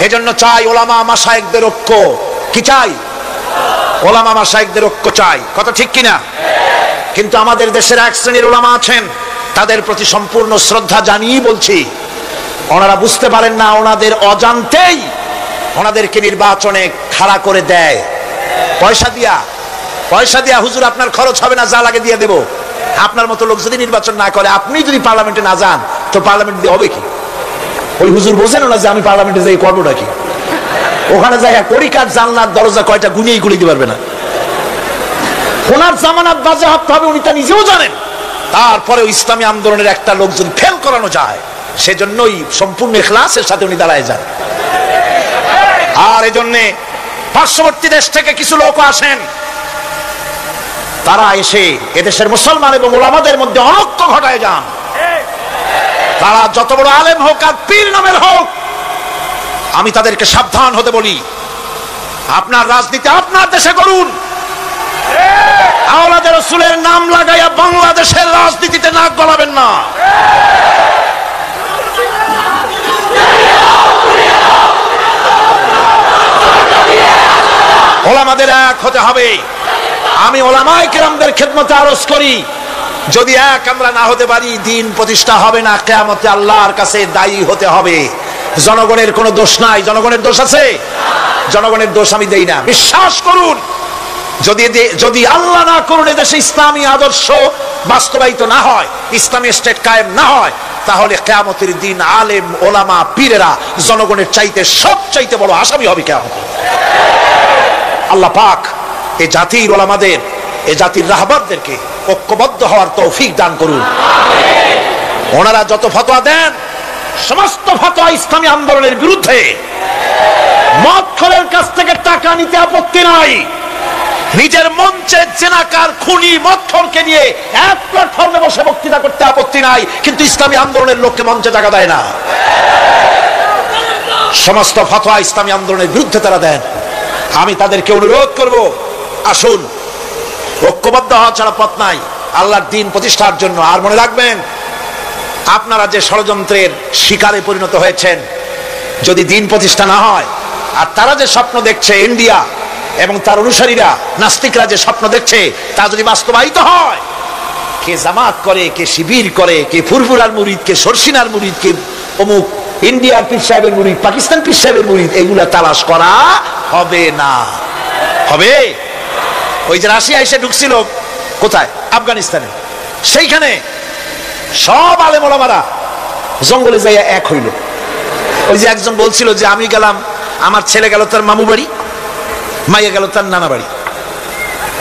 এজন্য চাই ওলামা মাশায়েখদের ঐক্য। কি চাই? ওলামা মাশায়েখদের ঐক্য চাই। কথা ঠিক কিনা? কিন্তু আমাদের দেশের এক শ্রেণীর ওলামা আছেন, তাদের প্রতি সম্পূর্ণ শ্রদ্ধা জানিয়ে বলছি, ওনারা বুঝতে পারেন না, ওনাদের অজান্তেই ওনাদেরকে নির্বাচনে খাড়া করে দেয় পয়সা দিয়া। হুজুর আপনার খরচ হবে না, যা লাগে দিয়ে দেব। আপনার মতো লোক যদি নির্বাচন না করে, আপনি যদি পার্লামেন্টে না যান, তো পার্লামেন্ট দিয়ে হবে কি? ওই হুজুর বোঝেন না যে আমি পার্লামেন্টে যাই করবোটা কি? ওখানে যাই কড়িকার জানলার দরজা কয়টা গুনিয়েই গুলি দিতে পারবে না। ওনার জামানাত বাজেয়াপ্ত হবে, উনি তা নিজেও জানেন। তারপরে ইসলামী আন্দোলনের একটা লোক যদি ফেল করানো যায়, সেজন্যই সম্পূর্ণ ইখলাসের সাথে উনি দাঁড়ায় যান। আর এজন্যে পার্শ্ববর্তী দেশ থেকে কিছু লোক আসেন, তারা এসে এদেশের মুসলমান এবং ওলামাদের মধ্যে অনৈক্য ঘটায় যান। তারা যত বড় আলেম হোক আর পীর নামের হোক, আমি তাদেরকে সাবধান হতে বলি, আপনার রাজনীতি আপনার দেশে করুন, আওলাদ রাসূলের নাম লাগাইয়া বাংলাদেশের রাজনীতিতে নাক গলাবেন না। ওলামাদের এক হতে হবে। আমি ওলামায়ে কেরামদের খেদমতে আরজ করি, যদি এক আমরা না হতে পারি, দ্বীন প্রতিষ্ঠা হবে না। কিয়ামতে আল্লাহর কাছে দায়ী হতে হবে। জনগণের কোনো দোষ নাই। জনগণের দোষ আছে? জনগণের দোষ আমি দেই না। বিশ্বাস করুন, যদি আল্লাহ না করুন এদেশে ইসলামী আদর্শ বাস্তবায়িত না হয়, ইসলামী স্টেট কায়েম না হয়, তাহলে কিয়ামতের দিন আলেম, ওলামা, পীরেরা জনগণের চাইতে সবচাইতে বড় আসামি হবে কিয়ামতে। আল্লাহ পাক এই জাতির ওলামাদের, এই জাতির রাহবারদেরকে ঐক্যবদ্ধ হওয়ার তৌফিক দান করুন। ওনারা যত ফতোয়া দেন, সমস্ত ফতোয়া ইসলামী আন্দোলনের বিরুদ্ধে। মদখোরের কাছ থেকে টাকা নিতে আপত্তি নাই, নিজের মঞ্চে জেনাকার, খুনি, মদখোরকে নিয়ে এক প্ল্যাটফর্মে বসে বক্তৃতা করতে আপত্তি নাই, কিন্তু ইসলামী আন্দোলনের লোককে মঞ্চে টাকা দেয় না। সমস্ত ফতোয়া ইসলামী আন্দোলনের বিরুদ্ধে তারা দেন। আমি তাদেরকে অনুরোধ করব, আসুন, ঐক্যবদ্ধ হওয়া ছাড়া পথ নাই আল্লাহর দ্বীন প্রতিষ্ঠার জন্য। আর মনে রাখবেন, আপনারা যে ষড়যন্ত্রের শিকারে পরিণত হয়েছেন, যদি দ্বীন প্রতিষ্ঠা না হয়, আর তারা যে স্বপ্ন দেখছে, ইন্ডিয়া এবং তার অনুসারীরা, নাস্তিকরা যে স্বপ্ন দেখছে, তা যদি বাস্তবায়িত হয়, কে জামাত করে, কে শিবির করে, কে ফুরফুরার মুরিদ, কে সরসিনার মুরিদ, কে অমুক ইন্ডিয়ার পীর সাহেবের মুরিদ, পাকিস্তান পীর সাহেবের মুরিদ, এগুলা তালাশ করা হবে না। হবে? ওই যে রাশিয়া এসে ঢুকছিল কোথায়? আফগানিস্তানে। সেইখানে সব আলেম ওলামারা জঙ্গলে যাইয়া এক হইল। ওই যে একজন বলছিল যে আমি গেলাম, আমার ছেলে গেল তার মামু বাড়ি, মাইয়া গেল তার নানা বাড়ি,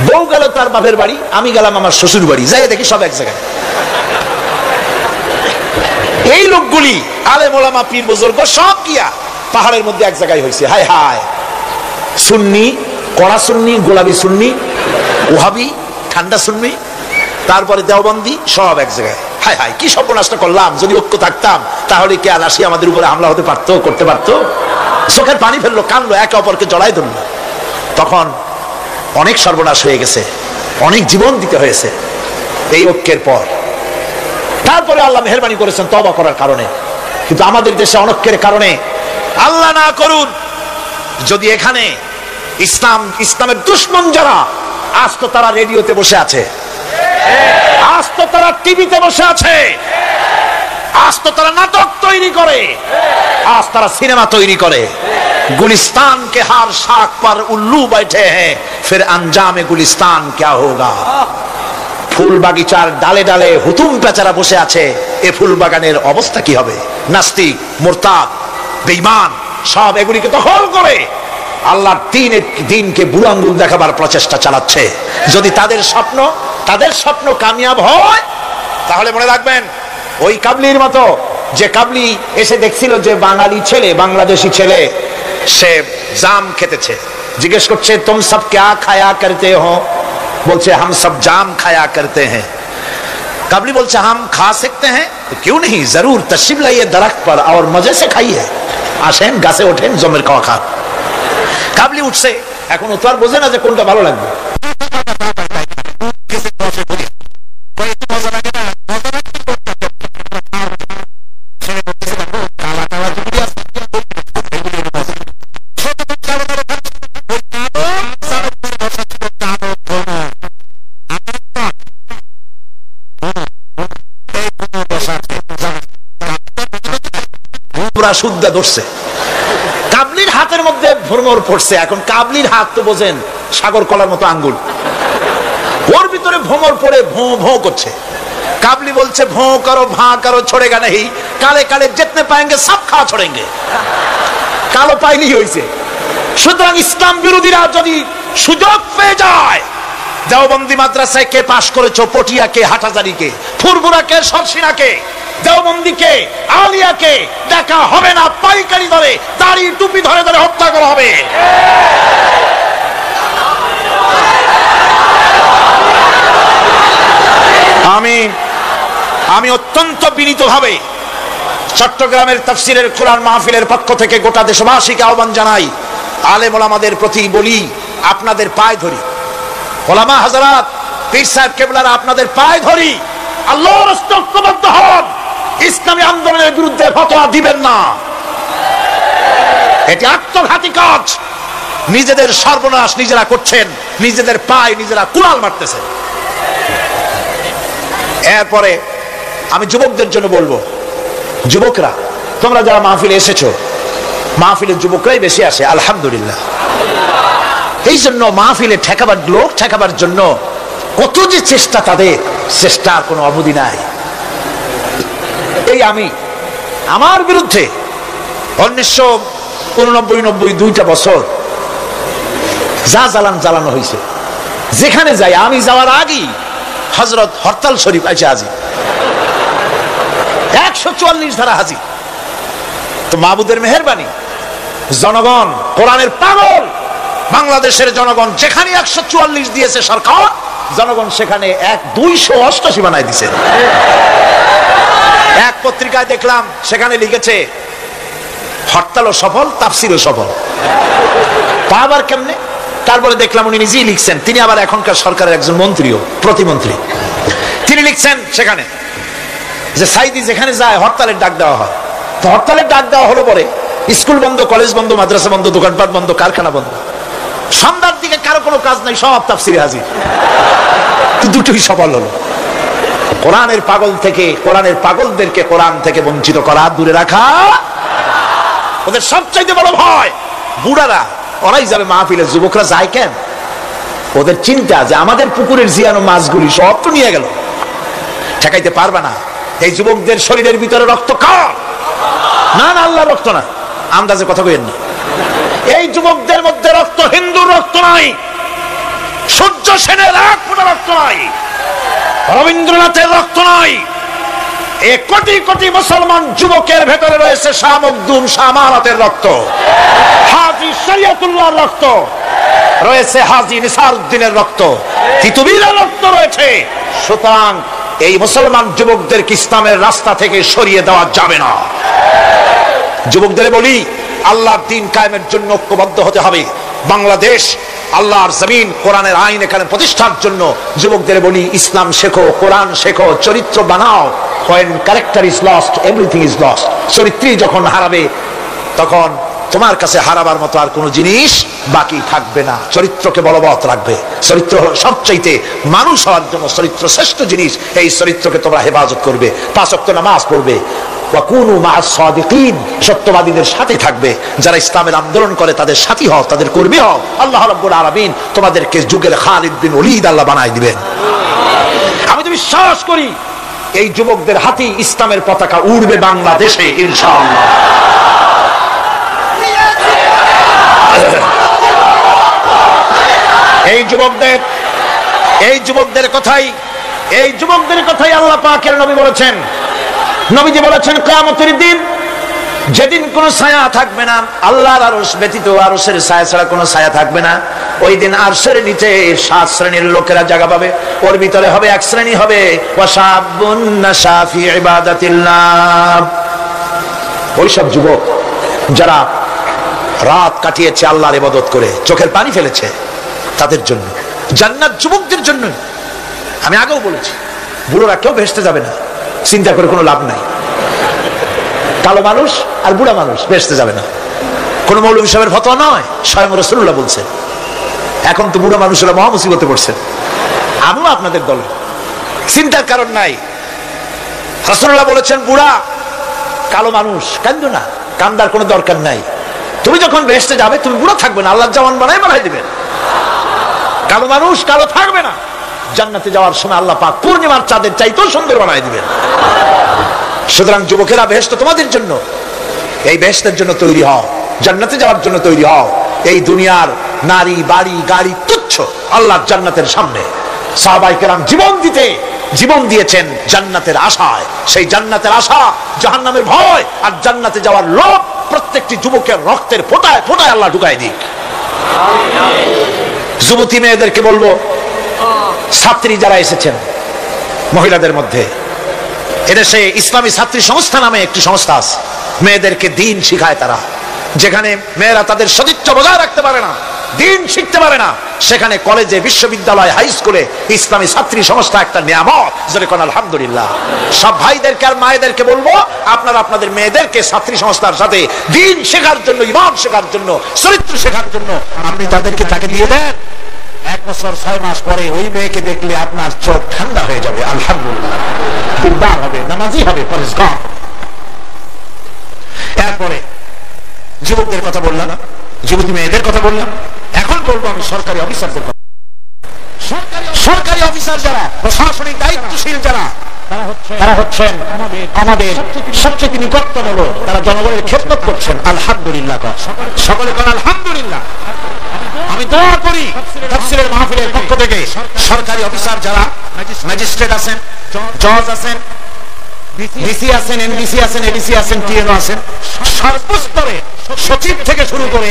বউ গেল তার বাপের বাড়ি, আমি গেলাম আমার শ্বশুর বাড়ি, যাই দেখি সব এক জায়গায়। এই লোকগুলি আলেম ওলামা পীর বুজুর্গ সব গিয়া পাহাড়ের মধ্যে এক জায়গায় হয়েছে। হায় হায়, সুন্নি, কড়া সুন্নি, গোলাপি সুন্নি, ওহাবি, ঠান্ডা সুন্নি, তারপরে দেওবন্দি, সব এক জায়গায়। হায় হায় কি সর্বনাশটা করলাম, যদি ঐক্য থাকতাম তাহলে কি আর আসি আমাদের উপরে হামলা হতে পারতো, করতে পারতো। চোখের পানি ফেললো, কানলো, একে অপরকে জড়াই ধরলো। তখন অনেক সর্বনাশ হয়ে গেছে, অনেক জীবন দিতে হয়েছে এই ঐক্যের পর। তারপরে আল্লাহ মেহেরবানি করেছেন তওবা করার কারণে। কিন্তু আমাদের দেশে অনৈক্যের কারণে, আল্লাহ না করুন যদি এখানে ইসলামের দুশমন যারা, আজ তো তারা রেডিওতে বসে আছে, আজ তো তারা টিভিতে বসে আছে, আজ তো তারা নাটক তৈরি করে, আজ তারা সিনেমা তৈরি করে। गुलिस्तान के हर शाख पर उल्लू बैठे हैं, फिर अंजाम गुलिस्तान क्या होगा। ফুল বাগিচার ডালে ডালে হুতুম পেচারা বসে আছে, এ ফুল বাগানের অবস্থা কি হবে। নাস্তিক, মুরতাদ, বেঈমান সব এগুলিকে দখল করে আল্লাহর দ্বীনকে বুড়ো আঙ্গুল দেখাবার প্রচেষ্টা চালাচ্ছে। যদি তাদের স্বপ্ন কামিয়াব হয়, তাহলে মনে রাখবেন ওই কাবলির মতো, যে কাবলি এসে দেখছিল যে বাঙালি ছেলে, বাংলাদেশি ছেলে সে জাম খেতেছে, জিজ্ঞেস করছে তুম সব ক্যা খায়া করতে হো, বলছে हम सब जाम खाया करते हैं। काबली बोलছে हम खा सकते हैं, तो क्यों नहीं, जरूर तशरीफ लाइए दरख्त पर और मजे से खाइए, আসেন গাছে ওঠেন, জমের খাওয়া খান। কাবলি উঠছে, এখন ও তো আর বোঝে না যে কোনটা ভালো লাগবে। শুদ্ধা ধরছে, কাবলির হাতের মধ্যে ভ্রমর পড়ছে। এখন কাবলির হাত তো বোঝেন সাগর কলার মতো আঙ্গুল, ওর ভিতরে ভ্রমর পড়ে ভোঁ ভোঁ করছে। কাবলি বলছে ভোঁ করো ভাঁ করো छोड़ेगा नहीं, কালে কালে जितने पाएंगे सब खा छोड़ेंगे। কালো পাইনি হইছে। সুতরাং ইসলাম বিরোধীরা যদি সুযোগ পেয়ে যায়, দেওবন্দি মাদ্রাসায় কে পাশ করেছো, পটিয়াকে, হাটহাজারীকে, ফুরফুরাকে, সরসিনাকে, দেওবন্দিকে, আলিয়াকে দেখা হবে না, পাইকারি ধরে দাড়ি টুপি ধরে ধরে হত্যা করা হবে। আমি অত্যন্ত বিনীতভাবে চট্টগ্রামের তাফসীরের কোরআন মাহফিলের পক্ষ থেকে গোটা দেশবাসীকে আহ্বান জানাই, আলেম ওলামাদের প্রতি বলি, আপনাদের পায়ে ধরি, ওলামা হযরত, পীর সাহেব কেবলারা আপনাদের পায়ে ধরি, আল্লাহর রাস্তে ঐক্যবদ্ধ হন, ইসলামী আন্দোলনের বিরুদ্ধে ফতোয়া দিবেন না। এটি আত্মঘাতী কাজ, নিজেদের সর্বনাশ নিজেরা করছেন, নিজেদের পায়ে নিজেরা কুড়াল মারতেছেন। এরপরে আমি যুবকদের জন্য বলবো, যুবকরা তোমরা যারা মাহফিলে এসেছো, মাহফিলের যুবকরাই বেশি আসে আলহামদুলিল্লাহ। এই জন্য মাহফিলে লোক ঠেকাবার জন্য কত যে চেষ্টা, তাদের চেষ্টার কোনো অবধি নাই। এই আমার বিরুদ্ধে 1989-90 দুইটা বছর যা জ্বালানো হয়েছে, যেখানে যাই, আমি যাওয়ার আগেই হযরত হরতাল শরীফ আছে হাজির, 144 ধারা হাজির। তো মাহবুদের মেহেরবানি, জনগণ কোরআনের পাগল, বাংলাদেশের জনগণ যেখানে 144 দিয়েছে সরকার, জনগণ সেখানে 288 বানায় দিছে। এক পত্রিকায় দেখলাম সেখানে লিখেছে হরতালও সফল, তাফসীরও সফল। তা আবার কেমনে? তারপরে দেখলাম উনি নিজেই লিখছেন, তিনি আবার এখনকার সরকারের একজন মন্ত্রীও, প্রতিমন্ত্রী। তিনি লিখছেন সেখানে যে সাইদি যেখানে যায় হরতালের ডাক দেওয়া হয়। তো হরতালের ডাক দেওয়া হলো পরে স্কুল বন্ধ, কলেজ বন্ধ, মাদ্রাসা বন্ধ, দোকানপাট বন্ধ, কারখানা বন্ধ। সন্ধ্যার দিকে কারো কোনো কাজ নাই, সব তাফসীরে হাজির। দুটোই সফল হলো। কোরআনের পাগল থেকে, কোরআনের পাগলদেরকে কোরআন থেকে বঞ্চিত করা, দূরে রাখা ওদের সবচাইতে বড় ভয়। বুড়ারা ওরাই যাবে মাহফিলে, যুবকরা যায় কেন? ওদের চিন্তা যে আমাদের পুকুরের জিয়ানো মাছগুলি সব তো নিয়ে গেল, ঠেকাইতে পারবে না। এই যুবকদের শরীরের ভিতরে রক্ত কার? না না, আল্লাহর রক্ত না, আন্দাজে কথা কইেন না। এই যুবকদের মধ্যে রক্ত হিন্দুর রক্ত নাই, সূর্য সেনের এক ফোঁটা রক্ত নাই, রবীন্দ্রনাথের রক্ত নাই। এই কোটি কোটি মুসলমান যুবকের ভেতরে রয়েছে শাহ মখদুম, শাহ আমানতের রক্ত, হাজী শরীয়তুল্লাহর রক্ত রয়েছে, হাজী নিসারউদ্দিনের রক্ত, তিতুমীরের রক্ত রয়েছে। সুতরাং এই মুসলমান যুবকদেরকে ইসলামের রাস্তা থেকে সরিয়ে দেওয়া যাবে না। যুবকদের বলি, আল্লাহর দ্বীন কায়েমের জন্য ঐক্যবদ্ধ হতে হবে। বাংলাদেশ আল্লাহর জমিন, কোরআনের আইন এখানে প্রতিষ্ঠার জন্য যুবকদের বলি, ইসলাম শেখো, কোরআন শেখো, চরিত্র বানাও। when character is lost, everything is lost. চরিত্রী যখন হারাবে তখন তোমার কাছে হারাবার মতো আর কোনো জিনিস বাকি থাকবে না। চরিত্রকে বলবৎ রাখবে। চরিত্র হলো সবচাইতে মানুষ হওয়ার জন্য চরিত্র শ্রেষ্ঠ জিনিস। এই চরিত্রকে তোমরা হেফাজত করবে, 5 ওয়াক্ত নামাজ পড়বে, ওয়াকুনু মা'আস সাদিকিন, সত্যবাদীদের সাথে থাকবে। যারা ইসলামের আন্দোলন করে তাদের সাথী হও, তাদের কর্মী হও। আল্লাহ রাব্বুল আলামিন তোমাদেরকে যুগের খালিদ বিন ওলীদ আল্লাহ বানাই দিবেন। আমি তো বিশ্বাস করি এই যুবকদের হাতে ইসলামের পতাকা উড়বে বাংলাদেশে ইনশাআল্লাহ। এই যুবকদের কথাই আল্লাহ পাকের নবী বলেছেন। নবীজি বলেছেন, কিয়ামতের দিন যেদিন কোনো ছায়া থাকবে না, আল্লাহর আরশ ব্যতীত আরশের ছায়া ছাড়া কোনো ছায়া থাকবে না, ওই দিন আরশের নিচে 7 শ্রেণীর লোকেরা জায়গা পাবে। ওর ভিতরে হবে এক শ্রেণী হবে ওয়াশাবুন নাশা ফি ইবাদাতিল্লাহ, ওইসব যুবক যারা রাত কাটিয়েছে আল্লাহর ইবাদত করে, চোখের পানি ফেলেছে, তাদের জন্য জান্নাত যুবকদের জন্য। আমি আগেও বলেছি, বুড়োরা কেউ ভেস্তে যাবে না, চিন্তা করে কোনো লাভ নাই। কালো মানুষ আর বুড়া মানুষ ভেস্তে যাবে না, কোন মৌলভী সাহেবের ফতোয়া নয়, স্বয়ং রাসূলুল্লাহ বলছেন। এখন তো বুড়া মানুষেরা মহা মুসিবতে পড়ছেন, আমিও আপনাদের দলে, চিন্তার কারণ নাই। রাসূলুল্লাহ বলেছেন, বুড়া কালো মানুষ কান্দো না, কান্দার কোনো দরকার নাই। তুমি যখন ভেস্তে যাবে তুমি বুড়া থাকবে না, আল্লাহ জওয়ান বানাই দিবেন। কালো মানুষ কালো থাকবে না, জান্নাতে যাওয়ার সময় আল্লাহ পাক পূর্ণিমার চাঁদের চাইতেও সুন্দর বানাই দিবেন। সুতরাং যুবকেরা, বেহেশত তোমাদের জন্য, এই বেহেশতের জন্য তৈরি হও, জান্নাতে যাওয়ার জন্য তৈরি হও। এই দুনিয়ার নারী বাড়ি গাড়ি তুচ্ছ আল্লাহর জান্নাতের সামনে। সাহাবায়ে কেরাম জীবন দিয়েছেন জান্নাতের আশায়। সেই জান্নাতের আশা, জাহান্নামের ভয় আর জান্নাতে যাওয়ার লোভ প্রত্যেকটি যুবকের রক্তের ফোঁটায় ফোঁটায় আল্লাহ ঢুকায় দিক। যুবতী মেয়েদেরকে বলবো, ছাত্রী যারা এসেছেন মহিলাদের মধ্যে, এদেশে ইসলামী ছাত্রী সংস্থা নামে একটি সংস্থা আছে, মেয়েদেরকে দ্বীন শিখায় তারা। যেখানে মেয়েরা তাদের সতীত্ব বজায় রাখতে পারে না, দ্বীন শিখতে পারে না, সেখানে কলেজে, বিশ্ববিদ্যালয়, হাই স্কুলে ইসলামী ছাত্রী সংস্থা একটা নিয়ামত। জোরে কোন আলহামদুলিল্লাহ। সব ভাইদেরকে আর মায়েদেরকে বলবো, আপনারা আপনাদের মেয়েদেরকে ছাত্রী সংস্থার সাথে দ্বীন শেখার জন্য, ঈমান শেখার জন্য, চরিত্র শেখার জন্য আপনি তাকে দিয়ে দেন। 1 বছর 6 মাস পরে ওই মেয়েকে দেখলে আপনার চোখ ঠান্ডা হয়ে যাবে, আলহামদুলিল্লাহ, দিলদার হবে, নামাজি হবে, পরেশগার। এরপরে যুবকদের কথা বললাম, যুবতী মেয়েদের কথা বললাম, এখন বলবো আমি সরকারি অফিসারদের কথা। সরকারি অফিসার যারা, প্রশাসনিক দায়িত্বশীল যারা, তারা হচ্ছেন আমাদের সবচেয়ে নিকটতম লোক। তারা জনগণের খেদমত করছেন, আলহামদুলিল্লাহ। সকলে কোন আলহামদুলিল্লাহ। আমি দোয়া করি তাফসীরের মাহফিলের পক্ষ থেকে সরকারি অফিসার যারা, ম্যাজিস্ট্রেট আছেন, জজ আছেন, ডিসি আছেন, এনডিসি আছেন, এডিসি আছেন, টিএনও আছেন, সর্বস্তরে সচিব থেকে শুরু করে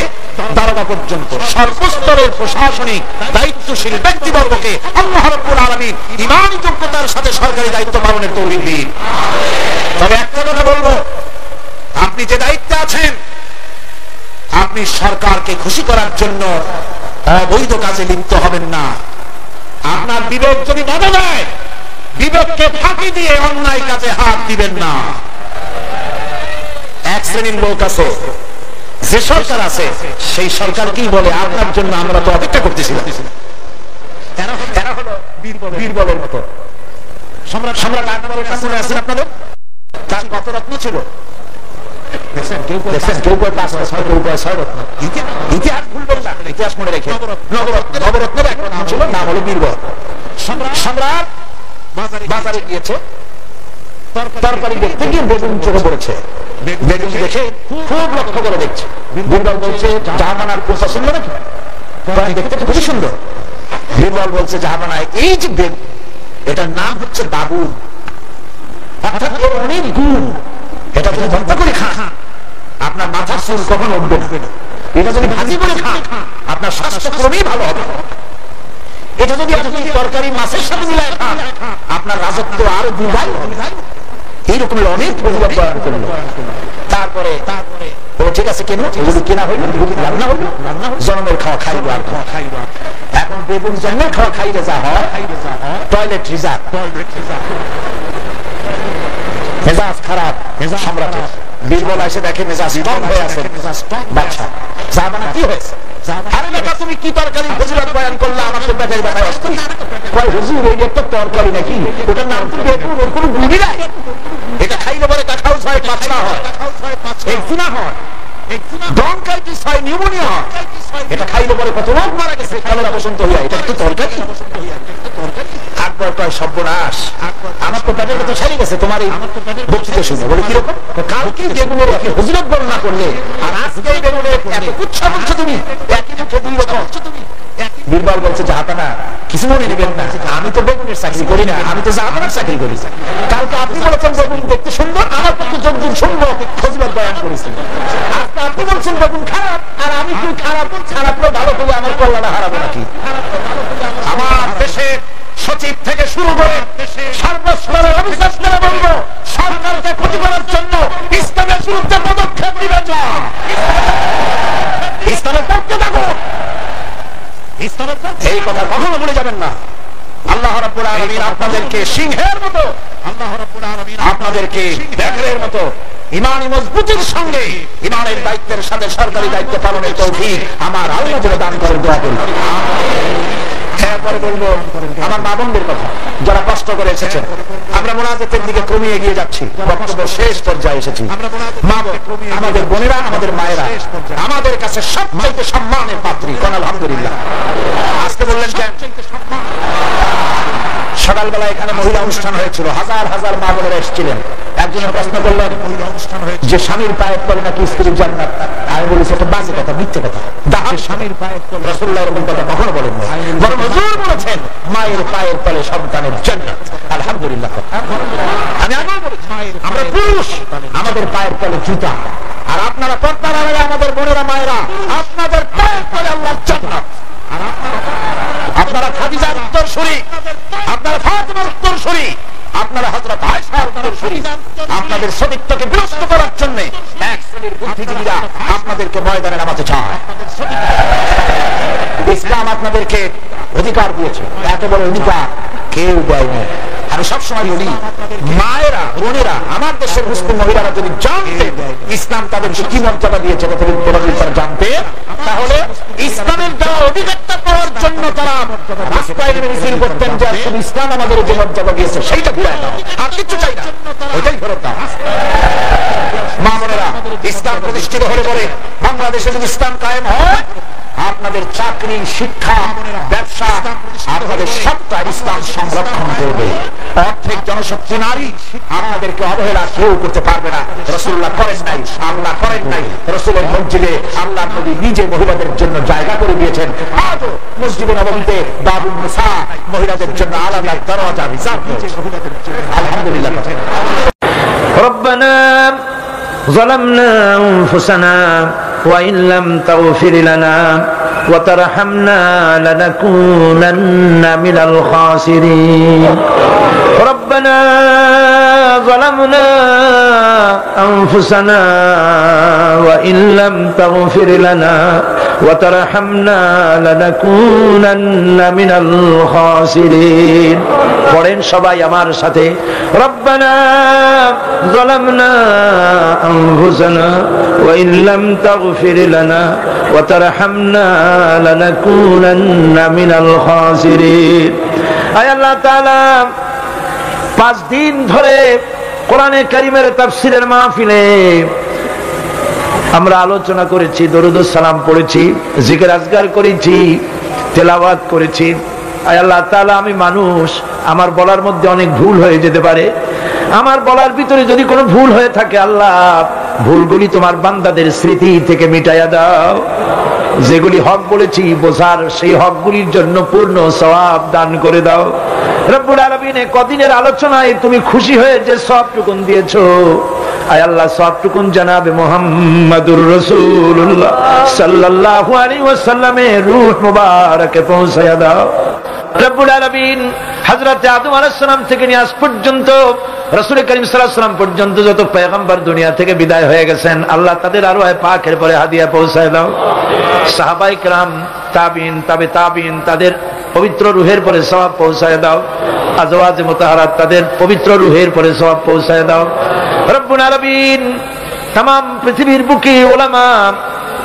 দারোগা পর্যন্ত সর্বস্তরের প্রশাসনিক দায়িত্বশীল ব্যক্তিবর্গকে আল্লাহ রাব্বুল আলামিন ঈমানী যোগ্যতার সাথে সরকারি দায়িত্ব পালনের তৌফিক দিন। তবে একটা কথা বলবো, আপনি যে দায়িত্বে আছেন, আপনি সরকারকে খুশি করার জন্য অবৈধ কাজে লিপ্ত হবেন না। আপনার বিবেক যদি বাধা দেয়, বিবেককে ফাঁকি দিয়ে অন্যায় কাজে হাত দিবেন না। এক শ্রেণীর লোক আছে, যে সরকার আছে সেই সরকার কি বলে, আপনার জন্য আমরা তো অপেক্ষা করতেছিলাম। এরা হলো বীরবলের মতো। সম্রাট আকবরের কাছে আছেন আপনাদের, তার কত রত্ন ছিল ইতিহাস ভুলবেন না, ইতিহাস মনে রেখে। নবরত্নের একটা নাম ছিল, নাম হলো বীরবল। সম্রাট বাজারে গিয়েছে, তরকারি দেখতে গিয়ে বেগুন চোখে পড়েছে। বেগুন দেখে খুব লক্ষ্য করে দেখছে। বীরবল বলছে, জাহাপানার কোষা সুন্দর নাকি, দেখতে খুবই সুন্দর। বীরবল বলছে, জাহাপানায় এই যে বেগুন, এটার নাম হচ্ছে বাবুল, অর্থাৎ এর অনেক গুণ। এটা যদি ভর্তা করে খান, আপনার মাথার চুল কখনো উঠবে না। এটা যদি ভাজি করে খান, আপনার স্বাস্থ্য ক্রমেই ভালো হবে। এটা যদি আপনি তরকারি মাছের সাথে মিলায় খান, আপনার রাজত্ব আরো দুর্বল হবে। এইরকম অনেক ফজিলত বয়ান করলো। তারপরে ঠিক আছে, কেন এগুলো কেনা হইল, রান্না হইল, জন্মের খাওয়া খাইব আর খাইব। এখন বেগুন জন্মের খাওয়া খাইলে যা হয়, টয়লেট রিজার্ভ, মেজাজ খারাপ সম্রাটের। বীরবল এসে দেখে মেজাজ স্ট্রং হয়ে আছে, বাচ্চা জাহাবানা কি হয়েছে? আরে বেটা তুমি কি তরকারি ফজিলত বয়ান করলে, আমার তো পেটের ব্যথায় অস্থির। কয় হুজুর এই একটা তরকারি নাকি, ওটার নাম তো বেগুন, ওর কোনো গুণই নাই। এটা খাইলে পরে কাঁঠাল হয়, পাতলা হয়, একদিনা হয়, ব্রঙ্কাইটিস হয়, নিউমোনিয়া হয়। এটা খাইলে পরে কত লোক মারা গেছে, কলেরা বসন্ত হইয়া। এটা তো তরকারি? আকবর কয় সর্বনাশ, আমার তো পেটের কথা সারি গেছে তোমার এই বক্তৃতা শুনে। বলে কিরকম? কালকে বেগুনের একই ফজিলত বর্ণনা করলে, আর আজকে বেগুনের এত কুচ্ছা বলছো তুমি, একই মুখে দুই রকম। বীরবল বলছে জাহাপানা কিছু মনে নেবেন না, আমি তো বেগুনের চাকরি করি না, আমি তো জাহাপানার চাকরি করি। কালকে আপনি বলেছেন বেগুন দেখতে সুন্দর, আমার পক্ষে যতদূর সুন্দর ফজিলত বয়ান করেছি। আজকে আপনি বলছেন বেগুন খারাপ, আর আমি কি খারাপ খারাপও ভালো করে আমার কল্যাণ হারাবো নাকি? আমার দেশে সচিব থেকে শুরু করে সর্বস্তরের অফিসাররা বলবো, সরকারকে ক্ষতি করার জন্য ইসলামের বিরুদ্ধে পদক্ষেপ দিবেন না। ইসলামের পক্ষে থাকো, এই কথা কখনো ভুলে যাবেন না। আল্লাহ রাব্বুল আলামিন আপনাদেরকে সিংহের মতো, আল্লাহ রাব্বুল আলামিন আপনাদেরকে ব্যাঘ্রের মতো ইমানি মজবুতির সঙ্গে ইমানের দায়িত্বের সাথে সরকারি দায়িত্ব পালনের তৌফিক আমার আল্লাহ যেন দান করেন, দোয়া করি। এরপরে বলবো আমার মা বোনদের কথা, যারা কষ্ট করে এসেছেন। আমরা মুনাজাতের দিকে ক্রমে এগিয়ে যাচ্ছি, বক্তব্য শেষ পর্যায়ে এসেছি। মা বোন, আমাদের বোনেরা, আমাদের মায়েরা আমাদের কাছে সবচাইতে সম্মানের পাত্রী, কোন আলহামদুলিল্লাহ। আজকে বললেন কেন? সকালবেলা এখানে মহিলা অনুষ্ঠান হয়েছিল, হাজার হাজার মা বোনেরা এসেছিলেন। একজনের প্রশ্ন করলেন যে স্বামীর পায়ের তলে নাকি স্ত্রীর জান্নাত। আমি বলেছি এটা বাজে কথা, মিথ্যে কথা। স্বামীর পায়ের তলে রাসূলুল্লাহ এরকম কথা কখনো বলেন না, বরং হুজুর বলেছেন মায়ের পায়ের তলে সন্তানের জান্নাত। আলহামদুলিল্লাহ। আমি আগেও বলেছি আমরা পুরুষ, আমাদের পায়ের তলে জুতা, আর আপনারা পর্দার আড়ালে আমাদের বোনেরা মায়েরা, আপনাদের পায়ের তলে আল্লাহর জান্নাত। আর আপনারা খাদিজার উত্তরসূরি, আপনারা ফাতিমার উত্তরসূরি, আপনারা হযরত আয়েশার উত্তরসূরি। আপনাদের সতীত্বকে বিনষ্ট করার জন্য এক শ্রেণীর বুদ্ধিজীবীরা আপনাদেরকে ময়দানে নামাতে চায়। ইসলাম আপনাদেরকে অধিকার দিয়েছে, এত বড় অধিকার কেউ দেয়নি। আমি সবসময় বলি মায়েরা, বোনেরা, আমার দেশের মুসলিম মহিলারা যদি জানতে ইসলাম তাদেরকে কি মর্যাদা দিয়েছে, তারা জানতে, তাহলে ইসলামের দেওয়া অধিকারটা পাওয়ার জন্য তারা রাস্তায় নেমে মিছিল করতেন যে আসলে ইসলাম আমাদের যে মর্যাদা দিয়েছে সেইটা ফিরায় দাও, আর কিছু চাই না, ওইটাই ফেরত দাও। মা বোনেরা, ইসলাম প্রতিষ্ঠিত হলে পরে বাংলাদেশে যদি ইসলাম কায়েম হয়, আপনাদের চাকরি, শিক্ষা, ব্যবসা, আপনাদের সবটা ইসলাম সংরক্ষণ করবে। অর্ধেক জনশক্তি নারী, আপনাদেরকে অবহেলা কেউ করতে পারবে না। রাসূলুল্লাহ করেন নাই, আল্লাহ করেন নাই। রাসূলের মসজিদে আল্লাহ নবী নিজে মহিলাদের জন্য জায়গা করে দিয়েছেন। আজও মসজিদে নববীতে বাবুন নিসা, মহিলাদের জন্য আলাদা দরজা রিজার্ভ হয়েছে। আলহামদুলিল্লাহ। রব্বানা ظلمنا أنفسنا وإن لم تغفر لنا وترحمنا لنكونن من الخاسرين ربنا ظلمنا أنفسنا وإن لم تغفر لنا وترحمنا لنكونن من الخاسرين পড়েন সবাই আমার সাথে রব্বানা যালামনা আনফুসানা ওয়া ইন লাম তাগফির লানা ওয়া তারহামনা লানাকুনান্না মিনাল খাসিরিন। আয় আল্লাহ তাআলা 5 দিন ধরে কোরআনে কারীমের তাফসীরের মাহফিলে আমরা আলোচনা করেছি, দরুদ ও সালাম পড়েছি, জিকির আজকার করেছি, তেলাওয়াত করেছি। আয় আল্লাহ তাআলা, আমি মানুষ, আমার বলার মধ্যে অনেক ভুল হয়ে যেতে পারে। আমার বলার ভিতরে যদি কোনো ভুল হয়ে থাকে আল্লাহ, ভুলগুলি তোমার বান্দাদের স্মৃতি থেকে মিটাইয়া দাও। যেগুলি হক বলেছি বোঝার, সেই হকগুলির জন্য পূর্ণ সওয়াব দান করে দাও। রব্বুল আলামিন, কদিনের আলোচনায় তুমি খুশি হয়ে যে সওয়াবটুকুন দিয়েছো, আয় আল্লাহ সওয়াবটুকুন জনাবে মুহাম্মাদুর রাসূলুল্লাহ সাল্লাল্লাহু আলাইহি ওয়াসাল্লামের রূহ মুবারকে পৌঁছায়া দাও। রব্বুল আলামিন হযরত আদম আলাইহিস সালাম থেকে নিয়ে আজ পর্যন্ত রাসূল করিম সাল্লাল্লাহু আলাইহি ওয়াসাল্লাম পর্যন্ত যত পয়গম্বর দুনিয়া থেকে বিদায় হয়ে গেছেন, আল্লাহ তাদের আরওয়ায়ে পাকের পরে হাদিয়া পৌঁছায় দাও। সাহাবায়ে কেরাম, তাবিঈন, তাবে তাবিঈন, তাদের পবিত্র রূহের পরে সওয়াব পৌঁছায় দাও। আজওয়াজে মুতাহারাত, তাদের পবিত্র রূহের পরে সওয়াব পৌঁছায় দাও। রব্বুল আলামিন तमाम পৃথিবীর বুকে উলামা,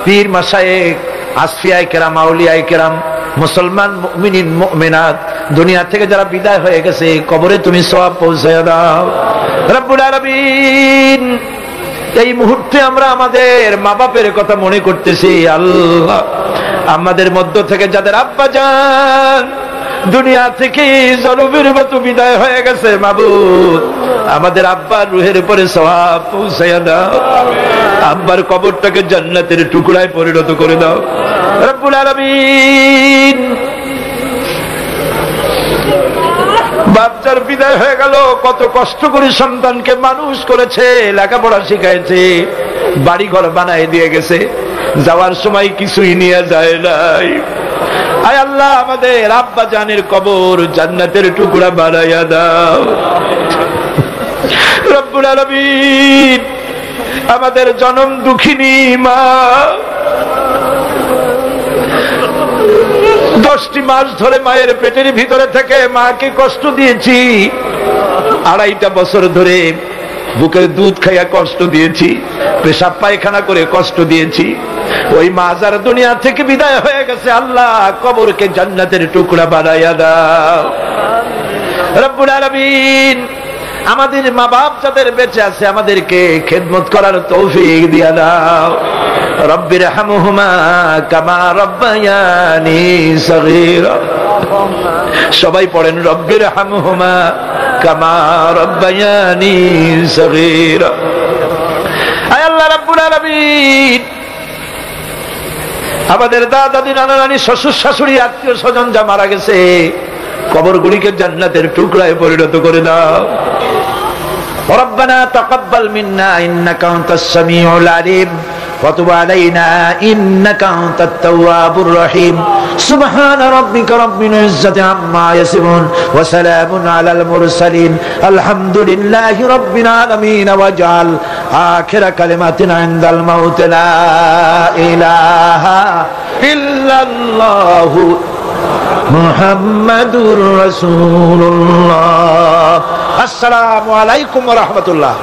পীর, মাশায়েখ, আসফিয়ায়ে কেরাম, আউলিয়ায়ে কেরাম, মুসলমান, মুমিনিন, মুমিনাত দুনিয়া থেকে যারা বিদায় হয়ে গেছে, কবরে তুমি সওয়াব পৌঁছায় দাও। রব্বুল আলামিন এই মুহূর্তে আমরা আমাদের মা বাপের কথা মনে করতেছি। আল্লাহ, আমাদের মধ্য থেকে যাদের আব্বা জান দুনিয়া থেকে জলবের মতো বিদায় হয়ে গেছে, মাবুদ আমাদের আব্বার রুহের উপরে সওয়াব পৌঁছায়া দাও। আব্বার কবরটাকে জান্নাতের টুকরায় পরিণত করে দাও। রব্বুল আলামিন বাচ্চার বিদায় হয়ে গেল, কত কষ্ট করে সন্তানকে মানুষ করেছে, লেখাপড়া শিখাইছে, বাড়ি ঘর বানায় দিয়ে গেছে, যাওয়ার সময় কিছুই নিয়ে যায় নাই। আয় আল্লাহ, আমাদের আব্বা জানের কবর জান্নাতের টুকরা বানাইয়া দাও। রব্বুল আলামিন আমাদের জনম দুঃখিনী মা, 10টি মাস ধরে মায়ের পেটের ভিতরে থেকে মাকে কষ্ট দিয়েছি, 2.5 বছর ধরে বুকের দুধ খাইয়া কষ্ট দিয়েছি, পেশাব পায়খানা করে কষ্ট দিয়েছি। ওই মা যার দুনিয়া থেকে বিদায় হয়ে গেছে, আল্লাহ কবরকে জান্নাতের টুকরা বানাইয়া দাও। রব্বুল আলামিন আমাদের মা বাপ যাদের বেঁচে আছে, আমাদেরকে খেদমত করার তৌফিক দিয়া দাও। রব্বির হামহুমা কামা রব্বায়ানি সগীরা। সবাই পড়েন, রব্বির হামহুমা কামা রব্বায়ানি সগীরা। আয় আল্লাহ রব্বুল আলামিন আমাদের দাদা দাদি, নানা নানি, শ্বশুর শাশুড়ি, আত্মীয় স্বজন যা মারা গেছে, কবরগুলিকে জান্নাতের টুকরায় পরিণত করে দাও। রব্বানা তাকাব্বাল মিন্না ইন্নাকা আনতাস সামিউল আলিম ওয়া তুব আলাইনা ইন্নাকা আনতাত তাওয়াবুর রহিম। সুবহান রাব্বিকা রাব্বিল ইজ্জাতি আম্মা ইয়াসিফুন ওয়া সালামুন আলাল মুরসালিন আলহামদুলিল্লাহি রাব্বিল আলামিন। ওয়াজআল আখিরা কালিমাতিনা ইনদাল মাউত লা ইলাহা ইল্লাল্লাহু মুহাম্মাদুর রাসূলুল্লাহ। আসসালামু আলাইকুম ওয়া রাহমাতুল্লাহ।